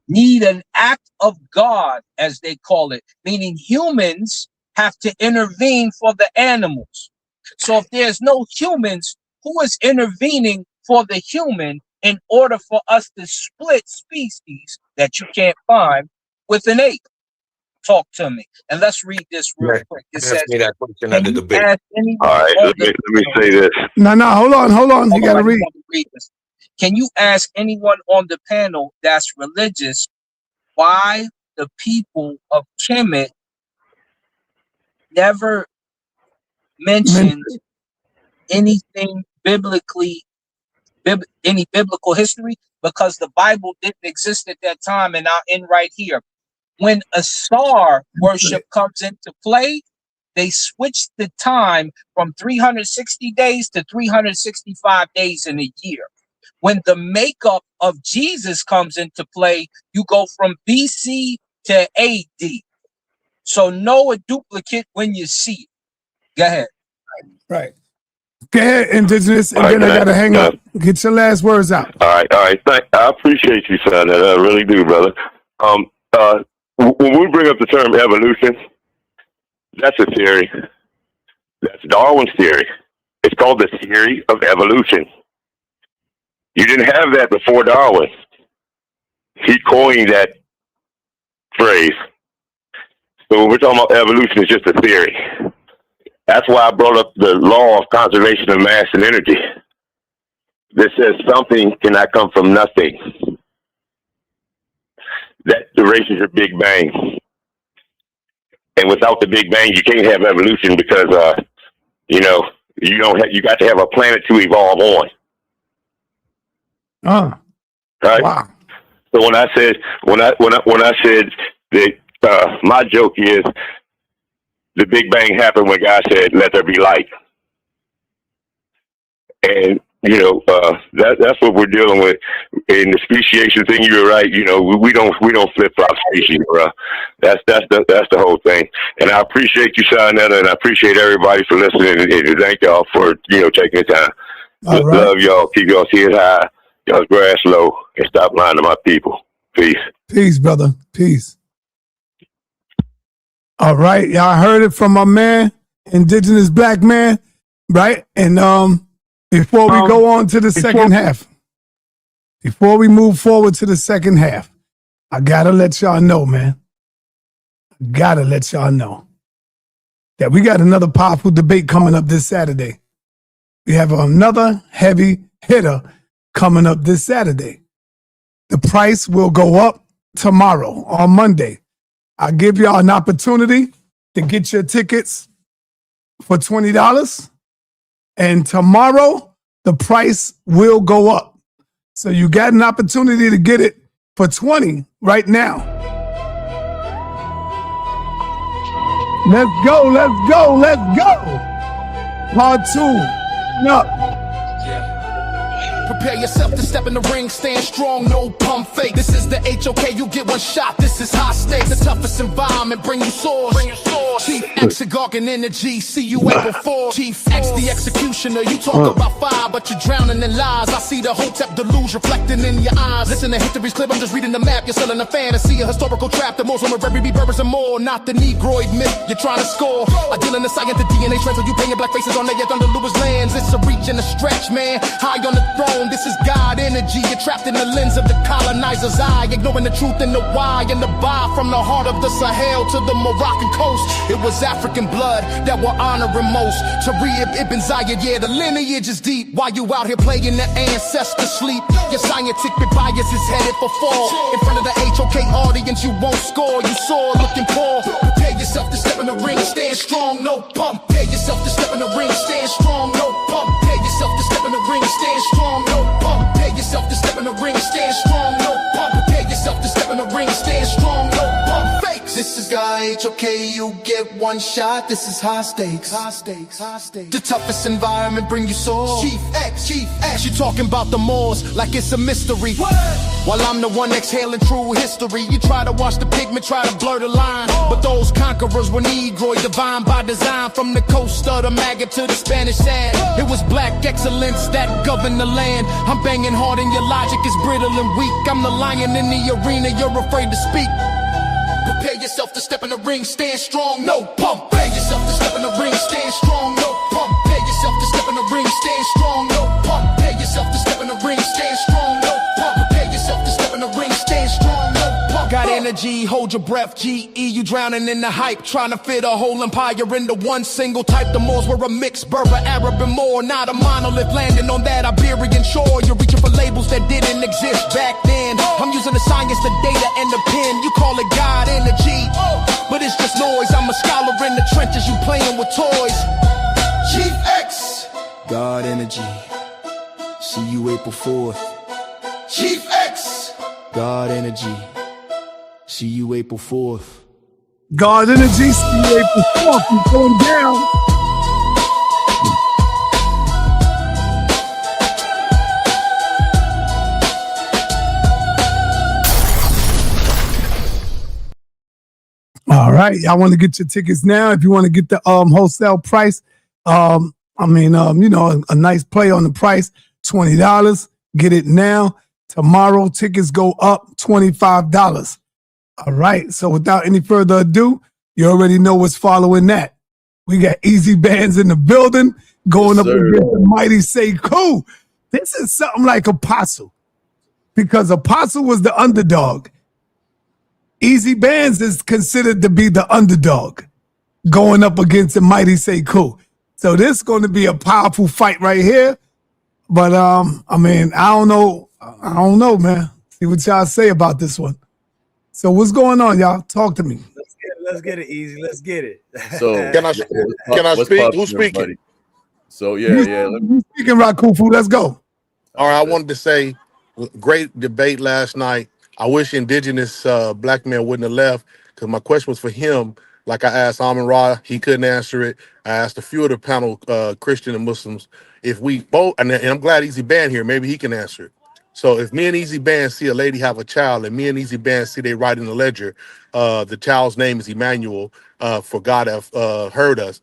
need an act of God, as they call it, meaning humans have to intervene for the animals. So if there's no humans, who is intervening for the human in order for us to split species that you can't find with an ape? Talk to me. And let's read this real quick. It says, me that question at the debate. All right, let me say this. No, hold on. You got to read. This. Can you ask anyone on the panel that's religious why the people of Kemet never mentioned anything biblically, any biblical history? Because the Bible didn't exist at that time, and I'll end right here. When a star worship comes into play, they switch the time from 360 days to 365 days in a year. When the makeup of Jesus comes into play, you go from BC to AD. So know a duplicate when you see it. Go ahead. Right. Go ahead, Indigenous, and then I got to hang up. Get your last words out. All right. I appreciate you, son. I really do, brother. When we bring up the term evolution, that's a theory. That's Darwin's theory. It's called the theory of evolution. You didn't have that before Darwin. He coined that phrase. So when we're talking about evolution, it's just a theory. That's why I brought up the law of conservation of mass and energy. That says something cannot come from nothing. That erases your Big Bang. And without the Big Bang, you can't have evolution because, you got to have a planet to evolve on. Right? Wow. So when I said that, my joke is the Big Bang happened when God said, "Let there be light." And that's what we're dealing with in the speciation thing. You're right. We don't flip flop species, bro. That's the whole thing. And I appreciate you, sa.neter, and I appreciate everybody for listening. And thank y'all for taking the time. All right. Love y'all. Keep y'all head high, y'all's grass low, and stop lying to my people. Peace. Peace, brother. Peace. All right, y'all heard it from my man, Indigenous Black man, right? And before we go on to the second half, before we move forward to the second half, I gotta let y'all know, man. I gotta let y'all know that we got another powerful debate coming up this Saturday. We have another heavy hitter coming up this Saturday. The price will go up tomorrow on Monday. I'll give y'all an opportunity to get your tickets for $20. And tomorrow, the price will go up. So you got an opportunity to get it for $20 right now. Let's go, let's go, let's go. Part 2. No. Prepare yourself to step in the ring, stand strong, no pump fake. This is the HOK, you get one shot, this is high stakes. The toughest environment, bring you swords. Chief X, Gargan energy, see you April 4. Chief X, the executioner, you talk about fire, but you're drowning in lies. I see the Hotep deluge reflecting in your eyes. Listen to history's clip, I'm just reading the map. You're selling a fantasy, a historical trap. The most of every berbers and more, not the Negroid myth you're trying to score. I deal in the science, the DNA transfer, you painting black faces on the yet under Lewis lands. It's a reach and a stretch, man, high on the throne. home. This is God energy. You're trapped in the lens of the colonizer's eye, ignoring the truth and the why and the buy. From the heart of the Sahel to the Moroccan coast, it was African blood that we're honoring most. Tariq Ibn Zayed, yeah, the lineage is deep. While you out here playing the ancestor sleep, your scientific bias is headed for fall. In front of the HOK audience, you won't score. You saw looking poor. Prepare yourself to step in the ring, stand strong, no pump. Prepare yourself to step in the ring, stand strong, no pump. Prepare yourself to step in the ring, stand strong, no pump. Prepare yourself to step in the ring, stand strong, no pump. Prepare yourself to step in the ring, stand strong, no pump. Fakes. This is God HOK, you get one shot. This is high stakes. High stakes, high stakes. The toughest environment bring you swords. Chief X. You talking about the Moors like it's a mystery. What? While I'm the one exhaling true history. You try to watch the pigment, try to blur the line. But those conquerors were Negroid, divine by design. From the coast of the maggot to the Spanish sand, it was black excellence that governed the land. I'm banging hard and your logic is brittle and weak. I'm the lion in the arena, you're afraid to speak. Prepare yourself to step in the ring, stand strong, no pump. Prepare yourself to step in the ring, stand strong, no pump. Prepare yourself to step in the ring, stand strong, no pump. Prepare yourself to step in the ring, stand strong, no pump. Prepare yourself to step in the ring, stand strong, no pump. Got energy, hold your breath, GE, you drowning in the hype. Trying to fit a whole empire into one single type. The Moors were a mix, Berber, Arab, and more. Not a monolith landing on that Iberian shore. You're reaching for labels that didn't exist back then. I'm using the science, the data, and the pen. You call it God energy, but it's just noise. I'm a scholar in the trenches, you playing with toys. Chief X. God energy. See you April 4th. Chief X. God energy. See you April 4th. God energy, see you April 4th. You're going down. All right, y'all want to get your tickets now. If you want to get the wholesale price, a nice play on the price, $20. Get it now. Tomorrow, tickets go up $25. All right, so without any further ado, you already know what's following that. We got Easy Bands in the building, going up against the mighty Sekou. This is something like Apostle, because Apostle was the underdog. Easy Bands is considered to be the underdog going up against the mighty Sekou. So this is going to be a powerful fight right here. But I don't know, man. See what y'all say about this one. So what's going on, y'all? Talk to me. Let's get it, Easy. Let's get it. So can I speak? Who's speaking? So you speaking, Rakufu. Let's go. All right, I wanted to say, great debate last night. I wish indigenous black men wouldn't have left, because my question was for him. Like I asked Amin Ra, he couldn't answer it. I asked a few of the panel, Christian and Muslims, if we both, and I'm glad Easy Band here, maybe he can answer it. So if me and Easy Band see a lady have a child, and me and Easy Band see they write in the ledger, the child's name is Emmanuel, for God have heard us,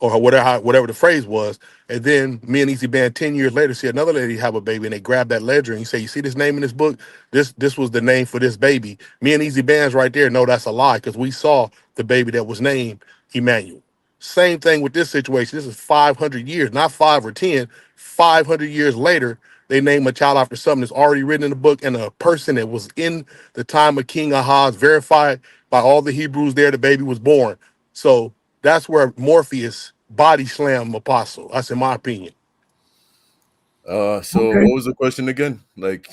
or whatever the phrase was, and then me and Easy Band 10 years later see another lady have a baby, and they grab that ledger and you say, you see this name in this book? This was the name for this baby. Me and Easy Band's right there. No, that's a lie, because we saw the baby that was named Emmanuel. Same thing with this situation. This is 500 years, not 5 or 10, 500 years later. They name a child after something that's already written in the book, and a person that was in the time of King Ahaz, verified by all the Hebrews there, the baby was born. So that's where Morpheus body slam Apostle. That's in my opinion. What was the question again? Like,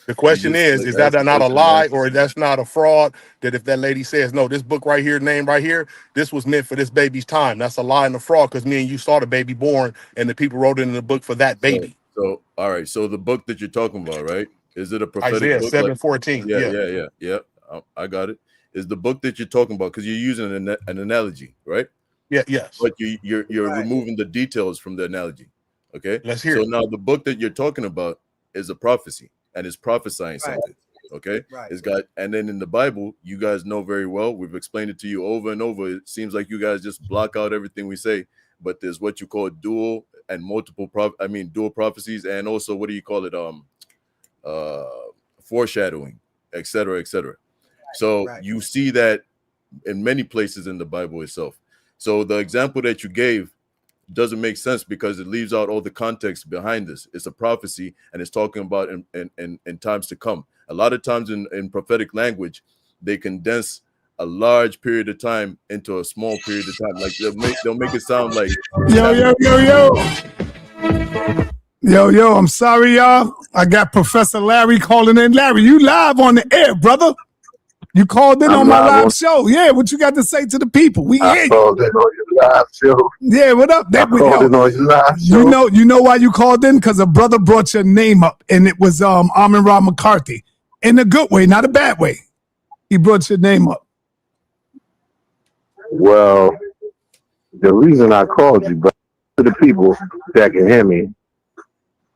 the question is that not a lie, or that's not a fraud? That if that lady says, no, this book right here, name right here, this was meant for this baby's time, that's a lie and a fraud, because me and you saw the baby born and the people wrote it in the book for that baby. So all right, so the book that you're talking about, right? Is it a prophetic Isaiah book? 7:14. Yeah. I got it. Is the book that you're talking about, because you're using an analogy, right? Yes. But you're removing the details from the analogy. Okay. Let's hear it. it. Now the book that you're talking about is a prophecy, and it's prophesying something. Okay. It's got, and then in the Bible, you guys know very well, we've explained it to you over and over. It seems like you guys just block out everything we say, but there's what you call dual and multiple dual prophecies, and also what do you call it? Foreshadowing, etc., etc. So you see that in many places in the Bible itself. So the example that you gave doesn't make sense because it leaves out all the context behind this. It's a prophecy, and it's talking about in times to come. A lot of times in prophetic language, they condense a large period of time into a small period of time. Like they'll make it sound like Yo, I'm sorry, y'all. I got Professor Larry calling in. Larry, you live on the air, brother. You called in on my live show. Yeah, what you got to say to the people? We hear you. Called in on your live show. Yeah, what up? I called in on your live show. You know why you called in? Because a brother brought your name up, and it was Amon-Ra McCarthy. In a good way, not a bad way. He brought your name up. Well, the reason I called you, but to the people that can hear me,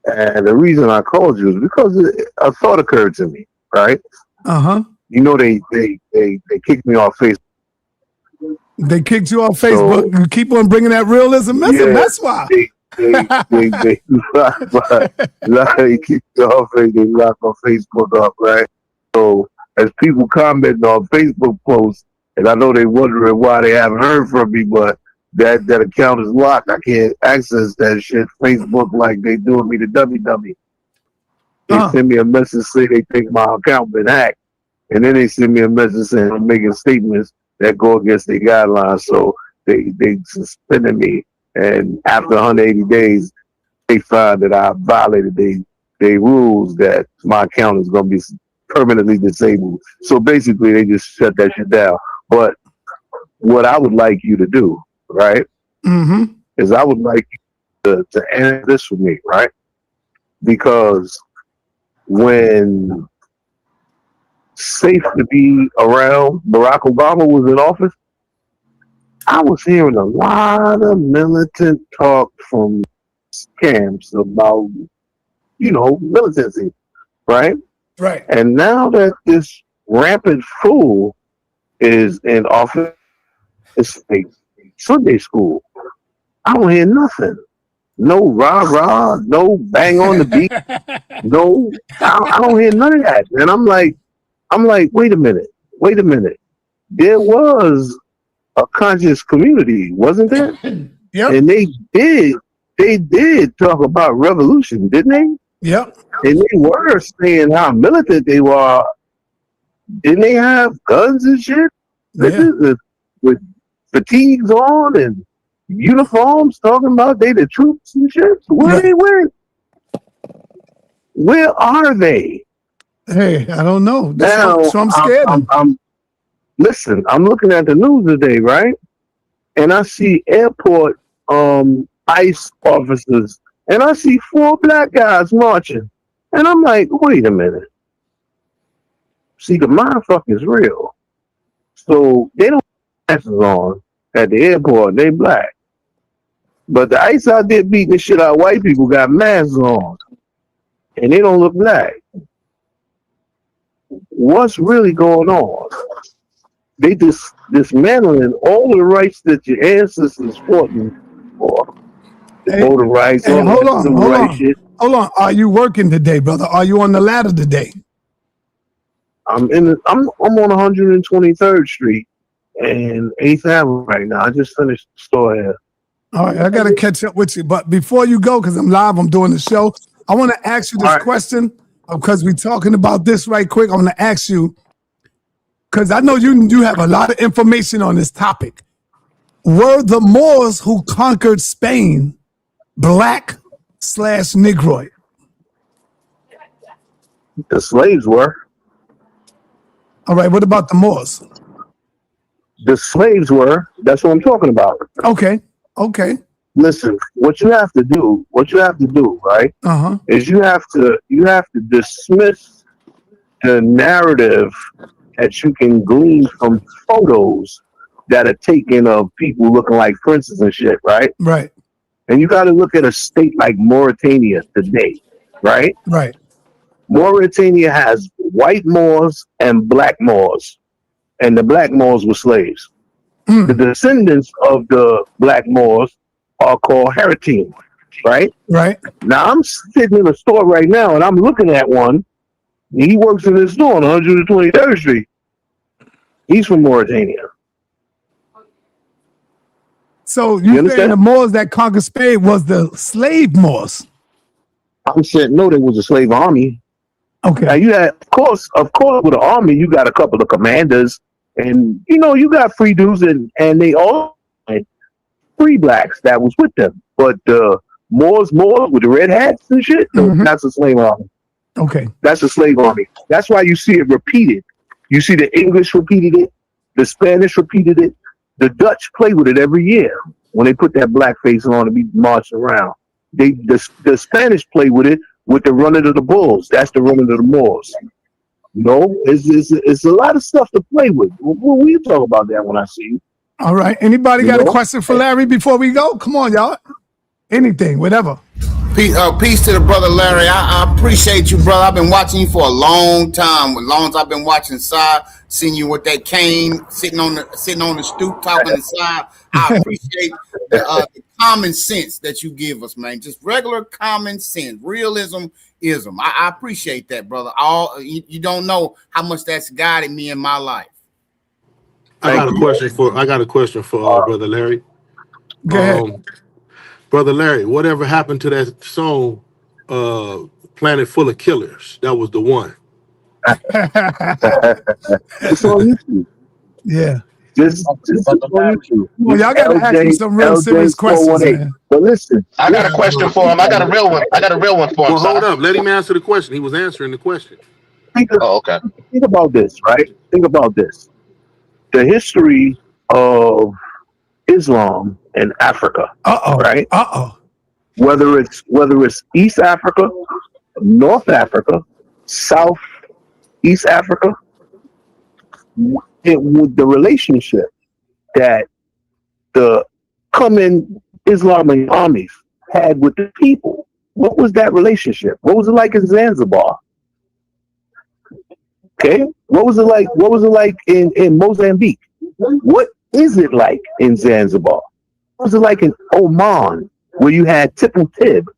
and the reason I called you is because a thought occurred to me, right? Uh-huh. You know, they kicked me off Facebook. They kicked you off Facebook. So, you keep on bringing that realism. Yeah, that's why. They kicked me off. They locked my Facebook up, right? So as people commenting on Facebook posts, and I know they wondering why they haven't heard from me, but that account is locked. I can't access that shit. Facebook like they doing me the dummy. They send me a message say they think my account been hacked, and then they send me a message saying I'm making statements that go against their guidelines. So they suspended me, and after 180 days, they find that I violated their rules that my account is going to be permanently disabled. So basically, they just shut that shit down. But what I would like you to do, right, is I would like you to answer this for me, right? Because when safe to be around Barack Obama was in office, I was hearing a lot of militant talk from camps about, militancy, right? Right. And now that this rampant fool is in office, it's like Sunday school. I don't hear nothing. No rah-rah, no bang on the beat. No, I don't hear none of that. And I'm like, wait a minute. There was a conscious community, wasn't there? Yep. And they did talk about revolution, didn't they? Yep. And they were saying how militant they were. Didn't they have guns and shit? Yeah. With fatigues on and uniforms, talking about they the troops and shit. Where they went? Where are they? Hey, I don't know. Now, so I'm scared. Listen, I'm looking at the news today, right? And I see airport ICE officers, and I see 4 black guys marching. And I'm like, wait a minute. See, the mindfuck is real. So they don't have masks on at the airport, they black. But the ICE out there beating the shit out of white people got masks on. And they don't look black. What's really going on? They just dismantling all the rights that your ancestors fought for. The voter rights, hey, all hold that on, civil hold rights on. shit. Hold on. Are you working today, brother? Are you on the ladder today? I'm on 123rd Street and 8th Avenue right now. I just finished the store here. All right, I got to catch up with you. But before you go, because I'm live, I'm doing the show, I want to ask you this question because we're talking about this right quick. I want to ask you, because I know you have a lot of information on this topic. Were the Moors who conquered Spain black/Negroid? The slaves were. All right, what about the Moors? The slaves were. That's what I'm talking about. Okay. Listen, what you have to do, right? Is you have to dismiss the narrative that you can glean from photos that are taken of people looking like princes and shit, right? Right. And you got to look at a state like Mauritania today, right? Right. Mauritania has white Moors and black Moors, and the black Moors were slaves. The descendants of the black Moors are called Haratine, right? Right. Now, I'm sitting in a store right now, and I'm looking at one. He works in this store on 123rd Street. He's from Mauritania. So you saying understand? the Moors that conquered Spain was the slave Moors? I'm saying no, there was a slave army. Okay. Now you had, of course, with an army, you got a couple of commanders, and you got free dudes, and they all had free blacks that was with them. But Moors with the red hats and shit, that's a slave army. Okay. That's a slave army. That's why you see it repeated. You see the English repeated it, the Spanish repeated it, the Dutch play with it every year when they put that black face on to be marching around. The Spanish play with it with the running of the bulls. That's the running of the Moors. It's a lot of stuff to play with. We'll talk about that when I see you. All right. Anybody got a question for Larry before we go? Come on, y'all. Anything, whatever. Peace to the brother Larry. I appreciate you, brother. I've been watching you for a long time. As long as I've been watching Sa, seeing you with that cane, sitting on the stoop talking to Sa. I appreciate the common sense that you give us, man. Just regular common sense, realism-ism. I appreciate that, brother. You don't know how much that's guided me in my life. I got a question for Brother Larry. Go ahead. Brother Larry, whatever happened to that song, Planet Full of Killers? That was the one. It's on YouTube. Yeah. Just on YouTube. Well, y'all got to ask him some real serious questions, man. But listen, I got a question for him. I got a real one for him. Well, hold up. Let him answer the question. He was answering the question. Okay. Think about this, right? Think about this. The history of Islam in Africa. Right? Whether it's East Africa, North Africa, South East Africa, with the relationship that the coming Islamic armies had with the people. What was that relationship? What was it like in Zanzibar? Okay, what was it like? What was it like in Mozambique? What is it like in Zanzibar? What was it like in Oman, where you had Tip and Tib,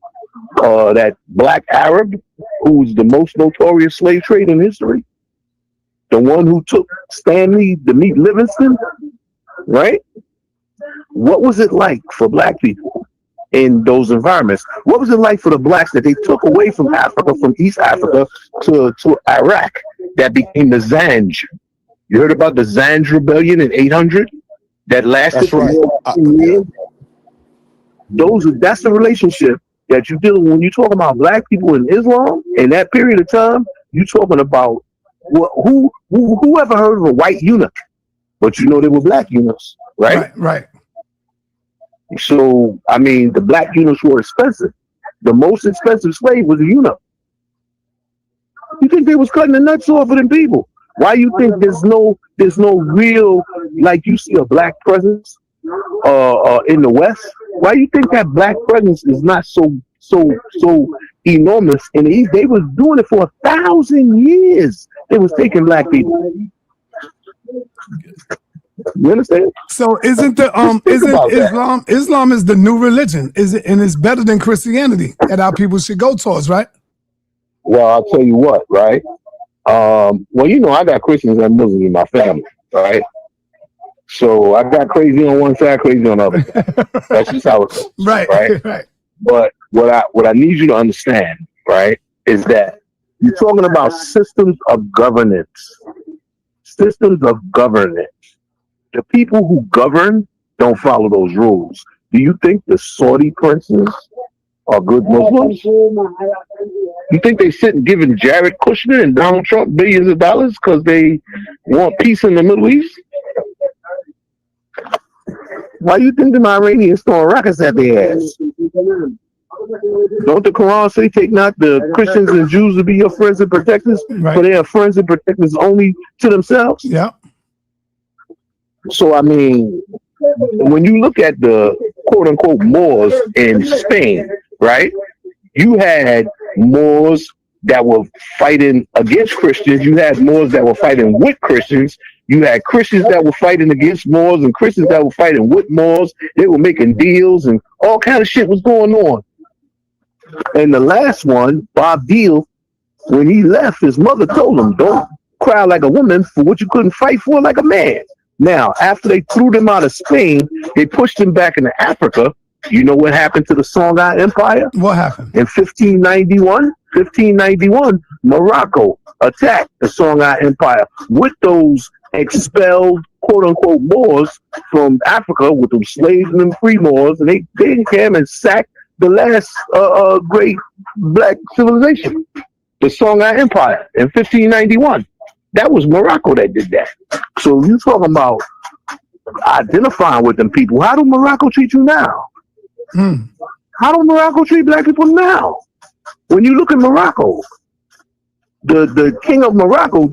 that black Arab who's the most notorious slave trade in history? The one who took Stanley to meet Livingston, right? What was it like for black people in those environments? What was it like for the blacks that they took away from Africa, from East Africa to Iraq, that became the Zanj? You heard about the Zanj rebellion in 800 that lasted for more than 10 years? That's the relationship that you deal with when you talk about black people in Islam in that period of time. You're talking about who ever heard of a white eunuch? But they were black eunuchs, right? Right. So, I mean, the black eunuchs were expensive. The most expensive slave was a eunuch. You think they was cutting the nuts off of them people? Why you think there's no real, like, you see a black presence in the West? Why you think that black presence is not so enormous in the East? They was doing it for 1,000 years. They was taking black people. You understand? So isn't Islam is the new religion? Is it, and it's better than Christianity that our people should go towards, right? Well, I'll tell you what, right? Well, I got Christians and Muslims in my family, right? So I got crazy on one side, crazy on the other side. That's just how it goes. Right. But what I need you to understand, right, is that you're talking about systems of governance. Systems of governance. The people who govern don't follow those rules. Do you think the Saudi princes are good Muslims? You think they sit and giving Jared Kushner and Donald Trump billions of dollars because they want peace in the Middle East? Why do you think the Iranians throwing rockets at their ass? Don't the Quran say take not the Christians and Jews to be your friends and protectors, for they are friends and protectors only to themselves? Yeah. So, I mean, when you look at the quote-unquote Moors in Spain, right, you had Moors that were fighting against Christians. You had Moors that were fighting with Christians. You had Christians that were fighting against Moors and Christians that were fighting with Moors. They were making deals and all kind of shit was going on. And the last one, Bob Deal, when he left, his mother told him, don't cry like a woman for what you couldn't fight for like a man. Now, after they threw them out of Spain, they pushed them back into Africa. You know what happened to the Songhai Empire? What happened? In 1591, Morocco attacked the Songhai Empire with those expelled, quote-unquote, Moors from Africa, with them slaves and them free Moors, and they came and sacked the last great black civilization, the Songhai Empire, in 1591. That was Morocco that did that. So you talking about identifying with them people. How do Morocco treat you now? How do Morocco treat black people now? When you look at Morocco, the king of Morocco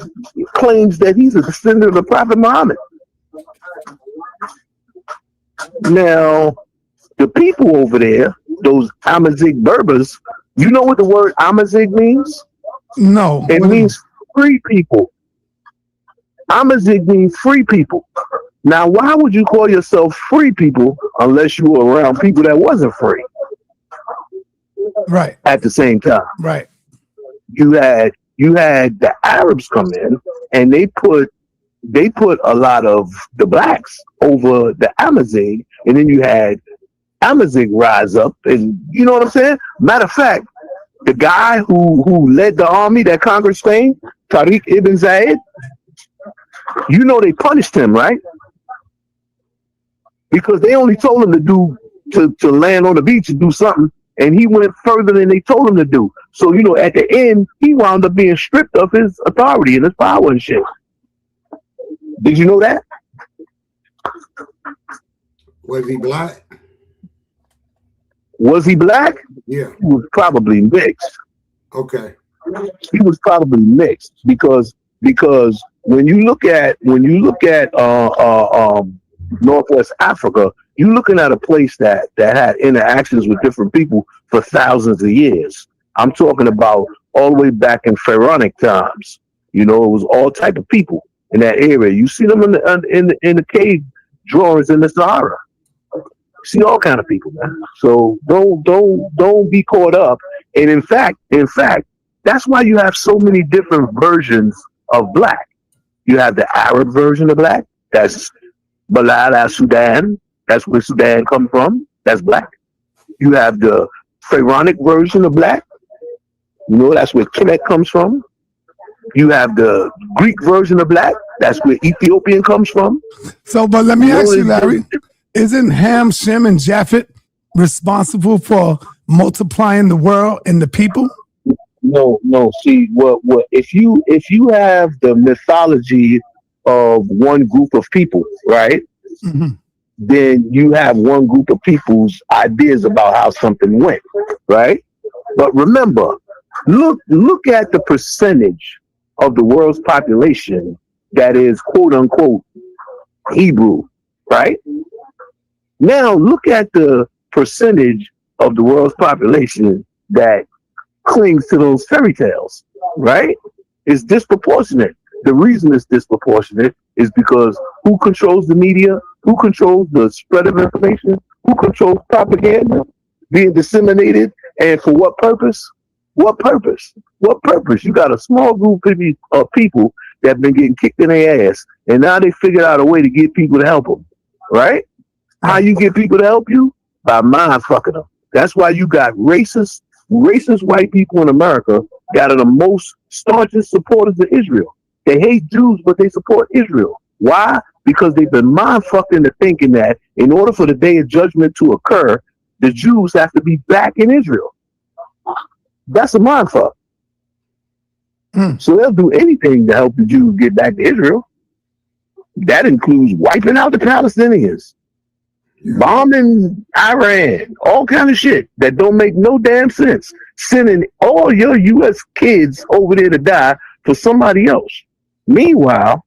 claims that he's a descendant of the Prophet Muhammad. Now, the people over there, those Amazigh Berbers, you know what the word Amazigh means? No. It means free people. Amazigh means free people. Now, why would you call yourself free people unless you were around people that wasn't free? Right. At the same time. Right. You had the Arabs come in and they put a lot of the blacks over the Amazigh, and then you had Amazigh rise up, and you know what I'm saying? Matter of fact, the guy who led the army that conquered Spain, Tariq ibn Zayed, you know they punished him, right? Because they only told him to land on the beach and do something, and he went further than they told him to do. So, you know, at the end, he wound up being stripped of his authority and his power and shit. Did you know that? Was he black? Was he black? Yeah. He was probably mixed. Okay. He was probably mixed because when you look at Northwest Africa, you're looking at a place that had interactions with different people for thousands of years. I'm talking about all the way back in pharaonic times. You know, it was all type of people in that area. You see them in the cave drawings in the Sahara. See all kind of people, man. So don't be caught up. And in fact, that's why you have so many different versions of black. You have the Arab version of black. That's Balad al-Sudan. That's where Sudan comes from. That's black. You have the pharaonic version of black. You know, that's where Kemet comes from. You have the Greek version of black. That's where Ethiopian comes from. So, but let me ask you, Larry, isn't Ham, Shem, and Japhet responsible for multiplying the world and the people? No. See, what if you have the mythology of one group of people, right? Mm-hmm. Then you have one group of people's ideas about how something went, right? But remember, look at the percentage of the world's population that is quote unquote Hebrew, right? Now look at the percentage of the world's population that clings to those fairy tales, right? It's disproportionate. The reason it's disproportionate is because who controls the media? Who controls the spread of information? Who controls propaganda being disseminated? And for what purpose? What purpose? What purpose? You got a small group of people that have been getting kicked in their ass, and now they figured out a way to get people to help them, right? How you get people to help you? By mind fucking them. That's why you got racist white people in America that are the most staunchest supporters of Israel. They hate Jews, but they support Israel. Why? Because they've been mind fucked into thinking that in order for the day of judgment to occur, the Jews have to be back in Israel. That's a mind fuck. So they'll do anything to help the Jews get back to Israel. That includes wiping out the Palestinians, bombing Iran, all kind of shit that don't make no damn sense. Sending all your U.S. kids over there to die for somebody else. Meanwhile,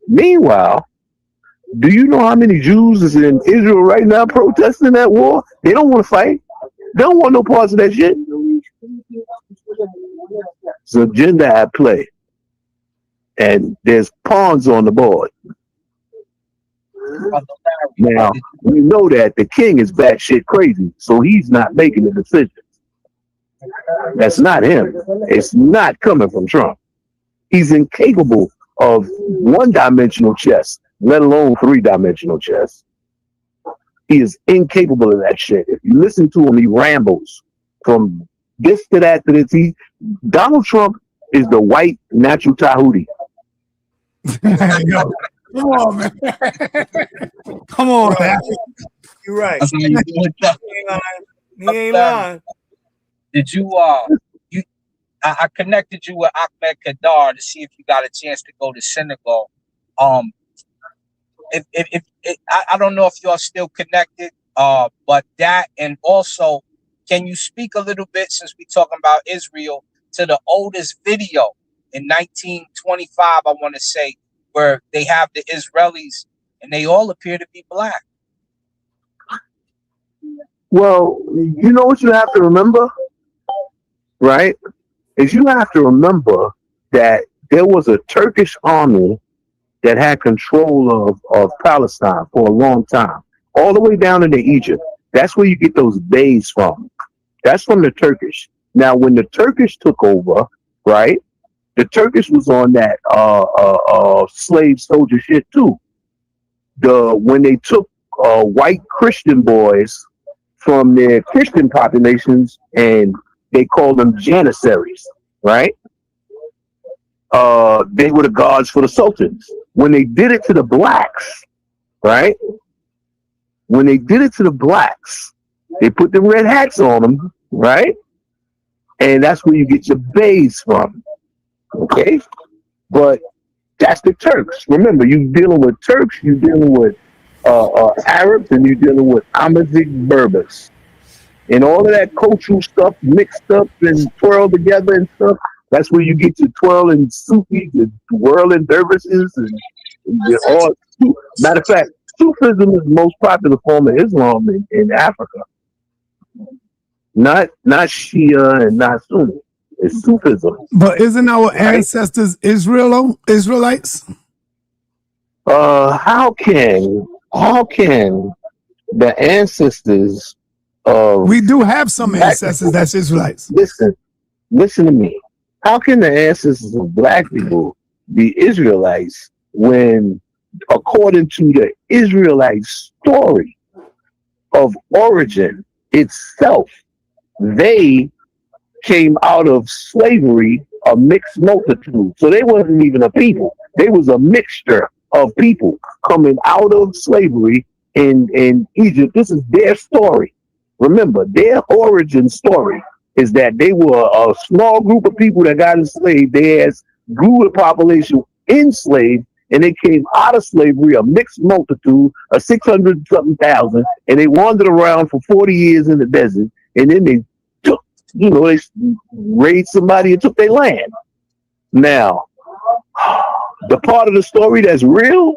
do you know how many Jews is in Israel right now protesting that war? They don't want to fight. They don't want no parts of that shit. It's an agenda at play. And there's pawns on the board. Now, we know that the king is batshit crazy, so he's not making the decisions. That's not him. It's not coming from Trump. He's incapable of one-dimensional chess. let alone 3-dimensional chess. He is incapable of that shit. If you listen to him, he rambles from this to that to this. Donald Trump is the white natural Tahuti. Yo, come on, man. Come on, Bro, man. You're right. That's how you do it. He ain't lying. Did you I connected you with Ahmed Kadar to see if you got a chance to go to Senegal. If I don't know if y'all still connected, but that, and also, can you speak a little bit, since we talking about Israel, to the oldest video in 1925, I want to say, where they have the Israelis and they all appear to be black? Well, you know what you have to remember, right? Is you have to remember that there was a Turkish army that had control of Palestine for a long time, all the way down into Egypt. That's where you get those bays from. That's from the Turkish. Now, when the Turkish took over, right, the Turkish was on that slave soldier shit too. When they took white Christian boys from their Christian populations and they called them janissaries, right? They were the guards for the sultans. When they did it to the blacks, right? When they did it to the blacks, they put the red hats on them, right? And that's where you get your bays from, okay? But that's the Turks. Remember, you're dealing with Turks, you're dealing with Arabs, and you're dealing with Amazigh Berbers. And all of that cultural stuff mixed up and twirled together and stuff, that's where you get your twirling Sufis and whirling dervishes and all. Matter of fact, Sufism is the most popular form of Islam in Africa. Not Shia and not Sunni. It's Sufism. But isn't our ancestors Israelites? How can the ancestors of We do have some ancestors that's Israelites. Listen to me. How can the ancestors of black people be Israelites when, according to the Israelite story of origin itself, they came out of slavery, a mixed multitude? So they wasn't even a people. They was a mixture of people coming out of slavery in Egypt. This is their story. Remember, their origin story is that they were a small group of people that got enslaved. They grew the population enslaved, and they came out of slavery, a mixed multitude of 600-something thousand, and they wandered around for 40 years in the desert, and then they took, they raided somebody and took their land. Now, the part of the story that's real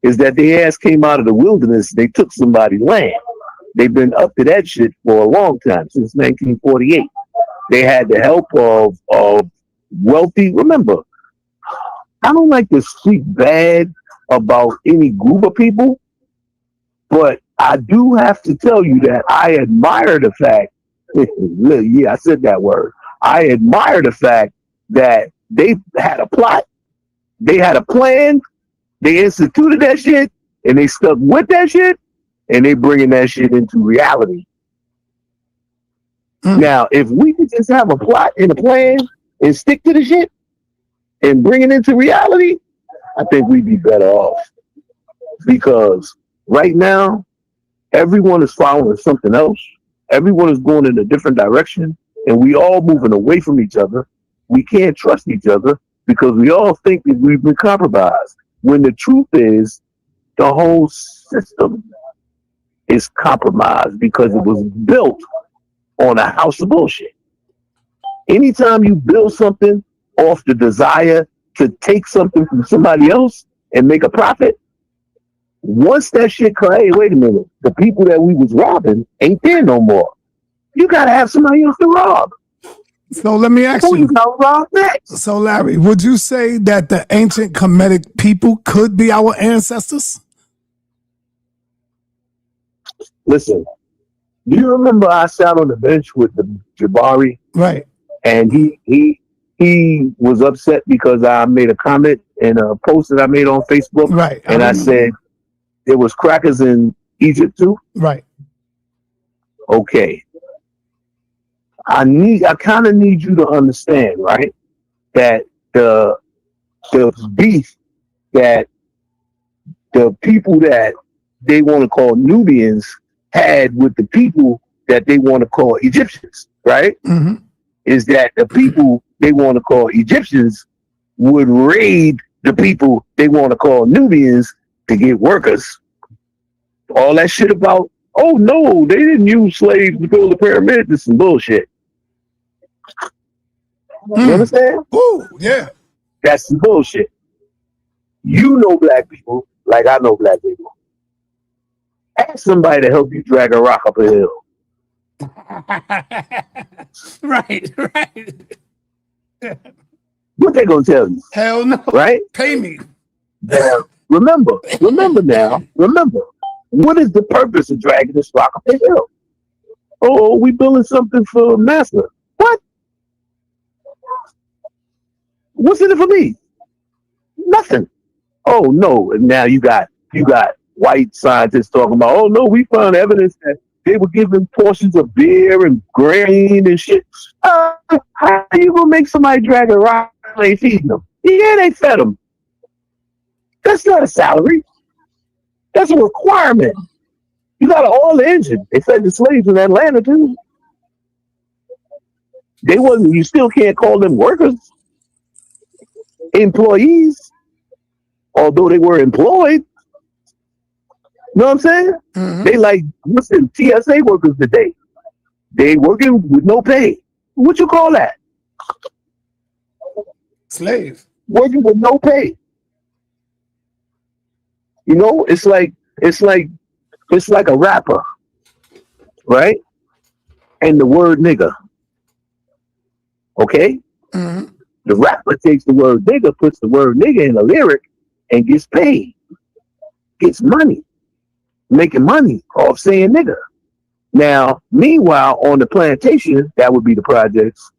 is that their ass came out of the wilderness, they took somebody's land. They've been up to that shit for a long time, since 1948. They had the help of wealthy. Remember, I don't like to speak bad about any group of people, but I do have to tell you that I admire the fact, yeah, I said that word. I admire the fact that they had a plot, they had a plan, they instituted that shit, and they stuck with that shit, and they bringing that shit into reality. Now, if we could just have a plot and a plan and stick to the shit and bring it into reality, I think we'd be better off. Because right now, everyone is following something else. Everyone is going in a different direction, and we all moving away from each other. We can't trust each other because we all think that we've been compromised. When the truth is, the whole system is compromised because it was built on a house of bullshit. Anytime you build something off the desire to take something from somebody else and make a profit, once that shit comes, hey, wait a minute, the people that we was robbing ain't there no more. You gotta have somebody else to rob. So let me ask Who you gonna rob next? So Larry, would you say that the ancient Kemetic people could be our ancestors? Listen, do you remember I sat on the bench with the Jabari? Right. And he was upset because I made a comment in a post that I made on Facebook. Right. And I said there was crackers in Egypt too. Right. Okay. I kind of need you to understand, right, that the beef that the people that they want to call Nubians had with the people that they want to call Egyptians, right? Mm-hmm. Is that the people they want to call Egyptians would raid the people they want to call Nubians to get workers. All that shit about, oh no, they didn't use slaves to build the pyramids. This is some bullshit. You understand? Ooh, yeah. That's some bullshit. You know black people like I know black people. Ask somebody to help you drag a rock up a hill. Right. What they gonna tell you? Hell no. Right? Pay me. Now, remember, what is the purpose of dragging this rock up a hill? Oh, we building something for master. What? What's in it for me? Nothing. Oh no, and now you got white scientists talking about, oh no, we found evidence that they were giving portions of beer and grain and shit. How are you gonna make somebody drag a rock and they feeding them? Yeah, they fed them. That's not a salary. That's a requirement. You got an oil engine. They fed the slaves in Atlanta too. They wasn't. You still can't call them workers, employees, although they were employed. You know what I'm saying? Mm-hmm. They like, listen, TSA workers today. They working with no pay. What you call that? Slave. Working with no pay. You know, it's like a rapper, right? And the word nigga. Okay? Mm-hmm. The rapper takes the word nigga, puts the word nigga in a lyric, and gets paid. Gets money. Making money off saying nigga. Now, meanwhile, on the plantation, that would be the projects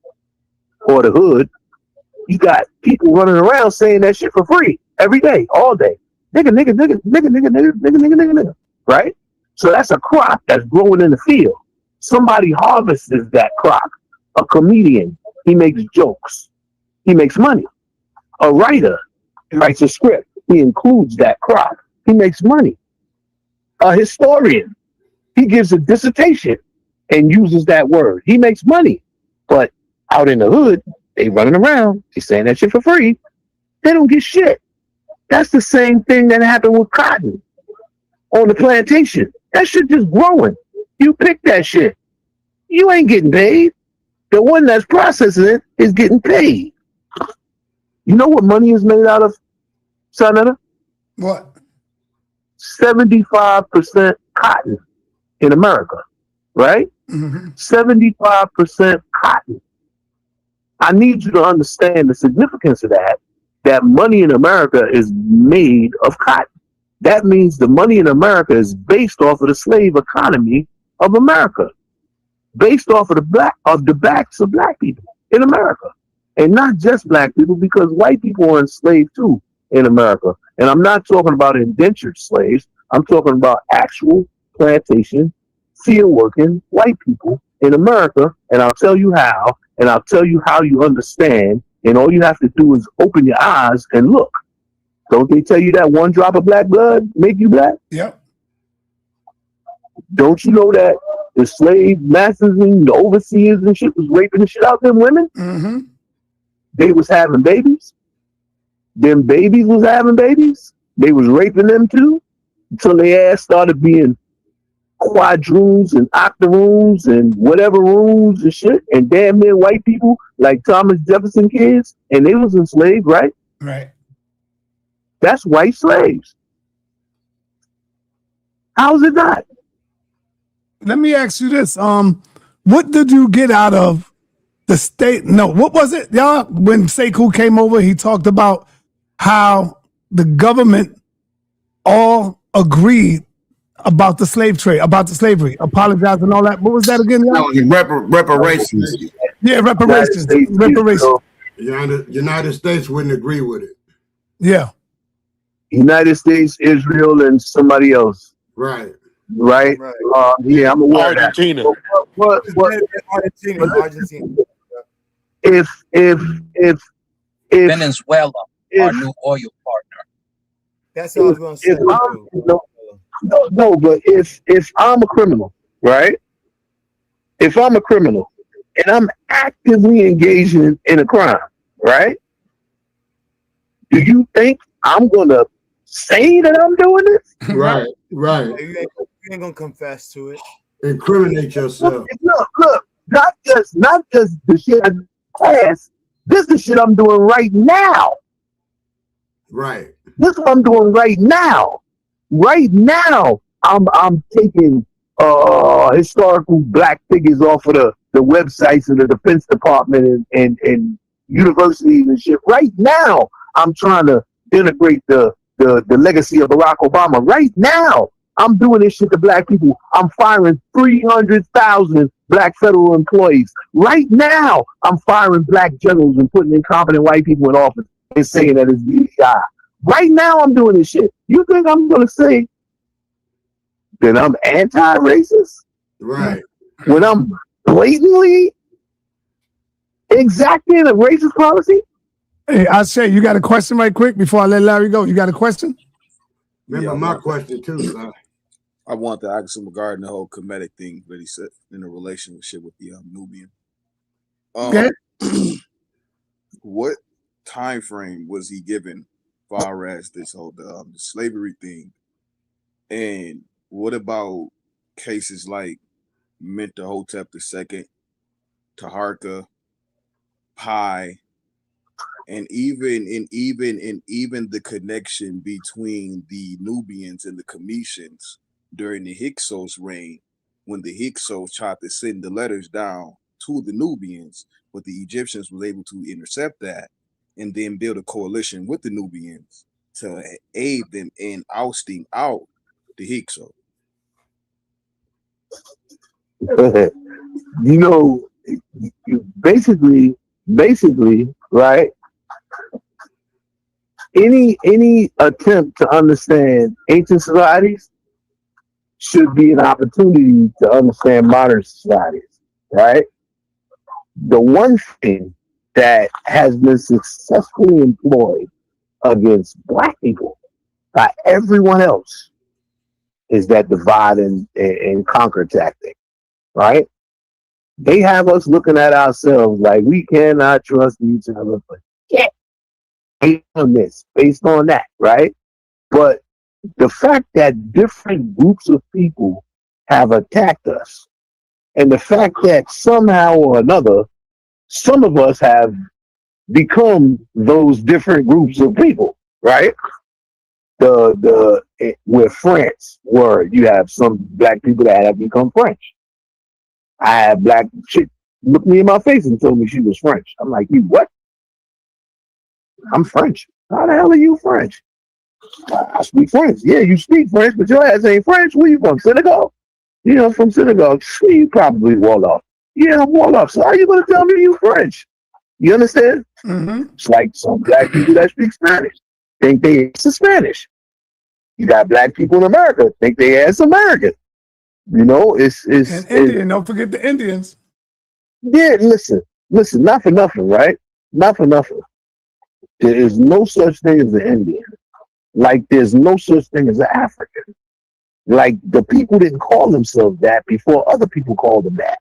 or the hood, you got people running around saying that shit for free every day, all day. Nigga, nigga, nigga, nigga, nigga, nigga, nigga, nigga, nigga, nigga. Right? So that's a crop that's growing in the field. Somebody harvests that crop. A comedian, he makes jokes. He makes money. A writer writes a script. He includes that crop. He makes money. A historian, he gives a dissertation and uses that word. He makes money. But out in the hood, they running around. They saying that shit for free. They don't get shit. That's the same thing that happened with cotton on the plantation. That shit just growing. You pick that shit. You ain't getting paid. The one that's processing it is getting paid. You know what money is made out of, sa.neter? What? 75% cotton in America, right? Mm-hmm. 75% cotton. I need you to understand the significance of that money in America is made of cotton. That means the money in America is based off of the slave economy of America, based off of the backs of black people in America. And not just black people, because white people are enslaved too in America. And I'm not talking about indentured slaves. I'm talking about actual plantation, field working white people in America. And I'll tell you how, and I'll tell you how you understand. And all you have to do is open your eyes and look. Don't they tell you that one drop of black blood make you black? Yep. Don't you know that the slave masters and the overseers and shit was raping the shit out of them women? Mm-hmm. They was having babies. Them babies was having babies. They was raping them too, until their ass started being quadroons and octoroons and whatever rooms and shit, and damn near white people like Thomas Jefferson kids, and they was enslaved, right? Right. That's white slaves. How's it not? Let me ask you this. What did you get out of the state? No, what was it, y'all? When Sekou came over, he talked about how the government all agreed about the slave trade, about the slavery, apologize and all that. What was that again, y'all? Reparations. Yeah, reparations. Reparations. The United States wouldn't agree with it. Yeah. United States, Israel, and somebody else. Right. Right? Yeah, I'm aware of that. Argentina. What, Argentina. if Venezuela, our new oil partner. That's what I was going to say. But if I'm a criminal, right? If I'm a criminal and I'm actively engaging in a crime, right? Do you think I'm gonna say that I'm doing this? Right. You ain't gonna confess to it. Incriminate yourself. Look, not just the shit I past. This is the shit I'm doing right now. Right. This is what I'm doing right now. Right now, I'm taking historical black figures off of the websites of the Defense Department and universities and shit. Right now, I'm trying to integrate the legacy of Barack Obama. Right now, I'm doing this shit to black people. I'm firing 300,000 black federal employees. Right now, I'm firing black generals and putting incompetent white people in office and saying that it's BDI. Right now, I'm doing this shit. You think I'm going to say that I'm anti-racist? Right. When I'm blatantly exacting a racist policy? Hey, I say, you got a question right quick before I let Larry go? You got a question? Remember my question too, sir. I want to ask him regarding the whole Kemetic thing that he said in the relationship with the Nubian. Okay. What time frame was he given far as this whole the slavery thing? And what about cases like Mentuhotep II, Taharka, Pi, and even the connection between the Nubians and the Cometians during the Hyksos reign, when the Hyksos tried to send the letters down to the Nubians, but the Egyptians were able to intercept that and then build a coalition with the Nubians to aid them in ousting out the Hyksos. You know, basically, right? Any attempt to understand ancient societies should be an opportunity to understand modern societies, right? The one thing that has been successfully employed against black people by everyone else is that divide and conquer tactic, right? They have us looking at ourselves like we cannot trust each other, but yeah, based on this, based on that, right? But the fact that different groups of people have attacked us, and the fact that somehow or another, some of us have become those different groups of people, right? Where France, where you have some black people that have become French. I had black chick look me in my face and told me she was French. I'm like, you what? I'm French. How the hell are you French? I speak French. Yeah, you speak French, but your ass ain't French. Where you from? Senegal? You know, from Senegal. You probably Wolof. Yeah, I'm Wolof. So how you gonna tell me you French? You understand? Mm-hmm. It's like some black people that speak Spanish think they ass Spanish. You got black people in America think they ass American. You know, it's and Indian. Don't forget the Indians. Yeah, listen, not for nothing, right? Not for nothing. There is no such thing as an Indian. Like there's no such thing as an African. Like the people didn't call themselves that before other people called them that.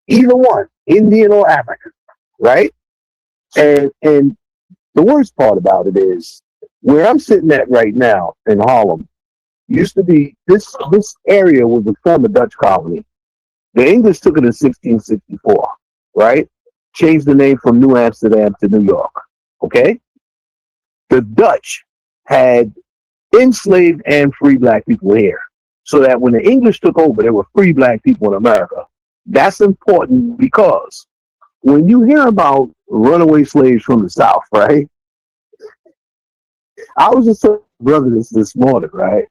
Either one, Indian or African, right? And the worst part about it is where I'm sitting at right now in Harlem used to be this area was a former Dutch colony. The English took it in 1664, right? Changed the name from New Amsterdam to New York, okay? The Dutch had enslaved and free black people here. So that when the English took over, there were free black people in America. That's important because when you hear about runaway slaves from the South, right? I was just telling my brother this morning, right?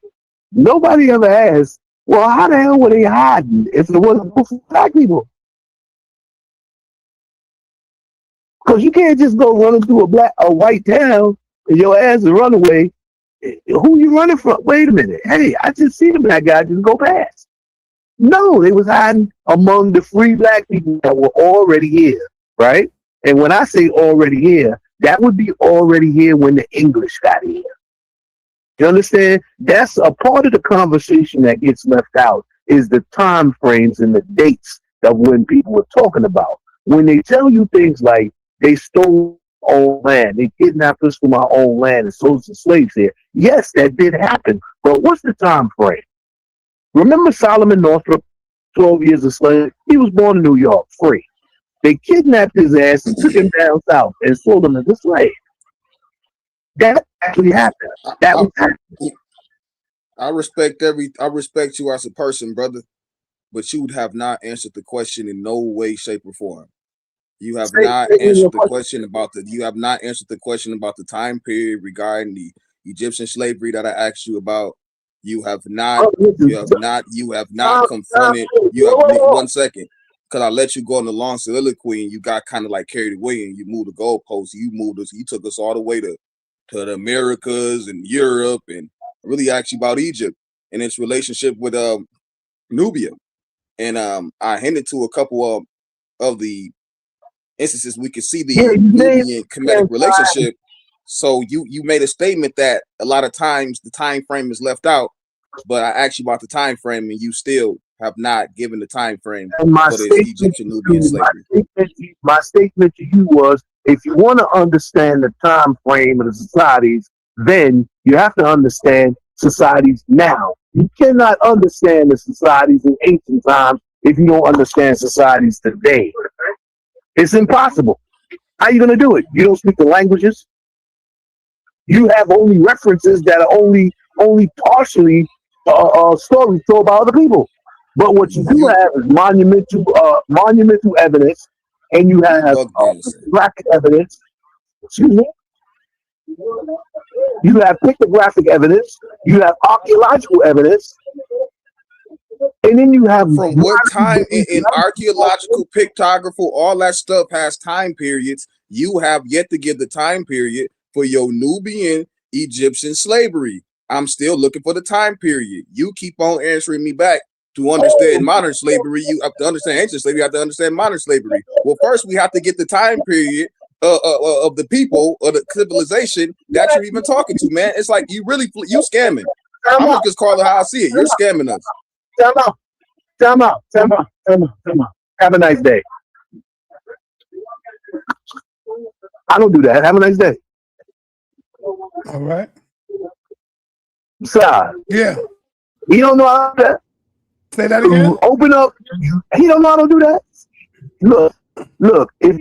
Nobody ever asked, well, how the hell were they hiding if it wasn't for black people? Because you can't just go running through a white town and your ass is run away. Who you running from? Wait a minute. Hey, I just seen the black guy just go past. No, they was hiding among the free black people that were already here, right? And when I say already here, that would be already here when the English got here. You understand? That's a part of the conversation that gets left out, is the time frames and the dates of when people were talking about. When they tell you things like they stole our own land, they kidnapped us from our own land and sold some slaves here. Yes, that did happen. But what's the time frame? Remember Solomon Northrop, 12 years a slave? He was born in New York, free. They kidnapped his ass and took him down south and sold him as a slave. That actually happened. That was happening. I respect you as a person, brother, but you have not answered the question in no way, shape, or form. You have not answered the question about the time period regarding the Egyptian slavery that I asked you about. You have not confronted. One second, because I let you go on the long soliloquy and you got kind of like carried away and you moved the goalposts. You took us all the way to the Americas and Europe, and really asked you about Egypt and its relationship with Nubia. And I hinted to a couple of the instances we could see the Nubian Kemetic relationship. So you made a statement that a lot of times the time frame is left out, but I asked you about the time frame and you still have not given the time frame for this Egyptian Nubian slavery. My statement to you was, if you want to understand the time frame of the societies, then you have to understand societies now. You cannot understand the societies in ancient times if you don't understand societies today. It's impossible. How are you going to do it? You don't speak the languages. You have only references that are only partially stories told by other people. But what you do have is monumental evidence, and you have graphic evidence. Excuse me. You have pictographic evidence. You have archaeological evidence. And then you have from what time in archaeological, pictographical, all that stuff has time periods. You have yet to give the time period for your Nubian Egyptian slavery. I'm still looking for the time period. You keep on answering me back. To understand modern slavery, you have to understand ancient slavery. You have to understand modern slavery. Well, first we have to get the time period of the people or the civilization that you're even talking to, man. It's like you scamming. I'm gonna just call it how I see it. You're scamming us. Time out. Have a nice day. I don't do that. Have a nice day. All right. Sir. Yeah. You don't know how to do that? Say that again. Open up. He don't know how to do that. Look. If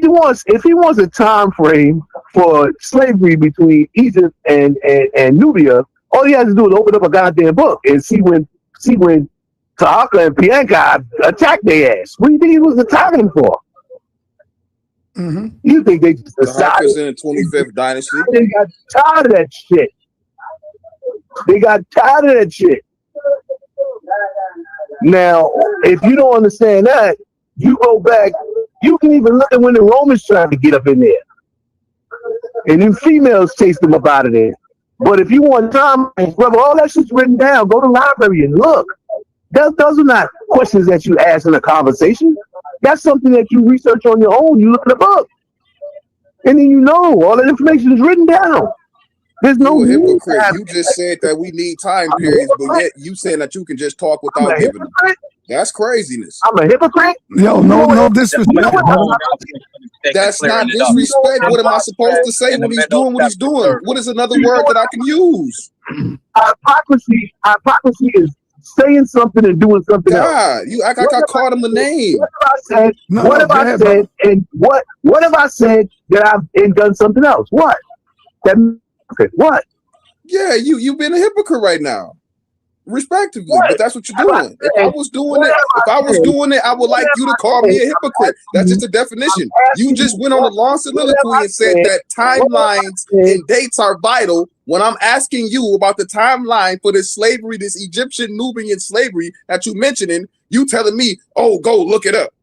he wants a time frame for slavery between Egypt and Nubia, all he has to do is open up a goddamn book and see when Ta'aka and Pianka attacked their ass. What do you think he was attacking them for? Mm-hmm. You think they just decided in the 25th dynasty? They got tired of that shit. Now, if you don't understand that, you go back. You can even look at when the Romans tried to get up in there, and then females chased them up out of there. But if you want time, brother, all that shit's written down. Go to the library and look. Those are not questions that you ask in a conversation. That's something that you research on your own. You look at a book, and then you know all that information is written down. There's no hypocrite. You just said that we need time periods, but yet you saying that you can just talk without giving them. That's craziness. I'm a hypocrite. Yo, no disrespect. That's not disrespect. What am I supposed to say when he's doing what he's doing? What is another word that I can use? Hypocrisy is saying something and doing something else. I called him the name. What have I said? And what have I said that I've done something else? What? What? Yeah, you've been a hypocrite right now, respectively. But that's what you're doing. If I was doing it, I would like you to call me a hypocrite. That's just a definition. You just went on a long soliloquy and said that timelines and dates are vital. When I'm asking you about the timeline for this slavery, this Egyptian Nubian slavery that you mentioning, you telling me, "Oh, go look it up."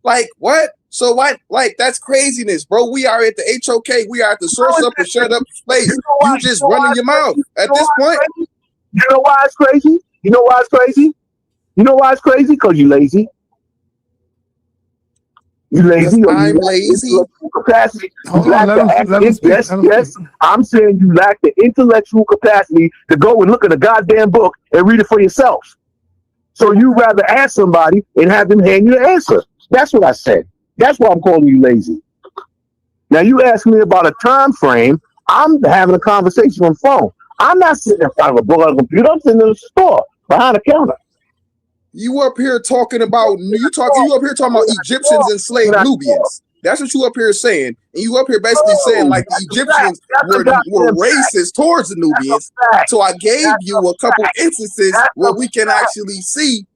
Like what? So what? Like, that's craziness, bro. We are at the HOK. We are at the source up and shut up space. You just running your mouth at this point. You know why it's crazy? You know why it's crazy? You know why it's crazy? Because you lazy. You lazy, or I'm lazy. Capacity. Hold on, let him speak. Yes. I'm saying you lack the intellectual capacity to go and look at a goddamn book and read it for yourself. So you rather ask somebody and have them hand you the answer. That's what I said. That's why I'm calling you lazy. Now you ask me about a time frame. I'm having a conversation on the phone. I'm not sitting in front of a book on a computer. I'm sitting in the store behind the counter. You up here talking about Egyptians enslaved Nubians. That's what you up here saying. And you up here basically saying like the Egyptians were racist towards the Nubians. So I gave you a couple instances where we can actually see,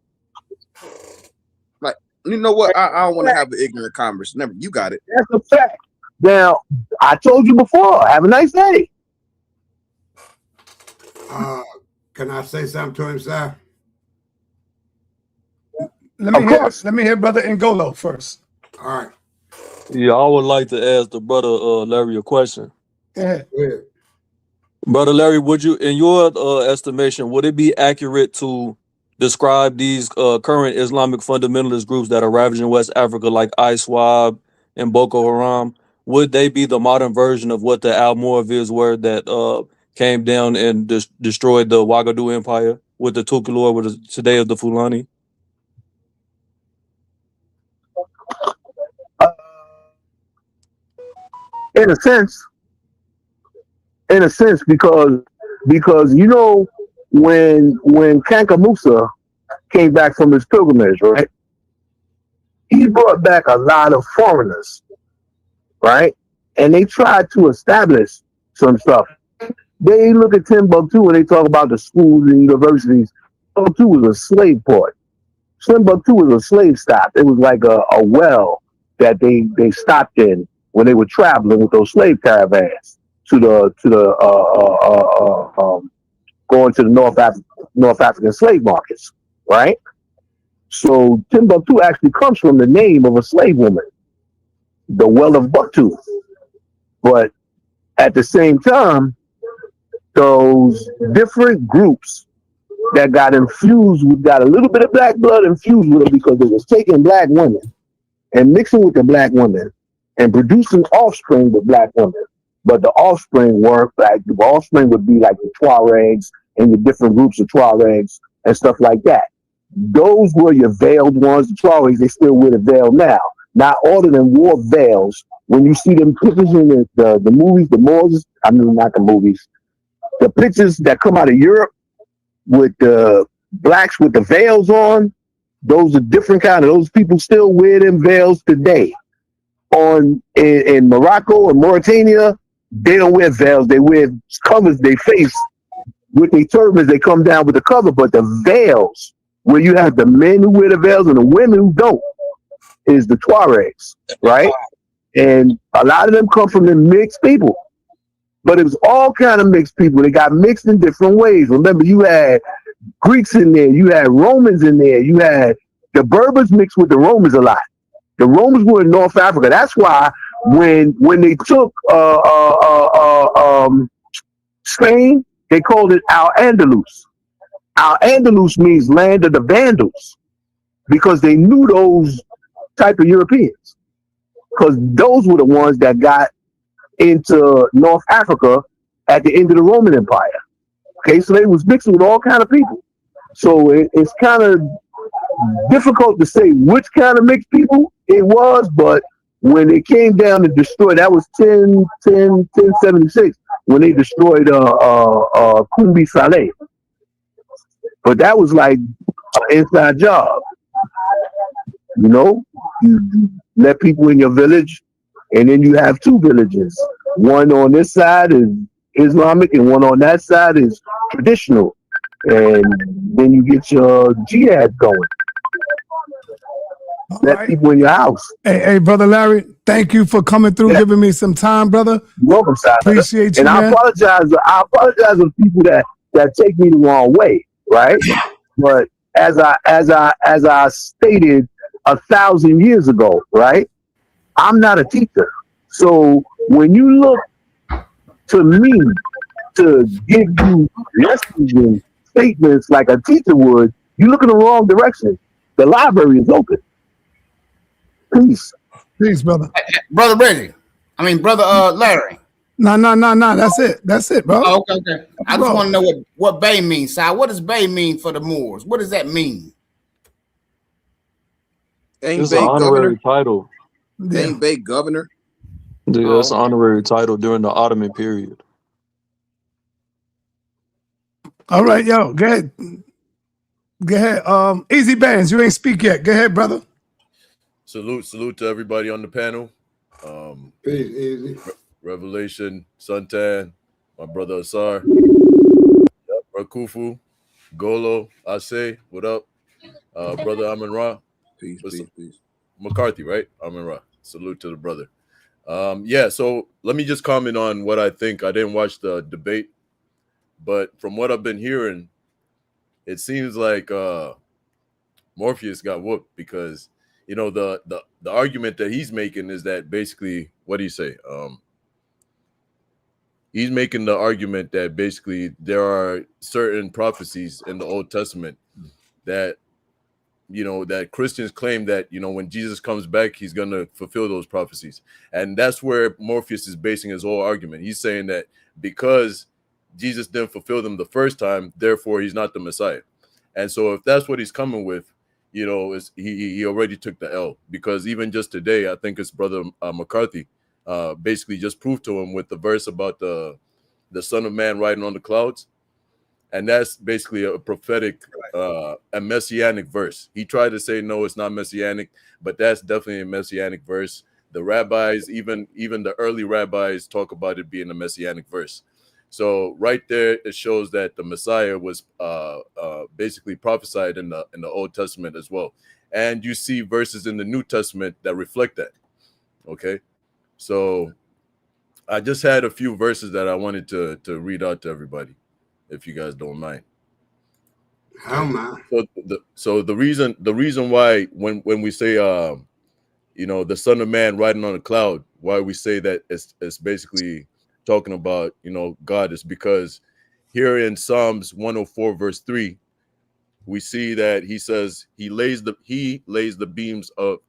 like, you know what? I don't want to have an ignorant conversation. Never, you got it. That's a fact. Now, I told you before, have a nice day. Can I say something to him, sir? Let me hear Brother Ngolo first. All right. Yeah, I would like to ask the brother Larry a question. Yeah. Brother Larry, would you, in your estimation, would it be accurate to describe these current Islamic fundamentalist groups that are ravaging West Africa, like ISWAB and Boko Haram? Would they be the modern version of what the Almoravids were that came down and destroyed the Ouagadougou Empire with the Tukulor, with today of the Fulani? In a sense, because you know, when Kanka Musa came back from his pilgrimage, right? He brought back a lot of foreigners, right? And they tried to establish some stuff. They look at Timbuktu and they talk about the schools and universities. Timbuktu was a slave port. Timbuktu was a slave stop. It was like a well that they stopped in when they were traveling with those slave caravans going to the North African slave markets, right? So Timbuktu actually comes from the name of a slave woman, the Well of Buktu. But at the same time, those different groups that got a little bit of black blood infused with them because they was taking black women and mixing with the black women and producing offspring with black women. But the offspring weren't black. The offspring would be like the Tuaregs and the different groups of Tuaregs and stuff like that. Those were your veiled ones. The Tuaregs, they still wear the veil now. Not all of them wore veils. When you see them pictures in the movies, not the movies, the pictures that come out of Europe with the blacks with the veils on, those are different kind of, those people still wear them veils today. In Morocco and Mauritania, they don't wear veils. They wear covers their face with their turbans. They come down with the cover, but the veils, where you have the men who wear the veils and the women who don't, is the Tuaregs, right? And a lot of them come from the mixed people, but it was all kind of mixed people. They got mixed in different ways. Remember, you had Greeks in there, you had Romans in there, you had the Berbers mixed with the Romans a lot. The Romans were in North Africa. That's why when they took Spain, they called it Al-Andalus. Al-Andalus means land of the Vandals, because they knew those type of Europeans, because those were the ones that got into North Africa at the end of the Roman Empire. Okay, so they was mixing with all kind of people. So it's kind of difficult to say which kind of mixed people it was, but when it came down to destroy, that was 1076, when they destroyed Kumbi Saleh. But that was like an inside job. You know, you let people in your village, and then you have two villages. One on this side is Islamic, and one on that side is traditional. And then you get your jihad going. Let people in your house. Hey, Brother Larry, thank you for coming through, giving me some time, brother. You're welcome, sir. Appreciate you, and man. I apologize to people that take me the wrong way, right? But as I stated 1,000 years ago, right? I'm not a teacher. So when you look to me to give you lessons and statements like a teacher would, you look in the wrong direction. The library is open. Peace. Peace, brother. Brother Reggie. I mean, brother Larry. No. That's it, bro. Oh, okay. I just Bro. want to know what Bay means, Si. What does Bay mean for the Moors? What does that mean? Ain't It's an Bay honorary governor? title. Yeah. Ain't Bay governor? Yeah, it's an honorary title during the Ottoman period. All right, yo, go ahead. Go ahead. Easy Bands, you ain't speak yet. Go ahead, brother. Salute to everybody on the panel. Peace, easy. Revelation, Suntan, my brother Asar, Rakufu, Golo, Ase, what up? Brother Amin Ra. Peace. McCarthy, right? Amin Ra. Salute to the brother. Yeah, so let me just comment on what I think. I didn't watch the debate, but from what I've been hearing, it seems like Morpheus got whooped because the argument that he's making is that basically, what do you say? He's making the argument that basically there are certain prophecies in the Old Testament that that Christians claim that when Jesus comes back, he's going to fulfill those prophecies. And that's where Morpheus is basing his whole argument. He's saying that because Jesus didn't fulfill them the first time, therefore he's not the Messiah. And so if that's what he's coming with, he already took the L, because even just today, I think it's brother McCarthy basically just proved to him with the verse about the Son of Man riding on the clouds. And that's basically a prophetic, a messianic verse. He tried to say, no, it's not messianic, but that's definitely a messianic verse. The rabbis, even the early rabbis, talk about it being a messianic verse. So right there, it shows that the Messiah was basically prophesied in the Old Testament as well. And you see verses in the New Testament that reflect that. Okay, so I just had a few verses that I wanted to read out to everybody, if you guys don't mind. How man? So the reason why when we say the Son of Man riding on a cloud, why we say that it's basically talking about God, is because here in Psalms 104 verse 3, we see that he says he lays the beams of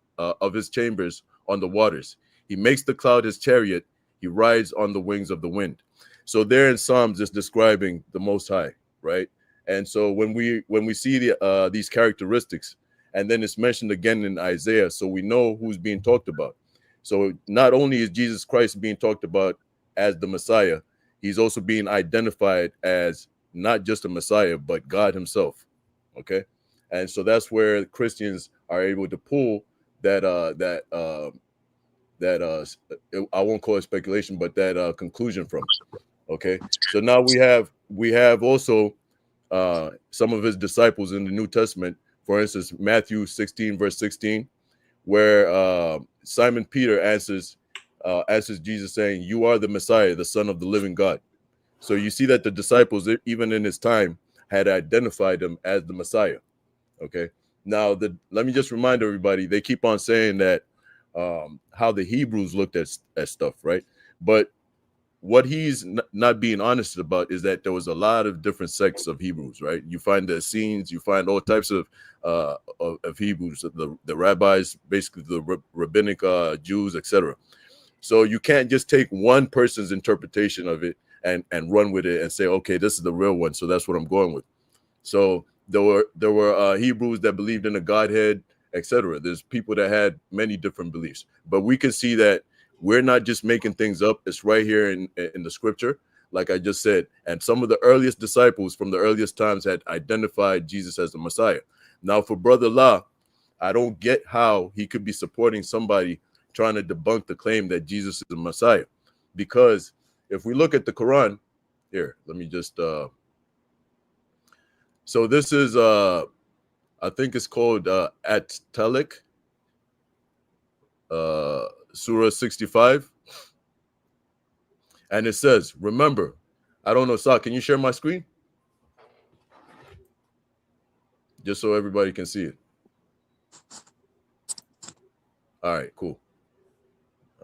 his chambers on the waters. He makes the cloud his chariot. He rides on the wings of the wind. So there in Psalms is describing the Most High, right? And so when we see these characteristics, and then it's mentioned again in Isaiah, so we know who's being talked about. So not only is Jesus Christ being talked about as the Messiah, he's also being identified as not just a Messiah, but God himself. Okay. And so that's where Christians are able to pull that I won't call it speculation, but that conclusion from. Okay. So now we have also some of his disciples in the New Testament. For instance, Matthew 16 verse 16, where Simon Peter answers Jesus saying, "You are the Messiah, the Son of the living God." So you see that the disciples, even in his time, had identified him as the Messiah. Okay. Now, let me just remind everybody, they keep on saying that how the Hebrews looked at stuff, right? But what he's not being honest about is that there was a lot of different sects of Hebrews, right? You find the Essenes, you find all types of Hebrews, the rabbis, basically the rabbinic Jews, etc. So you can't just take one person's interpretation of it and run with it and say, okay, this is the real one, so that's what I'm going with. So there were Hebrews that believed in a Godhead, etc. There's people that had many different beliefs, but we can see that we're not just making things up. It's right here in the scripture, like I just said. And some of the earliest disciples from the earliest times had identified Jesus as the Messiah. Now, for Brother La, I don't get how he could be supporting somebody trying to debunk the claim that Jesus is the Messiah. Because if we look at the Quran, here, let me just... So this is, I think it's called At-Talik, Surah 65. And it says, remember, I don't know, Sa, can you share my screen? Just so everybody can see it. All right, cool.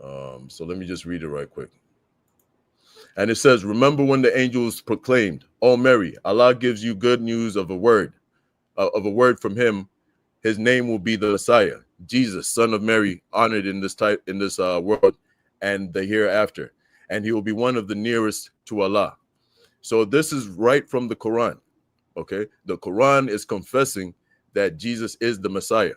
So let me just read it right quick. And it says, remember when the angels proclaimed, "O Mary, Allah gives you good news of a word from him. His name will be the Messiah, Jesus, son of Mary, honored in this world and the hereafter. And he will be one of the nearest to Allah." So this is right from the Quran. Okay. The Quran is confessing that Jesus is the Messiah.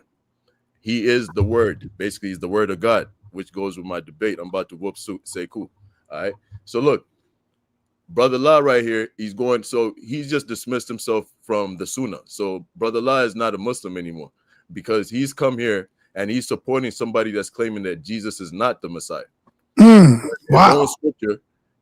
He is the word. Basically, he's the word of God, which goes with my debate. I'm about to whoop Sekou. All right. So look, Brother La right here, he's just dismissed himself from the Sunnah. So Brother La is not a Muslim anymore because he's come here and he's supporting somebody that's claiming that Jesus is not the Messiah. Wow.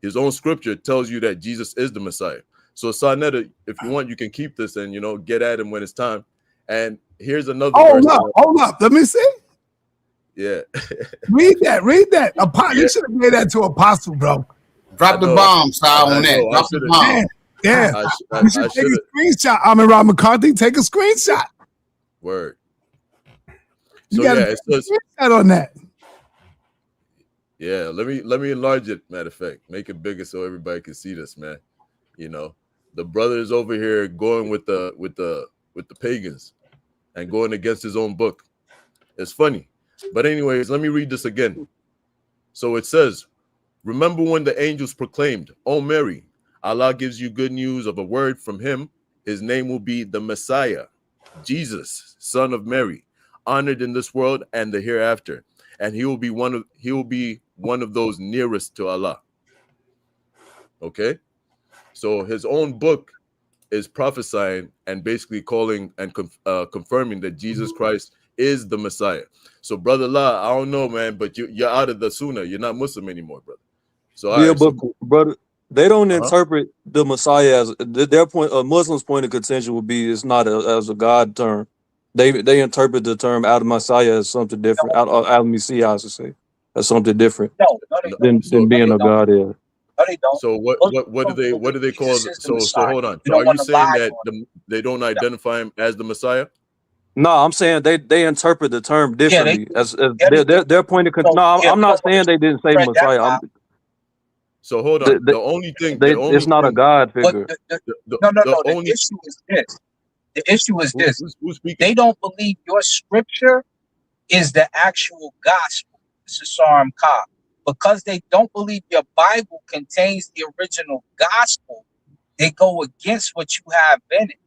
His own scripture tells you that Jesus is the Messiah. So sa.neter, if you want, you can keep this and, get at him when it's time. And here's another verse. Hold up. Let me see. Yeah. Read that. You should have made that to Apostle, bro. Drop the bomb, Sal, on that. Drop the bomb. Yeah. You should take a screenshot. Amin Ra McCarthy, take a screenshot. Word. You got to take a screenshot on that. Yeah, let me enlarge it. Matter of fact, make it bigger so everybody can see this, man. The brother is over here going with the pagans and going against his own book. It's funny, but anyways, let me read this again. So it says, remember when the angels proclaimed, "O Mary, Allah gives you good news of a word from him. His name will be the Messiah, Jesus, son of Mary, honored in this world and the hereafter, and he will be one of those nearest to Allah." Okay, so his own book is prophesying and basically calling and confirming that Jesus Christ is the Messiah. So Brother La, I don't know, man, but you're out of the Sunnah. You're not Muslim anymore, brother. So brother, they don't interpret the Messiah as their point. A Muslim's point of contention would be it's not as a God term. They interpret the term out of Messiah as something different. Out of Messiah, I should say, as something different than being a God is. No, they don't. So what do they call? So hold on. So are you saying that they don't identify him as the Messiah? No, I'm saying they interpret the term differently. As their point of contention. No, I'm not saying they didn't say Messiah. So hold on. The only thing it's not a God figure. The issue is this. The issue is this. They don't believe your scripture is the actual gospel. This is Saram Ka. Because they don't believe your Bible contains the original gospel, they go against what you have in it.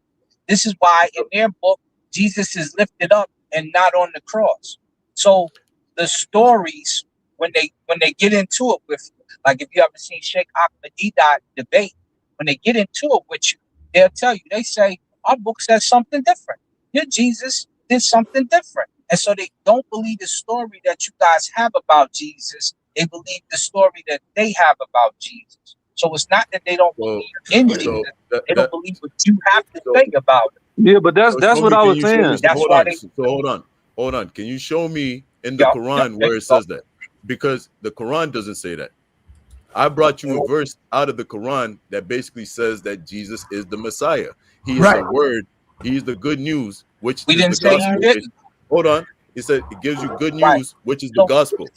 This is why in their book, Jesus is lifted up and not on the cross. So the stories, when they get into it with, like if you ever seen Sheikh Ahmadiyya debate, when they get into it with you, they'll tell you, they say, our book says something different. Your Jesus did something different. And so they don't believe the story that you guys have about Jesus. They believe the story that they have about Jesus. So it's not that they don't believe in Jesus. They don't believe what you have to say about it. Yeah, but that's what I was saying. Hold on. Can you show me in the Quran where it says that? Because the Quran doesn't say that. I brought you a verse out of the Quran that basically says that Jesus is the Messiah. He is the word. He is the good news, which we is didn't the say gospel. you didn't. Hold on. He said it gives you good news, which is the gospel.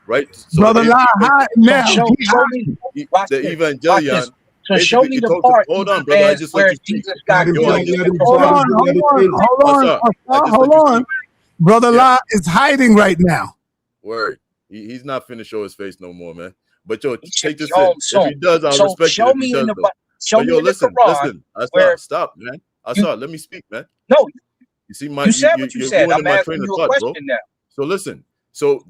Right? So Brother La, now. Show me. The Evangelion. So show me the part. Hold on, brother. I just let you speak. Hold on. Brother La is hiding right now. Word. He's not finna show his face no more, man. But take this in. If he does, I'll respect show it. me If in he the does, show me in the Quran. Listen. Stop, man. Let me speak, man. No. You see, You said what you said. I'm asking you a question now. So listen. So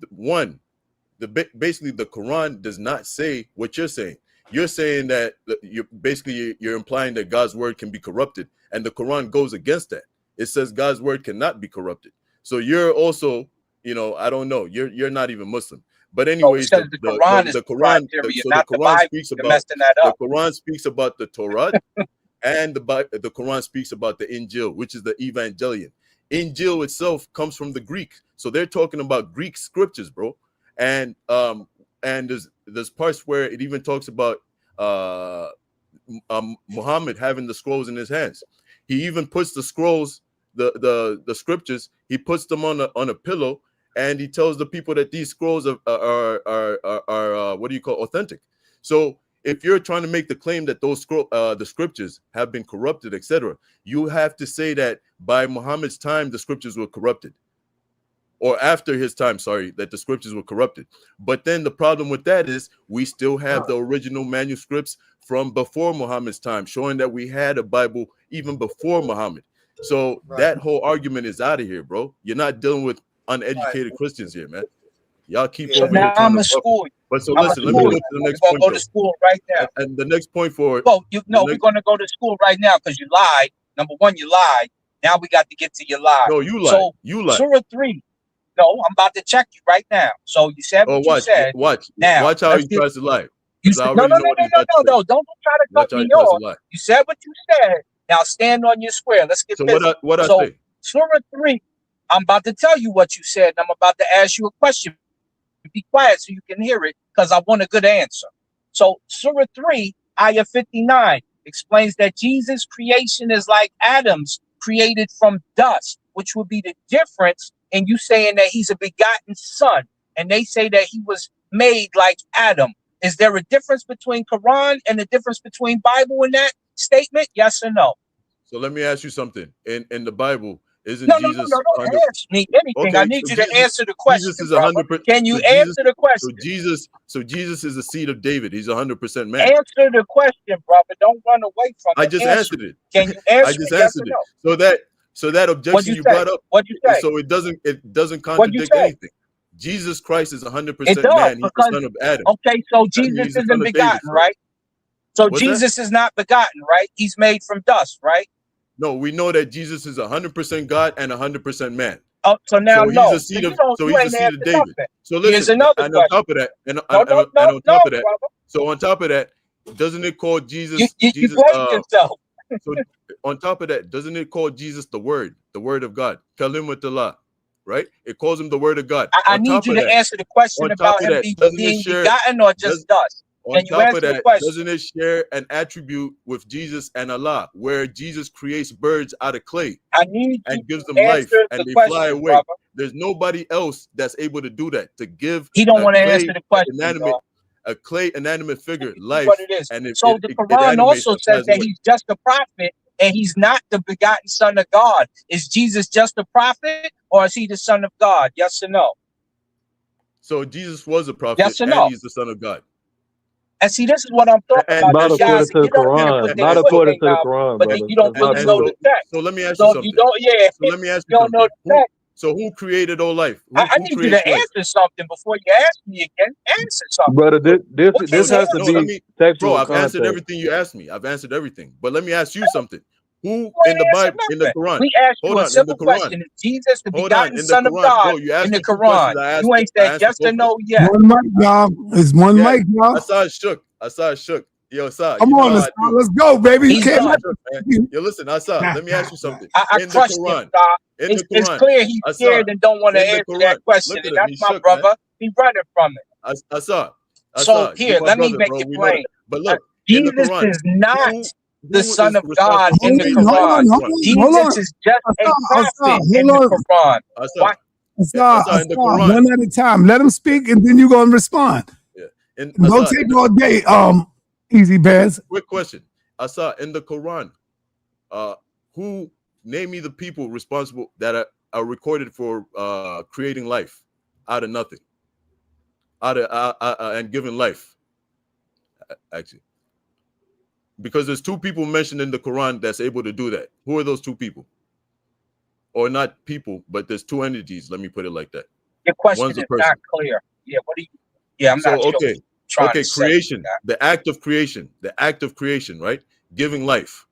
basically the Quran does not say what you're saying. You're saying that you're implying that God's word can be corrupted, and the Quran goes against that. It says God's word cannot be corrupted. So you're also, I don't know. You're not even Muslim. But anyways, the Quran speaks about the Torah, and the Quran speaks about the Injil, which is the Evangelion. Injil itself comes from the Greek, so they're talking about Greek scriptures, bro. And there's parts where it even talks about Muhammad having the scrolls in his hands. He even puts the scrolls, the scriptures, he puts them on a pillow, and he tells the people that these scrolls are what do you call authentic. So if you're trying to make the claim that those the scriptures have been corrupted, etc., you have to say that by Muhammad's time the scriptures were corrupted, or after his time, sorry, that the scriptures were corrupted. But then the problem with that is we still have the original manuscripts from before Muhammad's time, showing that we had a Bible even before Muhammad. So that whole argument is out of here, bro. You're not dealing with uneducated Christians here, man. Y'all keep over here trying to school. But so listen, let me go to the next point. Go to school right now. And the next point for we're going to go to school right now because you lied. Number one, you lied. Now we got to get to your lie. No, you lied. So you lied. Surah 3. No, I'm about to check you right now. So you said what you said. Watch how he tries to lie. You said, no. Don't try to cut me off. You said what you said. Now stand on your square. Let's get busy. So what I say? Surah 3. I'm about to tell you what you said. And I'm about to ask you a question. Be quiet so you can hear it because I want a good answer. So Surah 3, Ayah 59 explains that Jesus' creation is like Adam's, created from dust, which would be the difference in you saying that he's a begotten son, and they say that he was made like Adam. Is there a difference between Quran and a difference between Bible in that statement? Yes or no? So let me ask you something. In the Bible, isn't Jesus? No, don't ask me anything. Okay, I need you to answer the question. Jesus is 100%. Can you answer the question? So Jesus is the seed of David. He's 100% man. Answer the question, brother. Don't run away from it. I just answered it. Can you answer? I just answered it. So that objection you brought up. What you say? So it doesn't contradict anything. Jesus Christ is 100% man. He's the son of Adam. Okay, so Jesus isn't begotten, right? So Jesus is not begotten, right? He's made from dust, right? No, we know that Jesus is 100% God and 100% man. Oh, so now he's a seed of David. Nothing. So listen, here's another and on top of that, so on top of that, doesn't it call Jesus? You played yourself. So on top of that, doesn't it call Jesus the Word of God? Kalimatullah, right? It calls him the Word of God. I need you to answer the question about him being begotten or just dust. On top of that, doesn't it share an attribute with Jesus and Allah, where Jesus creates birds out of clay and gives them life and they fly away? Brother. There's nobody else that's able to do that, to give he don't want to answer the question. A clay inanimate figure life. What it is. And the Quran also says that he's just a prophet and he's not the begotten son of God. Is Jesus just a prophet or is he the son of God? Yes or no? So Jesus was a prophet yes or no? And he's the son of God. And see, this is what I'm talking about. Not according to the Quran. Not according to the Quran, but you don't really know the text. So let me ask you something. You don't, so let me ask you something. Know the text. So who created all life? I need you to answer something before you ask me again. Answer something. Brother, this has to be textual. Bro, I've answered everything you asked me. I've answered everything. But let me ask you something. Who in the Bible, in the Quran? We asked you a simple question. Is Jesus the begotten son of God in the Quran? You ain't said yes or no yet. One mic, y'all. It's one mic, y'all. I saw it shook. Yo, Sa. Come on, let's go, baby. You can't. Yo, listen, Asa. Let me ask you something. In the Quran, it's clear he's scared and don't want to answer that question. And that's my brother. He's running from it. Asa. So here, let me make it plain. But look, Jesus is not the son of God in the Quran. Jesus is just a prophet in the Quran. One at a time. Let him speak, and then you're gonna respond. Yeah. Don't take all day. Easy Bears. Quick question. Asa, in the Quran, who name me the people responsible that are recorded for creating life out of nothing, and giving life. Actually. Because there's two people mentioned in the Quran that's able to do that. Who are those two people? Or not people, but there's two entities. Let me put it like that. Your question is not clear. Yeah, what do you? Yeah, I'm not sure. Okay, creation. The act of creation, right? Giving life.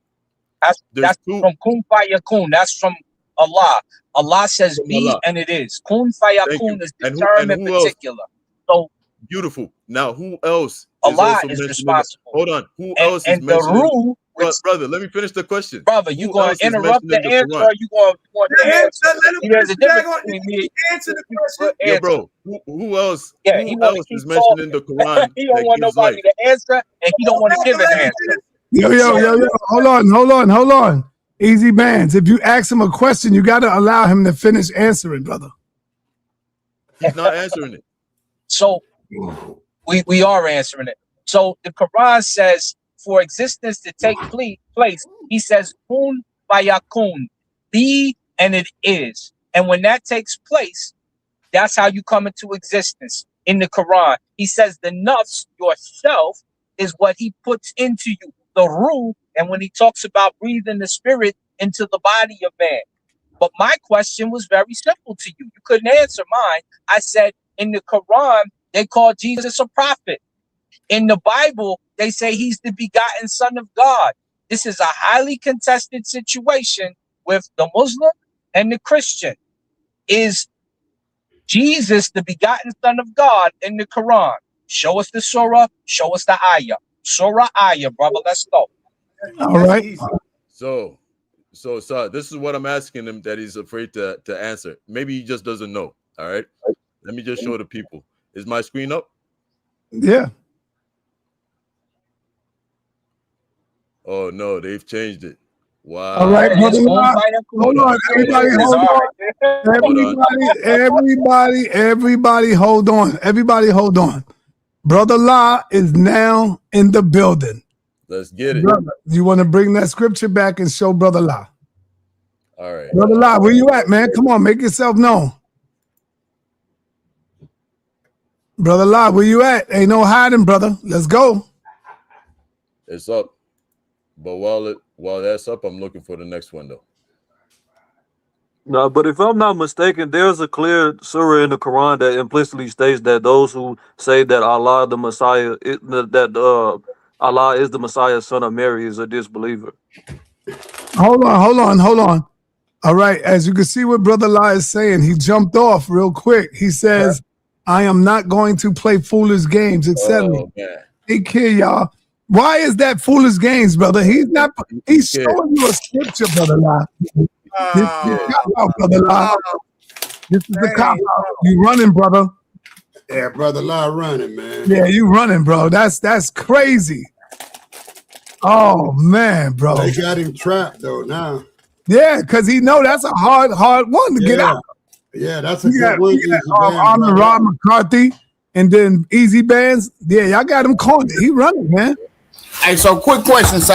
That's from kun fayakun. That's from Allah. Allah says be Allah. And it is. Kun fayakun is the term in particular. So beautiful. Now, who else? Allah is responsible. Hold on. Who else is mentioned? Brother, let me finish the question. Brother, you going to interrupt the answer or you going to answer? There's a difference between me. Answer the question. Yeah, bro. Who else? Yeah, who else is mentioned in the Quran? He don't want nobody to answer and he don't want to give an answer. Yo. Hold on. Easy Bands. If you ask him a question, you got to allow him to finish answering, brother. He's not answering it. So we are answering it. So the Quran says for existence to take place, he says kun fayakun, be and it is. And when that takes place, that's how you come into existence. In the Quran, he says the nafs, yourself, is what he puts into you, the ruh. And when he talks about breathing the spirit into the body of man. But my question was very simple to you. You couldn't answer mine. I said in the Quran, they call Jesus a prophet. In the Bible, they say he's the begotten son of God. This is a highly contested situation with the Muslim and the Christian. Is Jesus the begotten son of God in the Quran? Show us the surah, show us the ayah. Surah, ayah, brother, let's go. All right. So this is what I'm asking him that he's afraid to answer. Maybe he just doesn't know. All right. Let me just show the people. Is my screen up? Yeah. Oh no, they've changed it. Wow. All right, brother. Hold on, everybody, hold on. Everybody, hold on. Everybody, hold on. Brother La is now in the building. Let's get it. Brother, you want to bring that scripture back and show Brother La? All right. Brother La, where you at, man? Come on, make yourself known. Brother La, where you at? Ain't no hiding, brother. Let's go. It's up. But while that's up, I'm looking for the next one though. No, but if I'm not mistaken, there's a clear surah in the Quran that implicitly states that those who say that Allah the Messiah, Allah is the Messiah, son of Mary, is a disbeliever. Hold on. All right, as you can see what Brother La is saying, he jumped off real quick. He says, I am not going to play foolish games, etc. Oh, Take care, y'all. Why is that foolish games, brother? He's showing you a scripture, Brother La. This is the cop-out, Brother La. This is the cop-out. You running, brother. Yeah, Brother La running, man. Yeah, you running, bro. That's crazy. Oh, man, bro. They got him trapped, though, now. Yeah, because he know that's a hard one to get out. Yeah, that's a good one. Armin Rob McCarthy and then Easy Bands. Yeah, y'all got him cornered. He running, man. Hey, so quick question, Si.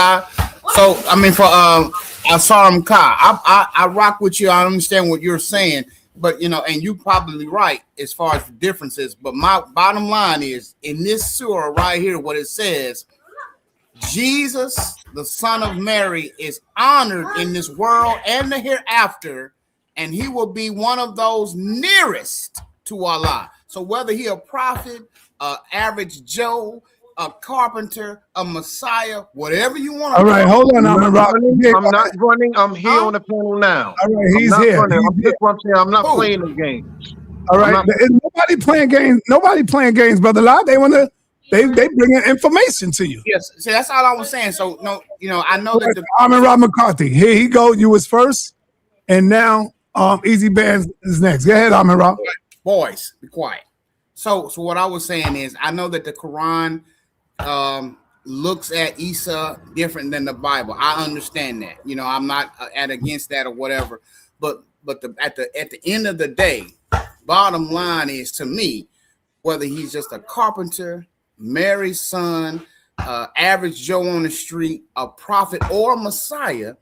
So, I mean, for Asaram Ka, I rock with you. I understand what you're saying, but, you know, and you're probably right as far as the differences. But my bottom line is, in this surah right here, what it says, Jesus, the son of Mary, is honored in this world and the hereafter, and he will be one of those nearest to Allah. So whether he a prophet, average Joe, a carpenter, a Messiah, whatever you want. All right, hold on. I'm not running. I'm here on the panel now. All right, he's here. I'm not playing the games. All right, nobody playing games. Nobody playing games, Brother La. They want to. They bringing information to you. Yes, see, that's all I was saying. So no, you know, I know that Armin Rob McCarthy. Here he go. You was first, and now Easy Bands is next. Go ahead, Armin Rob. Boys, be quiet. So what I was saying is, I know that the Quran looks at Isa different than the Bible. I understand that. You know, I'm not against that or whatever. But at the end of the day, bottom line is, to me, whether he's just a carpenter, Mary's son, average Joe on the street, a prophet or a Messiah,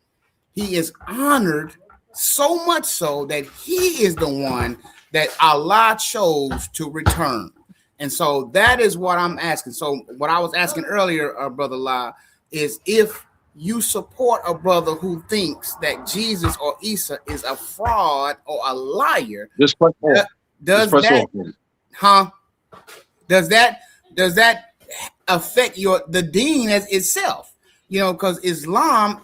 he is honored so much so that he is the one that Allah chose to return. And so that is what I'm asking. So what I was asking earlier, Brother La, is if you support a brother who thinks that Jesus or Isa is a fraud or a liar, does that affect the deen as itself? You know, because Islam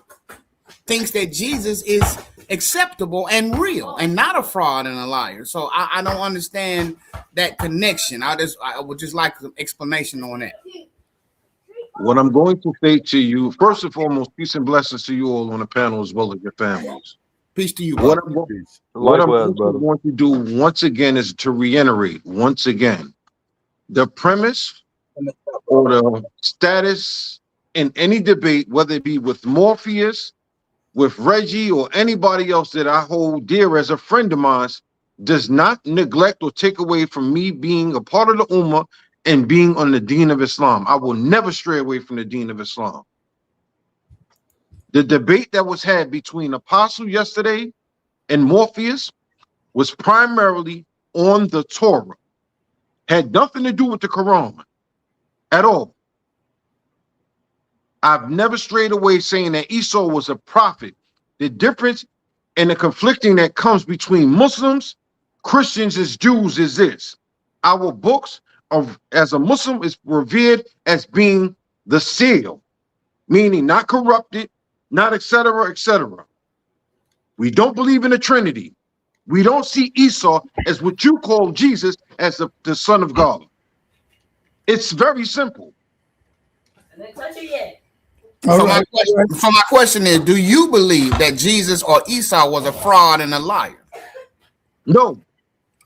thinks that Jesus is acceptable and real and not a fraud and a liar. So I don't understand that connection. I would just like some explanation on that. What I'm going to say to you, first and foremost, peace and blessings to you all on the panel as well as your families. Peace to you. What I'm going to do once again is to reiterate once again the premise or the status in any debate, whether it be with Morpheus, with Reggie, or anybody else that I hold dear as a friend of mine, does not neglect or take away from me being a part of the Ummah and being on the deen of Islam. I will never stray away from the deen of Islam. The debate that was had between Apostle yesterday and Morpheus was primarily on the Torah. Had nothing to do with the Quran at all. I've never strayed away saying that Esau was a prophet. The difference and the conflicting that comes between Muslims, Christians, and Jews is this. Our books as a Muslim is revered as being the seal, meaning not corrupted, not etc., etc. We don't believe in the Trinity. We don't see Esau as what you call Jesus as the Son of God. It's very simple. So my question is, do you believe that Jesus or Esau was a fraud and a liar? No.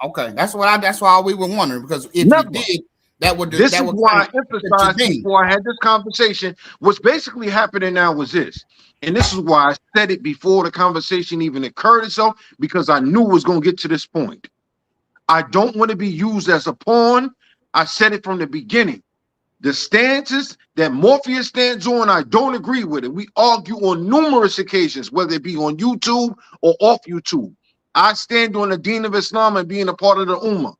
Okay, that's why we were wondering, because if you did, that would. This is why I emphasized before I had this conversation. What's basically happening now was this, and this is why I said it before the conversation even occurred itself, because I knew it was going to get to this point. I don't want to be used as a pawn. I said it from the beginning. The stances that Morpheus stands on, I don't agree with it. We argue on numerous occasions, whether it be on YouTube or off YouTube. I stand on the deen of Islam and being a part of the Ummah.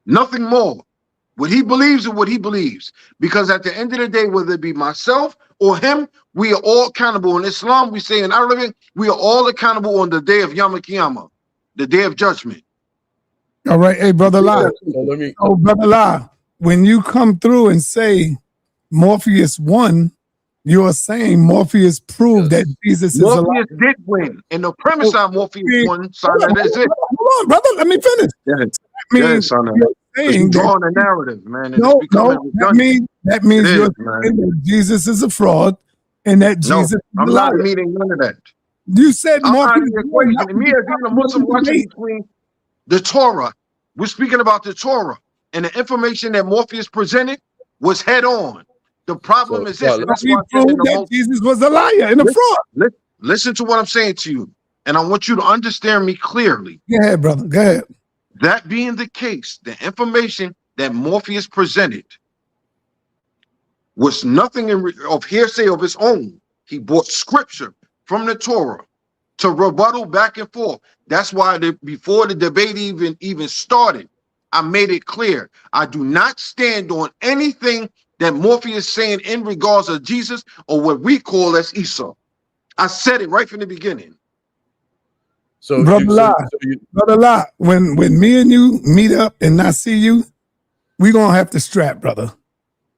Nothing more. What he believes is what he believes. Because at the end of the day, whether it be myself or him, we are all accountable. In Islam, we say in Arabic, we are all accountable on the day of Yom Kippur, the day of judgment. All right. Hey, Brother La. Oh, Brother La, when you come through and say Morpheus won, you're saying Morpheus proved that Jesus is alive. Morpheus did win. And the premise on Morpheus won, hold on, brother. Let me finish. You're drawing a narrative, man. No, that means you're saying that Jesus is a fraud and that Jesus is I'm a not liar. meaning none of that. You said Morpheus won. Me as being a Muslim watching between the Torah. We're speaking about the Torah. And the information that Morpheus presented was head on. The problem is this. And that's why that Jesus was a liar and a fraud. Listen to what I'm saying to you. And I want you to understand me clearly. Go ahead, brother. Go ahead. That being the case, the information that Morpheus presented was nothing of hearsay of his own. He brought scripture from the Torah to rebuttal back and forth. That's why before the debate even started, I made it clear. I do not stand on anything that Morpheus is saying in regards of Jesus or what we call as Esau. I said it right from the beginning. So, Brother La, when me and you meet up and I see you, we gonna have to strap, brother.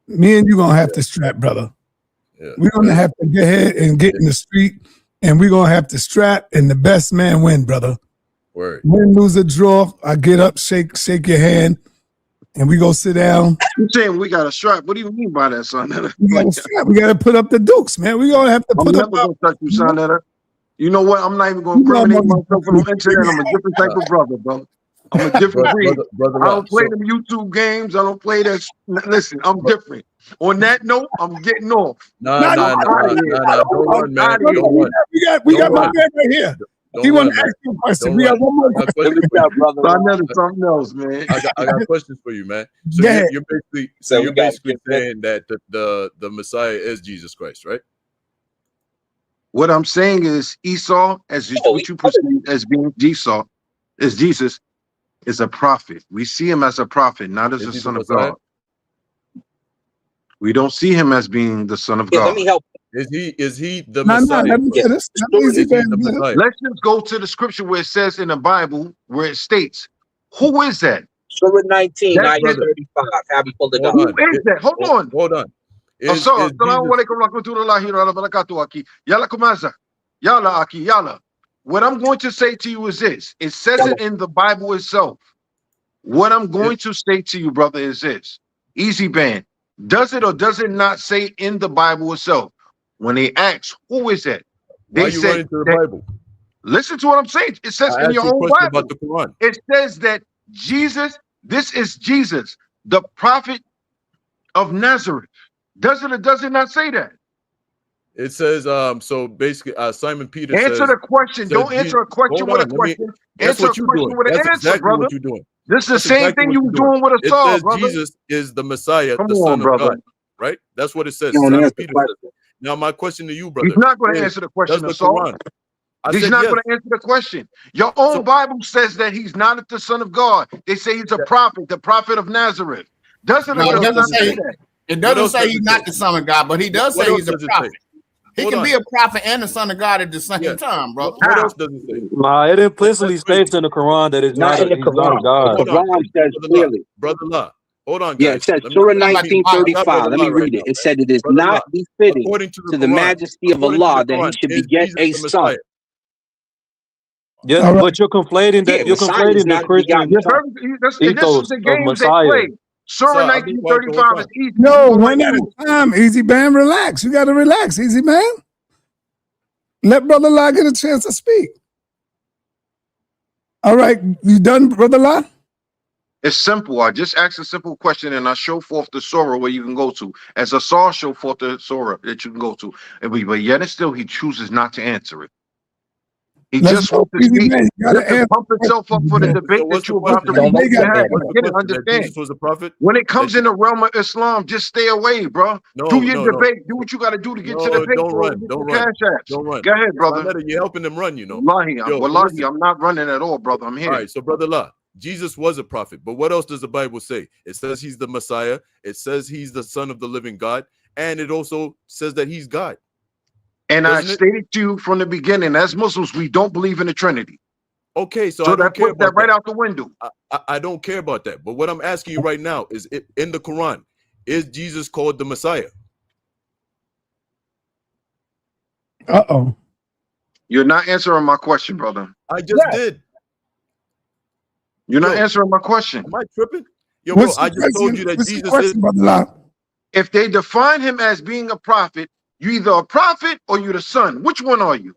Me and you gonna have to strap, brother. We're gonna have to get ahead and get in the street, and we're gonna have to strap, and the best man win, brother. Word. Win, lose, or draw. I get up, shake your hand, and we go sit down. You saying we got a strap? What do you mean by that, son? We gotta put up the dukes, man. We gonna have to put up. I'm never gonna touch you, son. You know what? I'm not even going to incriminate myself on the internet. I'm a different type of brother, bro. I'm a different breed. I don't play them YouTube games. I don't play that. Listen, I'm different. On that note, I'm getting off. Nah. Don't run, man. Don't run. We got my man right here. He want to ask you a question. We got one more question. Something else, man. I got questions for you, man. So you're basically saying that the Messiah is Jesus Christ, right? What I'm saying is Esau, what you perceive as being Esau, is Jesus, is a prophet. We see him as a prophet, not as a son of God. We don't see him as being the son of God. Let me help. Is he the Messiah? Let's just go to the scripture where it says in the Bible, where it states, who is that? Surah 19, ayah 35. Have you pulled it up? Who is that? Hold on. Is what I'm going to say to you is this. It says it in the Bible itself. What I'm going to say to you, brother, is this. Easy band. Does it or does it not say in the Bible itself? When they ask, who is that? They say, to the Bible? Listen to what I'm saying. It says in your own Bible. About the Quran. It says that Jesus, this is Jesus, the prophet of Nazareth. Does it or does it not say that? It says, so basically, Simon Peter Answer says, the question. Don't answer a question with a question. Answer a question with an That's answer, exactly brother. what you're doing. This is the That's same exactly thing what you you're was doing. doing with a It saw, says brother. Jesus is the Messiah, Come the on, Son of brother. God, right? That's what it says. He don't Simon answer Peter the says. Now, my question to you, brother, He's not going to is, answer the question, does the Assault. Quran? I He's said not yes. going to answer the question. Your own Bible says that he's not the Son of God. They say he's a prophet, the prophet of Nazareth. Doesn't No, it it does doesn't not say say that? it doesn't say he's not the Son of God, but he does What say else he's a does it prophet. say? He Hold can on. be a prophet and the Son of God at the same time, brother. What else does it say? Nah, it implicitly states in the Quran that he's not a God. Hold on, says brother clearly. Brother La. Hold on, Yeah, guys. it says Let me- Surah let me- I got 1935. Brother Let La me right read it. now, It said it is Brother not La, befitting according to to the Quran, majesty of according to Allah the that he Quran, should is beget Jesus a the son. Messiah? Yeah, All right. but you're conflating that. Yeah, You're Messiah is conflating the not begotten Christian son. And this is ethos the of games they Messiah. play. Surah Sir, I've been quiet the whole 1935 is time. easy. Yo, You one at a time. Easy man, relax. You got to relax, Easy man. Let Brother La get a chance to speak. All right, you done, Brother La? It's simple. I just ask a simple question and I show forth the surah where you can go to. As Asar show forth the surah that you can go to. But yet and still he chooses not to answer it. He Let's just go, wants to Easy speak, man. You got just to to answer. pump himself up for the debate So what's that the you're about question? to They got have. What's I the get it, question? That understand. Jesus was a prophet? When it comes That in the realm of Islam, just stay away, bro. Do your No. debate. Do what you got to do to get to the No, debate. don't Bro, run. get Don't your run. cash apps. Don't run. Go ahead, brother. Sa.neter, you're helping them run, you know. Wallahi, Yo, so listen. I'm not running at all, brother. I'm here. All right, so Brother La, Jesus was a prophet, but what else does the Bible say? It says he's the Messiah. It says he's the Son of the living God. And it also says that he's God. And I Doesn't it? stated to you from the beginning, as Muslims, we don't believe in the Trinity. Okay, so I So don't that care puts that about right that. out the window. I don't care about that. But what I'm asking you right now is, in the Quran, is Jesus called the Messiah? Uh-oh. You're not answering my question, brother. I just did. You're not answering my question. Am I tripping? Yo, What's bro, the I just told you question? that What's the Jesus question, is. Brother La? If they define him as being a prophet, you either a prophet or you're the son. Which one are you?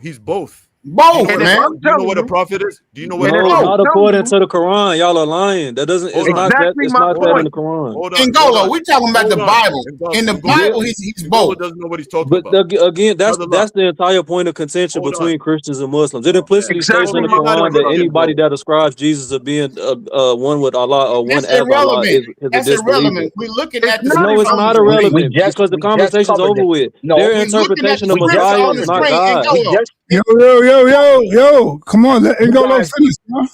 He's both. Both, And if man. I'm Do you know telling what a you, prophet is? Do you know what a No, prophet not is? according to the Quran. Y'all are lying. That doesn't. It's Hold on. not that. exactly It's my not that in point. the Quran. Hold on. Ngolo, we talking about the Hold on. Bible. In the Bible, he's Ngolo both. doesn't know what he's talking But about. again, Brother La, that's the entire point of contention hold on. between Christians and Muslims. It implicitly states Exactly in the my Quran point. that anybody that ascribes Jesus as being one with Allah or one That's as Allah irrelevant. is a That's disbeliever. irrelevant. We're looking It's at the not No, it's scripture on the not screen. irrelevant because the conversation's over with. Their We're looking at the interpretation of scripture Messiah on is the not screen. God. Yo. Come on, let N'Golo finish, huh?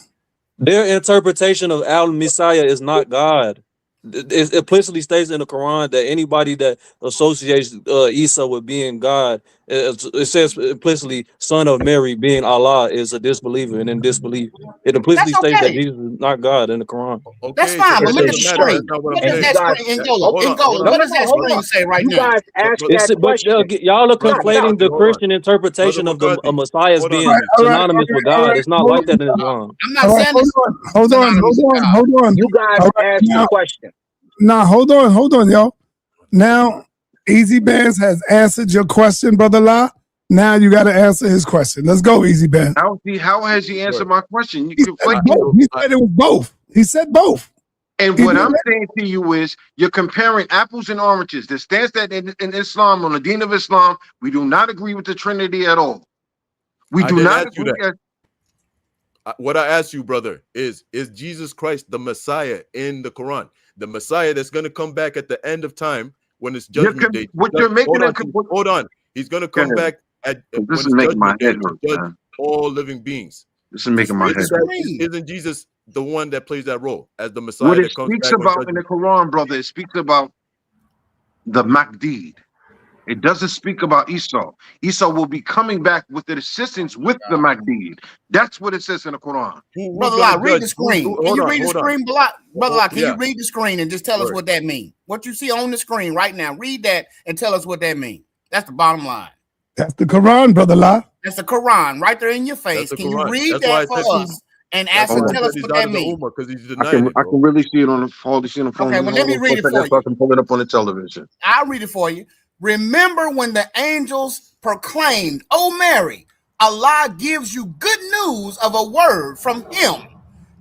Their interpretation of Al-Messiah is not God. It implicitly states in the Quran that anybody that associates Isa with being God, it says implicitly, son of Mary being Allah is a disbeliever and in disbelief. It implicitly That's states that okay. Jesus is not God in the Quran. That's Okay, fine, so but that look at the doesn't matter. screen. That's not what I'm What does saying. that screen, Hold on, hold on. what does that screen say right now? Y'all are Brother conflating the McCarthy, hold on. Christian interpretation Brother of the McCarthy, Messiah as hold on being to me. synonymous with God. It's not like that in Islam. I'm not All right, saying it's hold on. synonymous with God. Hold on. You guys All right, asked the question. Now, hold on, y'all. Now, Easy Bands has answered your question, Brother La. Now you got to answer his question. Let's go, Easy Bands. How has he answered my question? You He said conflate both. He said it was both. He said both. And what I'm saying to you is you're comparing apples and oranges. The stance that in Islam, on the Deen of Islam, we do not agree with the Trinity at all. We I do didn't not ask you agree. What I asked you, brother, is Jesus Christ the Messiah in the Quran? The Messiah that's going to come back at the end of time when it's judgment day. Hold on. He's going to come back when it's judgment day to judge all living beings. This is making my head hurt. Isn't Jesus the one that plays that role as the Messiah What it that comes speaks back on about in the judgment? Quran, brother, it speaks about the Magdid. It doesn't speak about Esau. Esau will be coming back with the assistance with the Magdid. That's what it says in the Quran. Brother La, read the screen. Can you read the screen, Brother La? Can you read the screen and just tell us what that means? What you see on the screen right now, read that and tell us what that means. That's the bottom line. That's the Quran, Brother La. That's the Quran right there in your face. Can you read that for us and tell us what that means? I can really see it on the phone. Okay, well, let me read it for you. I can pull it up on the television. I'll read it for you. Remember when the angels proclaimed, "O Mary, Allah gives you good news of a word from him.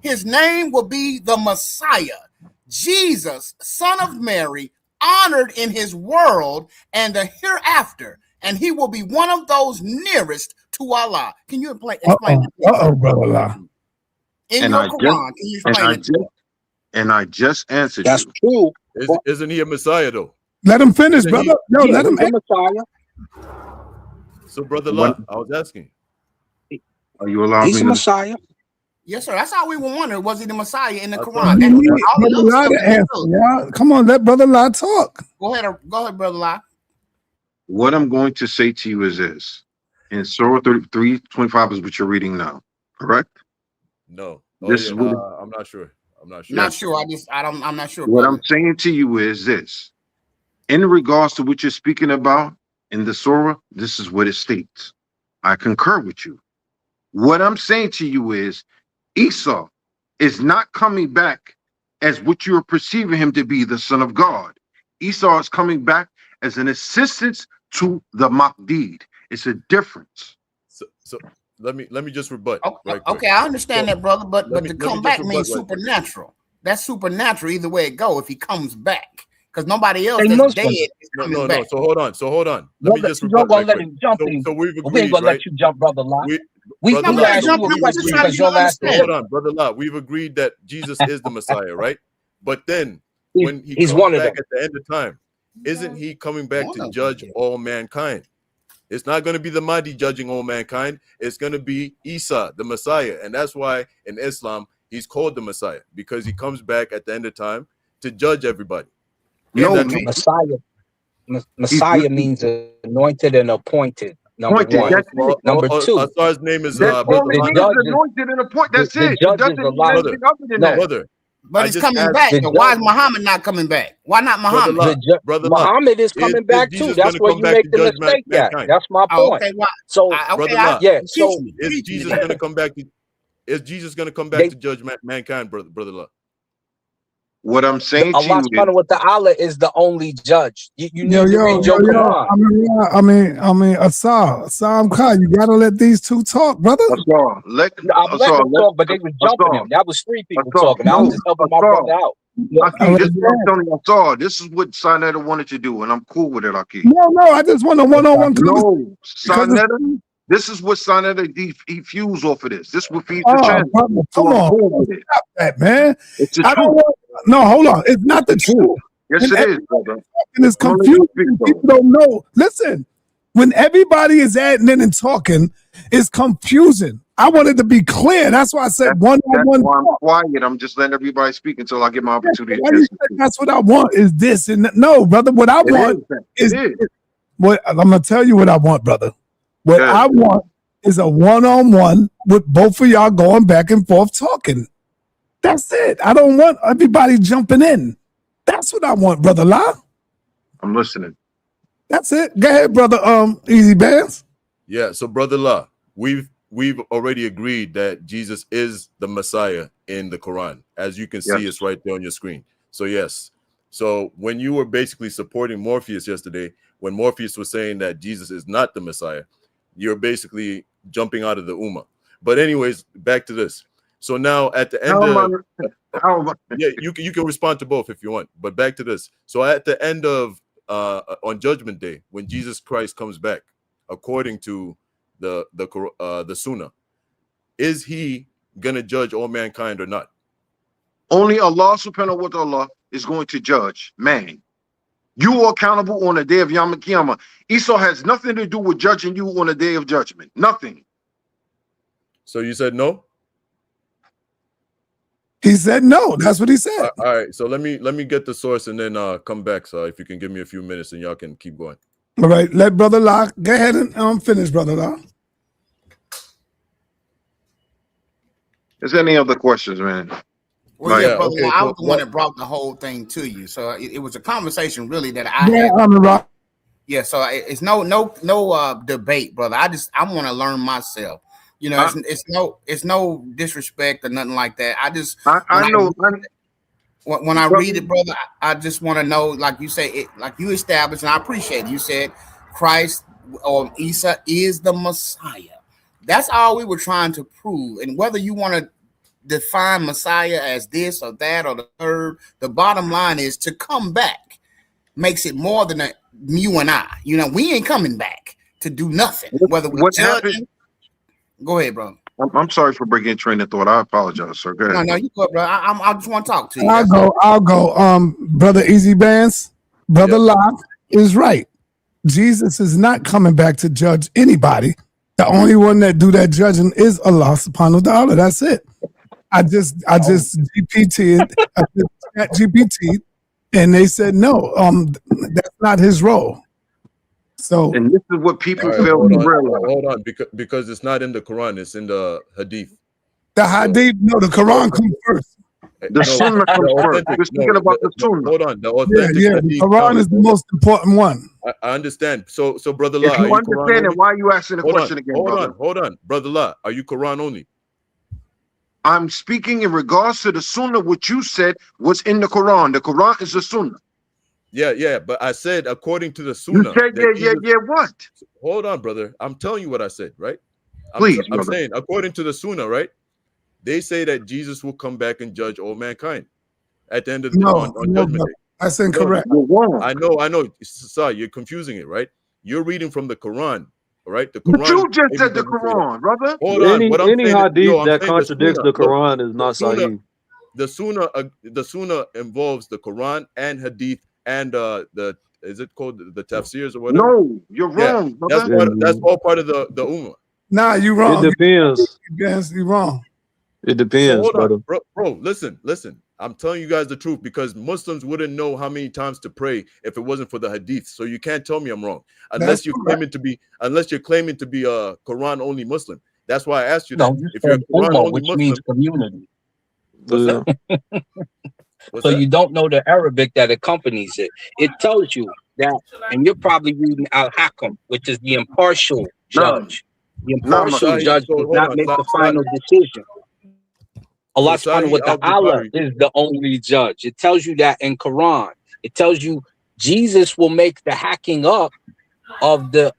His name will be the Messiah, Jesus, son of Mary. honored in his world and the hereafter, and he will be one of those nearest to Allah. Can you explain brother La. In your Quran? Can you explain it to us? And I just answered That's you. true. Isn't he a Messiah though? Let him finish, brother. No, yeah, let him. He's a Messiah. So, brother La, I was asking. Are you allowing He's me a to? Messiah. Yes, sir. That's how we were wondering. Was he the Messiah in the We Quran? need All the Brother other La stuff to is answer. good. Yeah, come on, let Brother La talk. Go ahead, Brother La. What I'm going to say to you is this: in Surah 3:25 is what you're reading now, correct? No. This is what I'm not sure. I'm not sure. Not sure. I'm not sure. What Brother. I'm saying to you is this: in regards to what you're speaking about in the Surah, this is what it states. I concur with you. What I'm saying to you is Esau is not coming back as what you're perceiving him to be, the son of God. Esau is coming back as an assistance to the Mahdi. It's a difference. So let me just rebut. Okay, I understand that, brother, but to come back means right supernatural. That's supernatural either way it go if he comes back. Because nobody else Hey, that's Muslim. dead is coming No. back. So hold on. Let me just You're rebut gonna right let quick. him jump in. So we've We ain't agreed, gonna right? let you jump, brother La. We Brother La, asked you a question because your last So hold on, brother La. We've agreed that Jesus is the Messiah, right? But then when he he's comes one of back them. at the end of time, isn't he coming back to judge all mankind? It's not going to be the Mahdi judging all mankind. It's going to be Isa, the Messiah. And that's why in Islam, he's called the Messiah, because he comes back at the end of time to judge everybody. Messiah means anointed and appointed. Number one. Number two. Asar's name is That's all it means, anointed and appointed. That's it. It doesn't mean anything other than that. Brother, but he's coming back. So why is Muhammad not coming back? Why not Muhammad? Brother Muhammad is coming back too. That's where you make the mistake at. That's my point. Okay, why? So, brother La, so is Jesus going to come back to? Is Jesus going to come back to judge mankind, brother La? What I'm saying to you Allah subhanahu wa ta'ala is the only judge. You need to read your Quran. I mean, Asar Khan, you gotta let these two talk, brother. I'm letting them talk, but they was jumping him. That was three people talking. I was just helping my brother out. Aki, this is what I'm telling you. Asar, this is what sa.neter wanted to do, and I'm cool with it, Aki. No, I just want a one-on-one conversation. No, sa.neter, this is what sa.neter he fused off of this. This would feed the channel. Brother, come on, stop that, man. It's the truth. No, hold on. It's not the truth. Yes, it is, brother. And it's confusing. People don't know. Listen, when everybody is adding in and talking, it's confusing. I wanted to be clear. That's why I said one-on-one. That's why I'm quiet. I'm just letting everybody speak until I get my opportunity. That's what I want. Is this and no, brother? What I want is what I'm gonna tell you. What I want, brother. What I want is a one-on-one with both of y'all going back and forth talking. That's it. I don't want everybody jumping in. That's what I want, brother La. I'm listening. That's it. Go ahead, brother. Easy Bands. Yeah. So, brother La, we've already agreed that Jesus is the Messiah in the Quran. As you can see, it's right there on your screen. So, yes. So, when you were basically supporting Morpheus yesterday, when Morpheus was saying that Jesus is not the Messiah, you're basically jumping out of the Ummah. But anyways, back to this. So now at the end you can respond to both if you want. But back to this. So at the end of on Judgment Day, when Jesus Christ comes back, according to the Sunnah, is he gonna judge all mankind or not? Only Allah subhanahu wa ta'ala is going to judge man. You are accountable on the day of Yom Kippur. Esau has nothing to do with judging you on the day of judgment. Nothing. So you said no? He said no. That's what he said. All right. So let me get the source and then come back. So if you can give me a few minutes and y'all can keep going. All right. Let Brother La go ahead and finish, Brother La. Is there any other questions, man? Well, yeah, brother. Okay, I was the one that brought the whole thing to you, so it was a conversation really that I had. Yeah, so it's no debate, brother. I want to learn myself. You know, it's no disrespect or nothing like that. When I read it, brother, I just want to know, like you say, like you established, and I appreciate it. You said Christ or Isa is the Messiah. That's all we were trying to prove. And whether you want to define Messiah as this or that or the third, the bottom line is to come back. makes it more than you and I. You know, we ain't coming back to do nothing. Whether we What judge. happened? Go ahead, bro. I'm sorry for breaking train of thought. I apologize, sir. Go ahead. No, you go, bro. I just want to talk to you. I'll go. Brother Easy Bands, Brother Locke is right. Jesus is not coming back to judge anybody. The only one that do that judging is Allah subhanahu wa ta'ala. That's it. I just GPT'd, GPT, and they said no. That's not his role. So, and this is what people right, fail to realize. Hold on, because it's not in the Quran; it's in the Hadith. The Hadith, no, the Quran comes first. The Sunnah comes first. We're speaking about the Sunnah. Hold on, the authentic Hadith. The Quran is the most important one. I understand. So brother La, if you understand it, why are you asking the question again, brother? Hold on, brother La, are you Quran only? I'm speaking in regards to the Sunnah. What you said was in the Quran. The Quran is the Sunnah. Yeah, but I said according to the Sunnah. You said yeah. What? Hold on, brother. I'm telling you what I said, right? Please, I'm saying according to the Sunnah, right? They say that Jesus will come back and judge all mankind at the end of the on Judgment Day. That's incorrect. I know. Sorry, you're confusing it, right? You're reading from the Quran, right? The Quran. But you just said the Quran, brother. Hold on. What I'm Any saying hadith that contradicts the Quran is not sahih. The Sunnah involves the Quran and hadith and is it called the tafsirs or whatever? No, you're wrong. That's all part of the ummah. Nah, you're wrong. It depends. You're wrong. It depends, brother. Bro, listen. I'm telling you guys the truth because Muslims wouldn't know how many times to pray if it wasn't for the hadith. So you can't tell me I'm wrong unless you're claiming to be a Quran only Muslim. That's why I asked you that. No, if you're a Quran only which Muslim, means community. What's So that? you don't know the Arabic that accompanies it. It tells you that, and you're probably reading Al-Hakam, which is the impartial judge. The impartial judge does not make the final decision. Allah subhanahu wa ta'ala is the only judge. It tells you that in Quran. It tells you Jesus will make the hacking up of the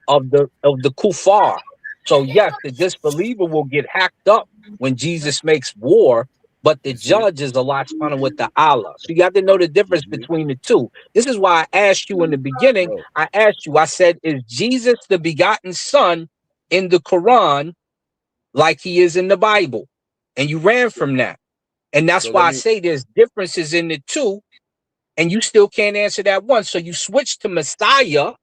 kuffar. So yes, the disbeliever will get hacked up when Jesus makes war, but the judge is Allah subhanahu wa ta'ala. So you have to know the difference between the two. This is why I asked you in the beginning, I said, is Jesus the begotten son in the Quran like he is in the Bible? And you ran from that. And that's why I say there's differences in the two, and you still can't answer that one. So you switch to Messiah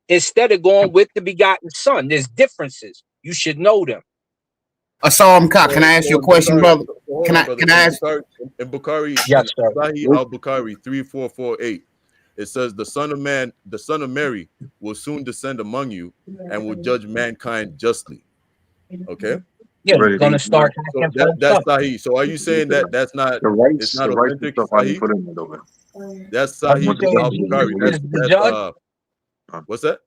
instead of going with the begotten son. There's differences. You should know them. Can I ask you a question, brother? Can I ask? In Bukhari, yes, sir. Sahih al-Bukhari 3448, it says the son of Mary will soon descend among you and will judge mankind justly. Okay. Yeah, we're gonna start. So that's Sahih. So are you saying that that's not it's not authentic Sahih? That's Sahih al-Bukhari. What's that?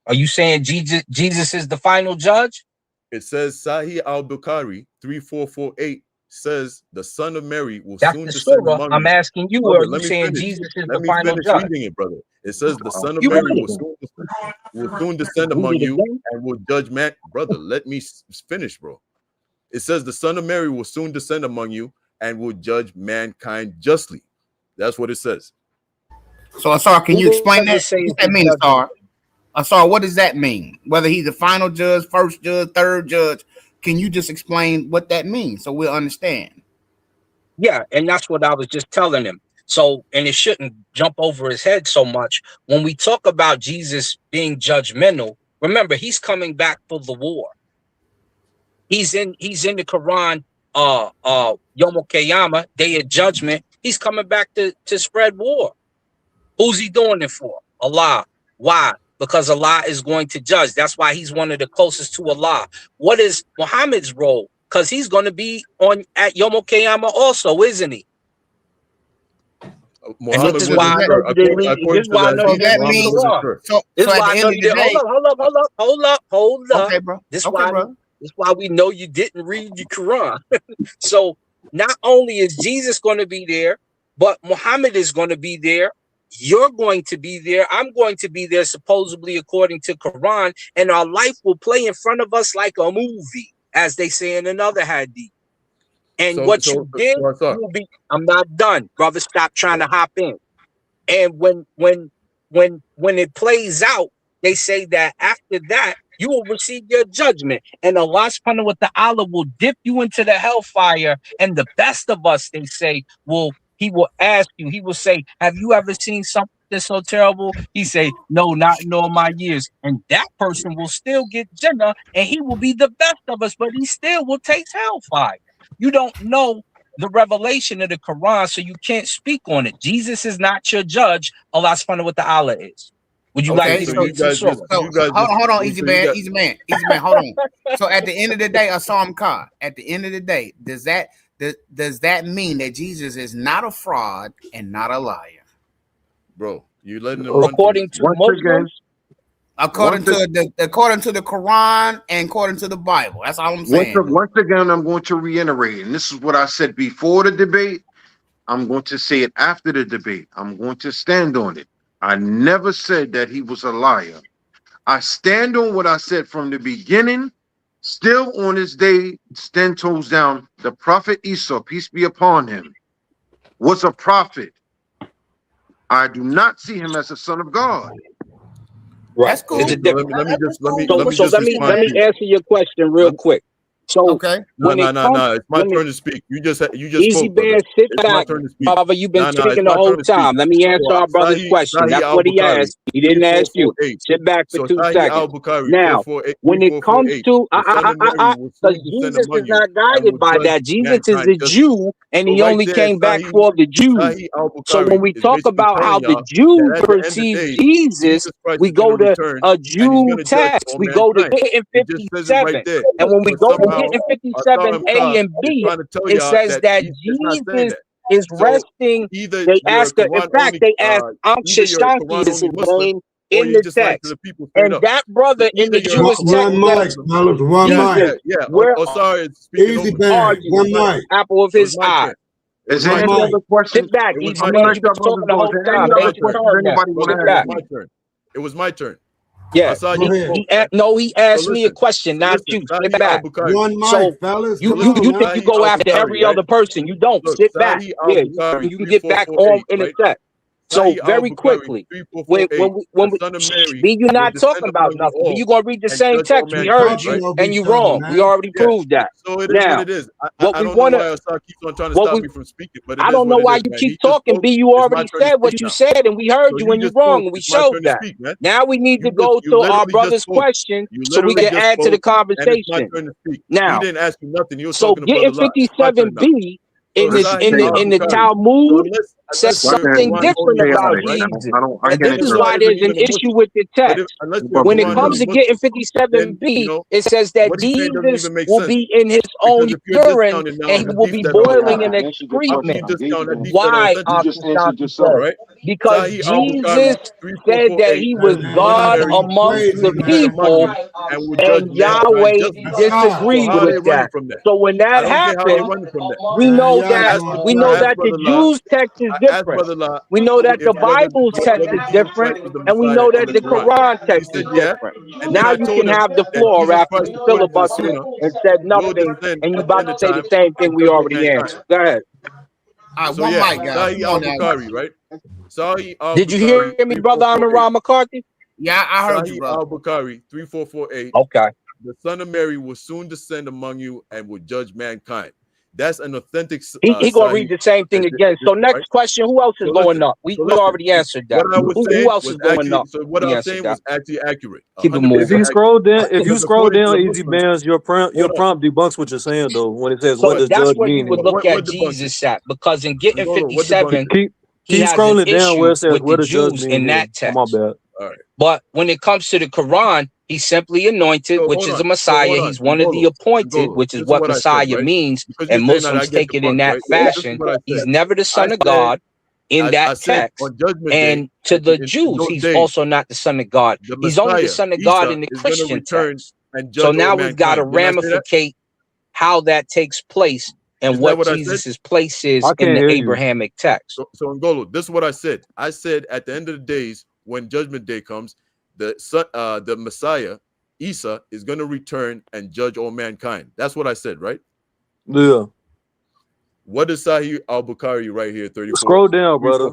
Are you saying Jesus is the final judge? It says Sahih al-Bukhari 3448 says the son of Mary will soon descend among you. I'm asking you, are you saying Jesus is the final judge? Let me finish reading it, brother. It says the son of Mary will soon descend among you and will judge man. Brother, let me finish, bro. It says the son of Mary will soon descend among you and will judge mankind justly. That's what it says. So, Asar, can you explain that? What does that mean, Asar? Asar, what does that mean? Whether he's the final judge, first judge, third judge, can you just explain what that means so we'll understand? Yeah, and that's what I was just telling him. So, and it shouldn't jump over his head so much. When we talk about Jesus being judgmental, remember, he's coming back for the war. He's in the Quran, Yom Kiyama, Day of Judgment. He's coming back to spread war. Who's he doing it for? Allah. Why? Because Allah is going to judge. That's why he's one of the closest to Allah. What is Muhammad's role? Because he's going to be at Yom Kiyama also, isn't he? Muhammad, this is why I know that means. Hold up. Okay, bro. This is why we know you didn't read your Quran. So not only is Jesus going to be there, but Muhammad is going to be there. You're going to be there. I'm going to be there, supposedly according to Quran, and our life will play in front of us like a movie, as they say in another hadith. And you did will be. I'm not done, brother. Stop trying to hop in. And when it plays out, they say that after that, you will receive your judgment. And Allah subhanahu wa ta'ala will dip you into the hellfire. And the best of us, they say, he will ask you, he will say, have you ever seen something so terrible? He say, no, not in all my years. And that person will still get Jannah, and he will be the best of us, but he still will taste hellfire. You don't know the revelation of the Quran, so you can't speak on it. Jesus is not your judge. Allah subhanahu wa ta'ala is. Would you like Okay, me to so read some surah? hold on, easy man, hold on. So at the end of the day, Assam Khan, at the end of the day, does that mean that Jesus is not a fraud and not a liar? Bro, you letting them run according to Muslims? According to the Quran and according to the Bible. That's all I'm saying. Once again, I'm going to reiterate, and this is what I said before the debate. I'm going to say it after the debate. I'm going to stand on it. I never said that he was a liar. I stand on what I said from the beginning. Still on this day, 10 toes down, the prophet Isa, peace be upon him, was a prophet. I do not see him as a son of God. Right. That's cool. It's a different. Let me answer your question real quick. So okay, no, it's my turn to speak. You just Easy spoke, Bear, brother. sit It's back, my turn to speak. brother. You've been It's speaking my the whole turn to speak. time. Let me answer our brother's question. That's what he asked. He didn't ask you. Sit back for 2 seconds. Now, when it comes to because Jesus is not guided by that. Jesus is a Jew, and he only came back for the Jews. So when we talk about how the Jews perceive Jesus, we go to a Jew text. We go to getting 57. And when we go to getting 57A and B, it says that Jesus is resting. They ask, in fact, they ask Shanki is his name in the text. And that brother in the Jewish text mic, fellas, one mic. Where Easy Bear, one mic. apple of his eye. Is there any other questions? Sit back. You've been talking the whole time. Ain't your turn now. Sit back. It was my turn. Yeah, he asked me a question, not you. Sit back. One mic, fellas. You think you go after every other person? You don't. Sit back. Yeah, you can get back on in a sec. So very quickly, when B, you're not talking about nothing. But you're gonna read the same text. We heard you, and you're wrong. We already proved that. So it is what it is. I don't know why Asar keeps on trying to stop me from speaking, but I don't know why you keep talking. B, you already said what you said, and we heard you, and you're wrong, and we showed that. Now we need to go to our brother's question so we can add to the conversation. Now, he didn't ask you nothing. He was so talking getting 57B in the Talmud says something different about Jesus. And this is why there's an issue with the text. When it comes to getting 57B, it says that Jesus will be in his own urine and he will be boiling in excrement. Why? Because Jesus said that he was God amongst the people, and Yahweh disagreed with that. So when that happened, we know that the Jews' text is different. We know that the Bible's text is different, and we know that the Quran text is different. Now you can have the floor after you filibustered and said nothing, and you about to say the same thing we already answered. Go ahead. So yeah, Sahi al-Bukhari, right? Sahi al-Bukhari. Did you hear me, brother Amir McCarthy? Yeah, I heard you, Sahi brother. al-Bukhari 3448. Okay. The Son of Mary will soon descend among you and will judge mankind. That's an authentic. He gonna read the same thing again. So next question: who else is going up? We already answered that. Who else is going up? So what I was saying was actually accurate. Keep it moving. If you scroll down, Easy Bands, your prompt debunks what you're saying though. When it says, "What does judge mean?" You would look at Jesus at, because in getting 57, keep scrolling down where it says, "What does judge mean?" in that text. My bad. All right. But when it comes to the Quran, he's simply anointed, which is a Messiah. He's one of the appointed, which is what Messiah means. And Muslims take it in that fashion. He's never the son of God in that text. And to the Jews, he's also not the son of God. He's only the son of God in the Christian text. So now we've got to ramificate how that takes place and what Jesus' place is in the Abrahamic text. So Ngolo, this is what I said. I said at the end of the days, when Judgment Day comes, the Messiah, Isa, is going to return and judge all mankind. That's what I said, right? Yeah. What is Sahih al-Bukhari right here? 34. Scroll down, brother.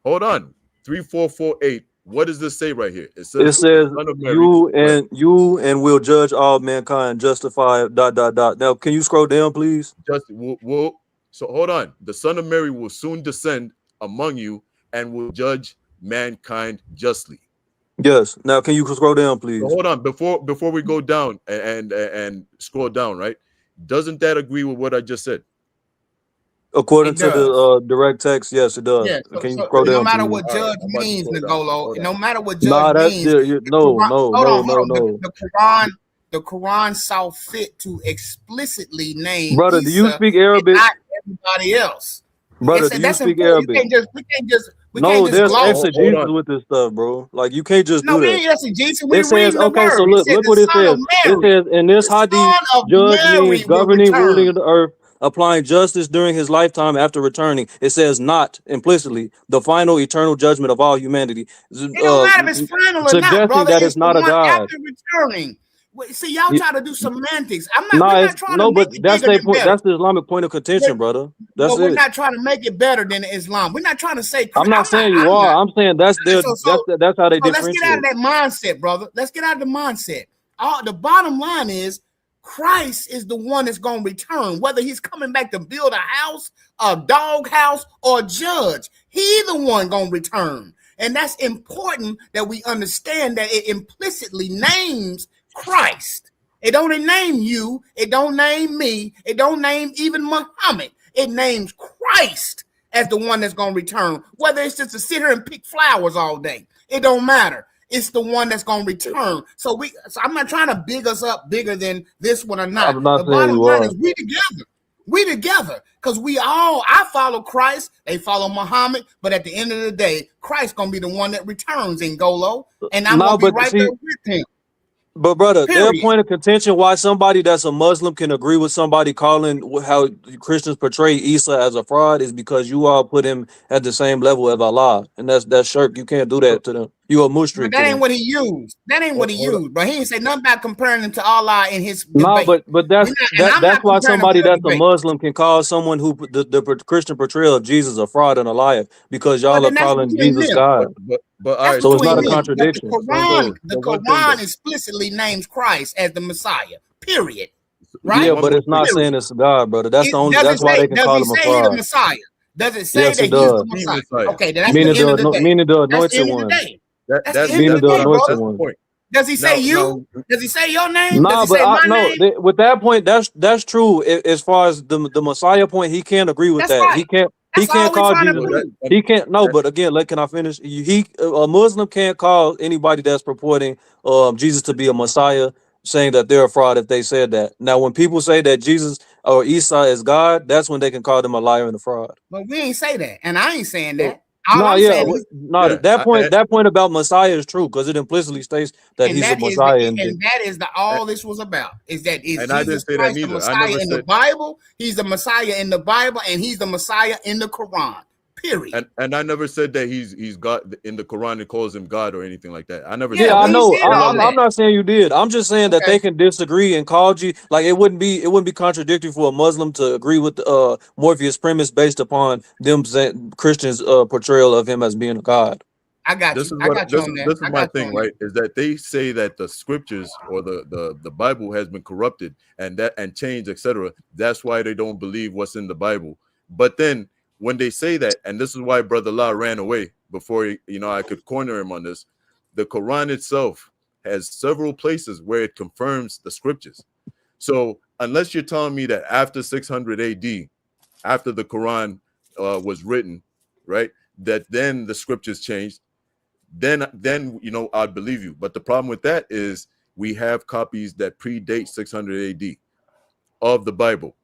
Hold on. 3448. What does this say right here? It It says says Son of Mary. you and will judge all mankind, justify ... Now, can you scroll down, please? So hold on. The Son of Mary will soon descend among you and will judge mankind justly. Yes. Now, can you scroll down, So please? hold on. Before we go down and scroll down, right? Doesn't that agree with what I just said? According It to does. the direct text, yes, it does. Yeah. Can you So scroll no down, matter please? what All right, judge I'm about to means, scroll down. Nagolo, Hold on. no matter what judge Nah, means, no, hold on. no. The Quran saw fit to explicitly name Brother, do you Isa speak and Arabic? not everybody else. Brother, do you That's speak important. Arabic? We can't No, just there's gloss So hold exegesis on. with this stuff, bro. Like, you can't just No, do we that. ain't exegesis. We It says, reading the okay, so word. It said look the what it son of says. It Mary. says, in this The hadith, son of judge means Mary will governing, ruling return. of the earth, applying justice during his lifetime after returning. It says not implicitly the final eternal judgment of all humanity, It don't matter if it's final or not, suggesting brother. that It's it's the not a one god. after returning. See, y'all try to do semantics. We're Nah, not it's trying to no, make but it that's bigger their than point. better. That's the Islamic point of contention, brother. That's But we're it. not trying to make it better than Islam. We're not trying to say. I'm not saying you I'm not. are. I'm saying that's their that's how they So let's get out of differentiate. that mindset, brother. Let's get out of the mindset. The bottom line is Christ is the one that's going to return, whether he's coming back to build a house, a dog house, or a judge. He the one going to return. And that's important that we understand that it implicitly names Christ. It don't name you. It don't name me. It don't name even Muhammad. It names Christ as the one that's going to return. Whether it's just to sit here and pick flowers all day, it don't matter. It's the one that's going to return. So I'm not trying to big us up bigger than this one or not. I'm not The saying bottom you line are. is we together. We together, because I follow Christ, they follow Muhammad, but at the end of the day, Christ gonna be the one that returns in Golo, and I'm No, gonna be but right there see, with him. but brother, their Period. point of contention why somebody that's a Muslim can agree with somebody calling how Christians portray Isa as a fraud is because you all put him at the same level as Allah, and that's shirk. You can't do that to them. You a But mushrik to that ain't them. what he used. That ain't what he Hold on. used. But he ain't say nothing about comparing him to Allah in his No, debate. but that's And I'm that's not why comparing him somebody to a that's a debate. Muslim can call someone who the Christian portrayal of Jesus a fraud and a liar because Well, y'all are then that's calling between Jesus them. God. But all That's right. So it's not between a them. But contradiction. The So one thing Quran though. explicitly names Christ as the Messiah. Period. So Right? Yeah, one but more it's not thing. saying Period. it's God, brother. That's the only. That's why they can Does call he him a say he the fraud. Messiah? Does it say Yes, that it he is the does. The Messiah? Messiah. Okay, then that's the Meaning end of the day. meaning the That's the anointed end of the one. day. That's the That's end of Meaning the the day, anointed brother. the one. point. Does he say Now you? Does he say your name? Does Nah, he but say I my no. name? With that point, that's true. As far as the Messiah point, he can't agree with That's that. right. He That's can't all we're call trying to Jesus. no that, prove. He can't. No, that but again, can I finish? A Muslim can't call anybody that's purporting Jesus to be a Messiah, saying that they're a fraud if they said that. Now, when people say that Jesus or Isa is God, that's when they can call them a liar and a fraud. But we ain't say that. And I ain't saying so that. All I'm saying is, no. yeah. That point about Messiah is true because it implicitly states that and he's a that is Messiah. all this was about. Is And I Jesus didn't say that Christ the neither. I Messiah never in the said Bible? He's the Messiah in the Bible, and he's the Messiah in the Quran. Period. and I never said that he's God in the Quran. It calls him God or anything like that. I never Yeah, Yeah, said I but he that. know. said all I'm that. not saying you did. I'm just saying that Okay. they can disagree and call you like it wouldn't be contradictory for a Muslim to agree with Morpheus premise based upon them saying Christians portrayal of him as being a god. I got This you. is I what got you on that. this is I my got you thing, on that. right? Is that they say that the scriptures or the Bible has been corrupted and changed, etc. That's why they don't believe what's in the Bible. But then when they say that, and this is why Brother La ran away before I could corner him on this. The Quran itself has several places where it confirms the scriptures. So unless you're telling me that after 600 AD, after the Quran was written, right, that then the scriptures changed, then I'd believe you. But the problem with that is we have copies that predate 600 AD of the Bible.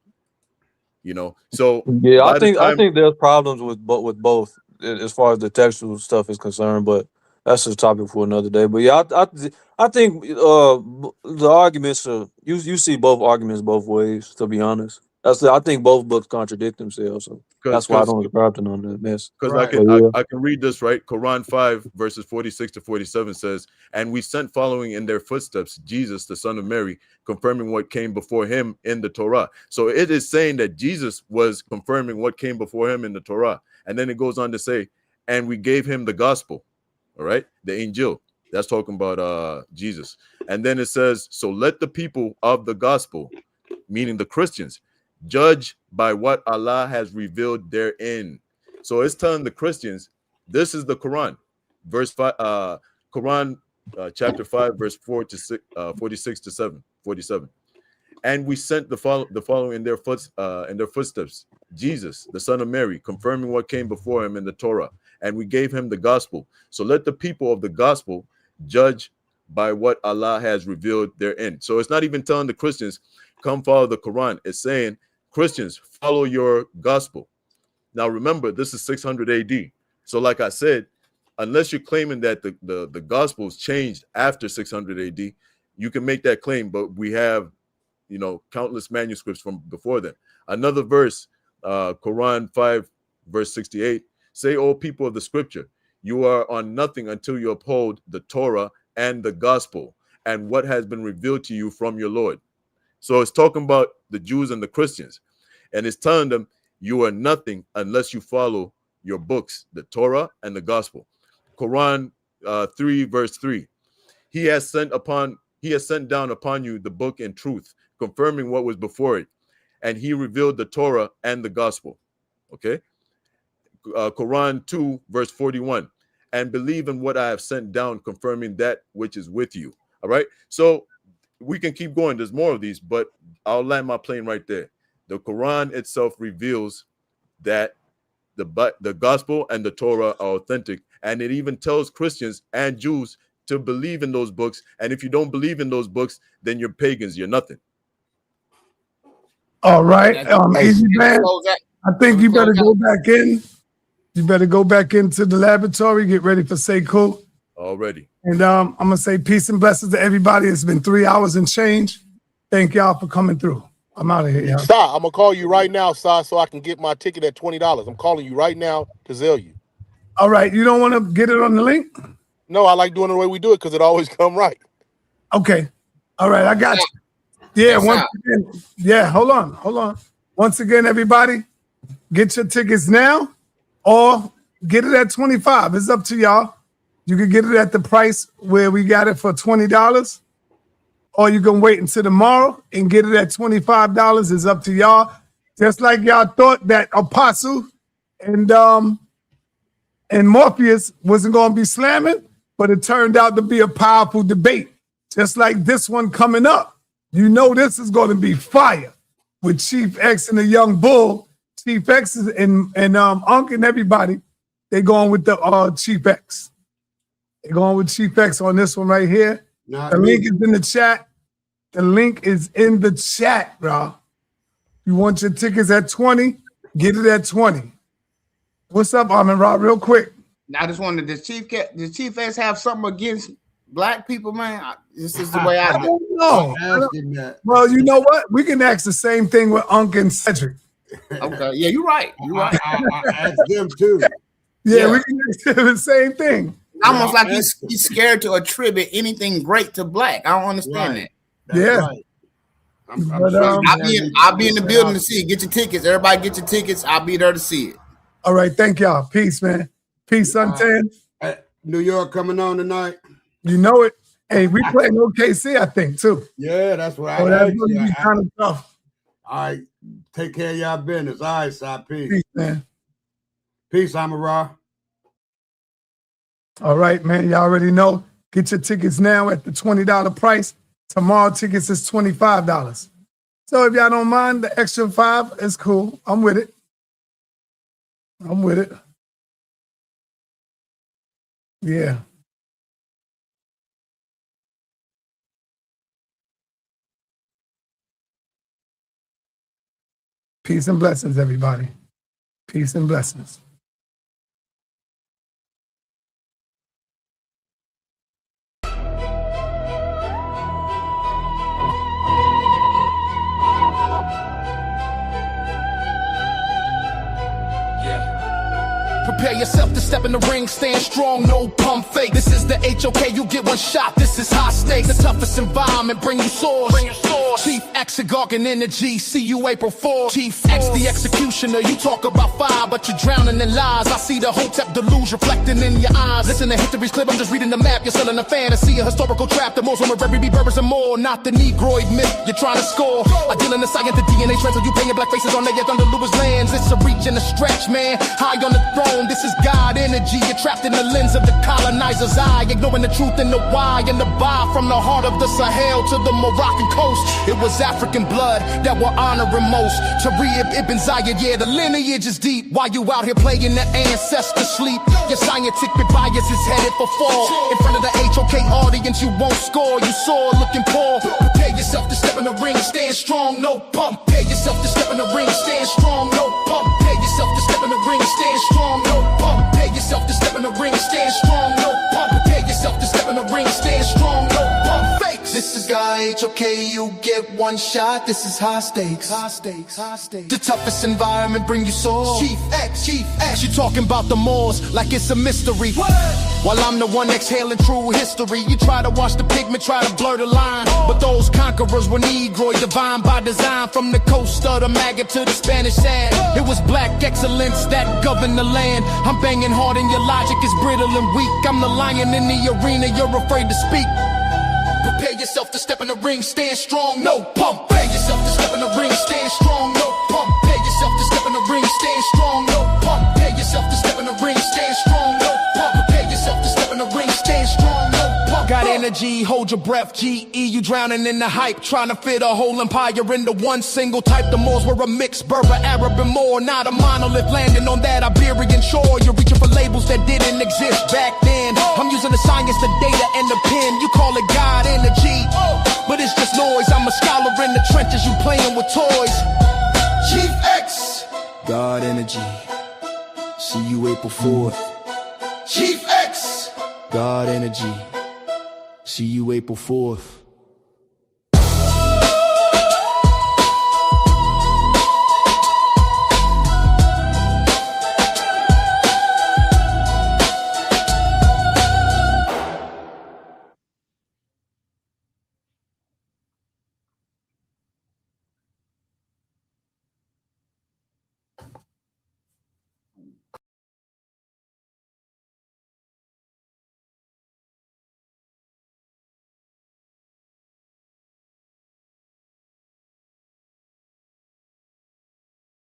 So Yeah, by the I time think there's problems with both as far as the textual stuff is concerned, but that's just a topic for another day. But yeah, I think the arguments are you see both arguments both ways. To be honest, I think both books contradict themselves. So that's why I because don't subscribe to none of that mess. because I Right. can But I, yeah. I can read this, right. Quran 5 verses 46 to 47 says, and we sent following in their footsteps Jesus the son of Mary, confirming what came before him in the Torah. So it is saying that Jesus was confirming what came before him in the Torah. And then it goes on to say, and we gave him the gospel. All right, the angel. That's talking about Jesus. And then it says, so let the people of the gospel, meaning the Christians, judge by what Allah has revealed therein. So it's telling the Christians, this is the Quran, verse 5, Quran chapter 5, verse 4 to 6, 46 to 47. And we sent the following in their footsteps, Jesus, the son of Mary, confirming what came before him in the Torah, and we gave him the gospel. So let the people of the gospel judge by what Allah has revealed therein. So it's not even telling the Christians, come follow the Quran. It's saying, Christians, follow your gospel. Now remember, this is 600 AD. So like I said, unless you're claiming that the gospels changed after 600 AD, you can make that claim, but we have, you know, countless manuscripts from before then. Another verse, Quran 5, verse 68, say, O people of the scripture, you are on nothing until you uphold the Torah and the gospel and what has been revealed to you from your Lord. So it's talking about the Jews and the Christians, and it's telling them you are nothing unless you follow your books, the Torah and the gospel. Quran 3, verse 3, he has sent down upon you the book in truth, confirming what was before it, and he revealed the Torah and the gospel. Okay. Quran 2, verse 41, and believe in what I have sent down, confirming that which is with you. All right. So we can keep going. There's more of these, but I'll land my plane right there. The Quran itself reveals that the gospel and the Torah are authentic, and it even tells Christians and Jews to believe in those books. And if you don't believe in those books, then you're pagans. You're nothing. All right, Easy Man. I think you better go back in. You better go back into the laboratory. Get ready for Say Cool. Already. And I'm gonna say peace and blessings to everybody. It's been 3 hours and change. Thank y'all for coming through. I'm out of here, y'all. Sa, I'm gonna call you right now, Sa, so I can get my ticket at $20. I'm calling you right now to sell you. All right, you don't want to get it on the link? No, I like doing it the way we do it because it always come right. Okay. All right, I got you. Yeah, once again, yeah, hold on. Once again, everybody, get your tickets now or get it at $25. It's up to y'all. You can get it at the price where we got it for $20, or you can wait until tomorrow and get it at $25. It's up to y'all. Just like y'all thought that Apostle and Morpheus wasn't going to be slamming, but it turned out to be a powerful debate. Just like this one coming up. You know this is going to be fire with Chief X and the Young Bull. Chief X and Unc and everybody, they going with the Chief X. They're going with Chief X on this one right here. The link is in the chat. The link is in the chat, bro. You want your tickets at 20? Get it at 20. What's up, Armin Rob? Real quick. I just wanted, does Chief X have something against black people, man? This is the way I do. No. Well, you know what? We can ask the same thing with Unc and Cedric. Okay. Yeah, you're right. You're right. I asked them too. Yeah, we can ask them the same thing. Almost like he's scared to attribute anything great to black. I don't understand that. That's right. I'll be in the building to see it. Get your tickets. Everybody get your tickets. I'll be there to see it. All right. Thank y'all. Peace, man. Peace, Suntan. New York coming on tonight. You know it. Hey, we playing OKC, I think, too. Yeah, that's what I that's going to be kind of tough. All right. Take care of y'all business. All right, side. Peace. Peace, man. Peace, Amara. All right, man. Y'all already know. Get your tickets now at the $20 price. Tomorrow tickets is $25. So if y'all don't mind the extra $5, it's cool. I'm with it. Yeah. Peace and blessings, everybody. Peace and blessings. Prepare yourself to step in the ring, stand strong, no pump fake. This is the HOK, you get one shot, this is high stakes. The toughest environment, bring you swords. Chief X, Zaqan energy, see you April 4th. Chief X, the executioner, you talk about fire, but you're drowning in lies. I see the Hotep deluge reflecting in your eyes. Listen to history's clip, I'm just reading the map. You're selling a fantasy, a historical trap. The Muslim of every be Berbers and more, not the Negroid myth you're trying to score. I deal in the science, the DNA trends, so you painting black faces on their under Lewis lands. It's a reach and a stretch, man. High on the throne, this is God energy. You're trapped in the lens of the colonizer's eye, ignoring the truth and the why and the buy. From the heart of the Sahel to the Moroccan coast, it was African blood that we're honoring most. Tariq Ibn Zayed, yeah, the lineage is deep. While you out here playing the ancestor sleep, your scientific bias is headed for fall. In front of the HOK audience, you won't score. You saw looking poor. Prepare yourself to step in the ring, stand strong, no pump. Prepare yourself to step in the ring, stand strong, no pump. Prepare yourself to step in the ring, stand strong, no pump. Prepare yourself to step in the ring, stand strong, no pump. Prepare yourself to step in the ring, stand strong, no pump. Fakes. This is God HOK, you get one shot. This is high stakes. High stakes, high stakes. The toughest environment, bring you swords. Chief X, Chief X. You talking about the Moors like it's a mystery. What? While I'm the one exhaling true history. You try to watch the pigment, try to blur the line. But those conquerors were Negroid, divine by design. From the coast of the Maghreb to the Spanish sand, it was black excellence that governed the land. I'm banging hard and your logic is brittle and weak. I'm the lion in the arena, you're afraid to speak. Prepare yourself to step in the ring, stand strong, no pump. Prepare yourself to step in the ring, stand strong, no pump. Prepare yourself to step in the ring, stand strong, no pump. Prepare yourself to step in the ring, stand strong, no pump. Prepare yourself to step in the ring, stand strong, no pump. Got energy, hold your breath, GE, you drowning in the hype. Trying to fit a whole empire into one single type. The Moors were a mix, Berber, Arab, and more. Not a monolith landing on that Iberian shore. You're reaching for labels that didn't exist back then. I'm using the science, the data, and the pen. You call it God energy, but it's just noise. I'm a scholar in the trenches, you playing with toys. Chief X, God energy. See you April 4th. Chief X, God energy. See you April 4th.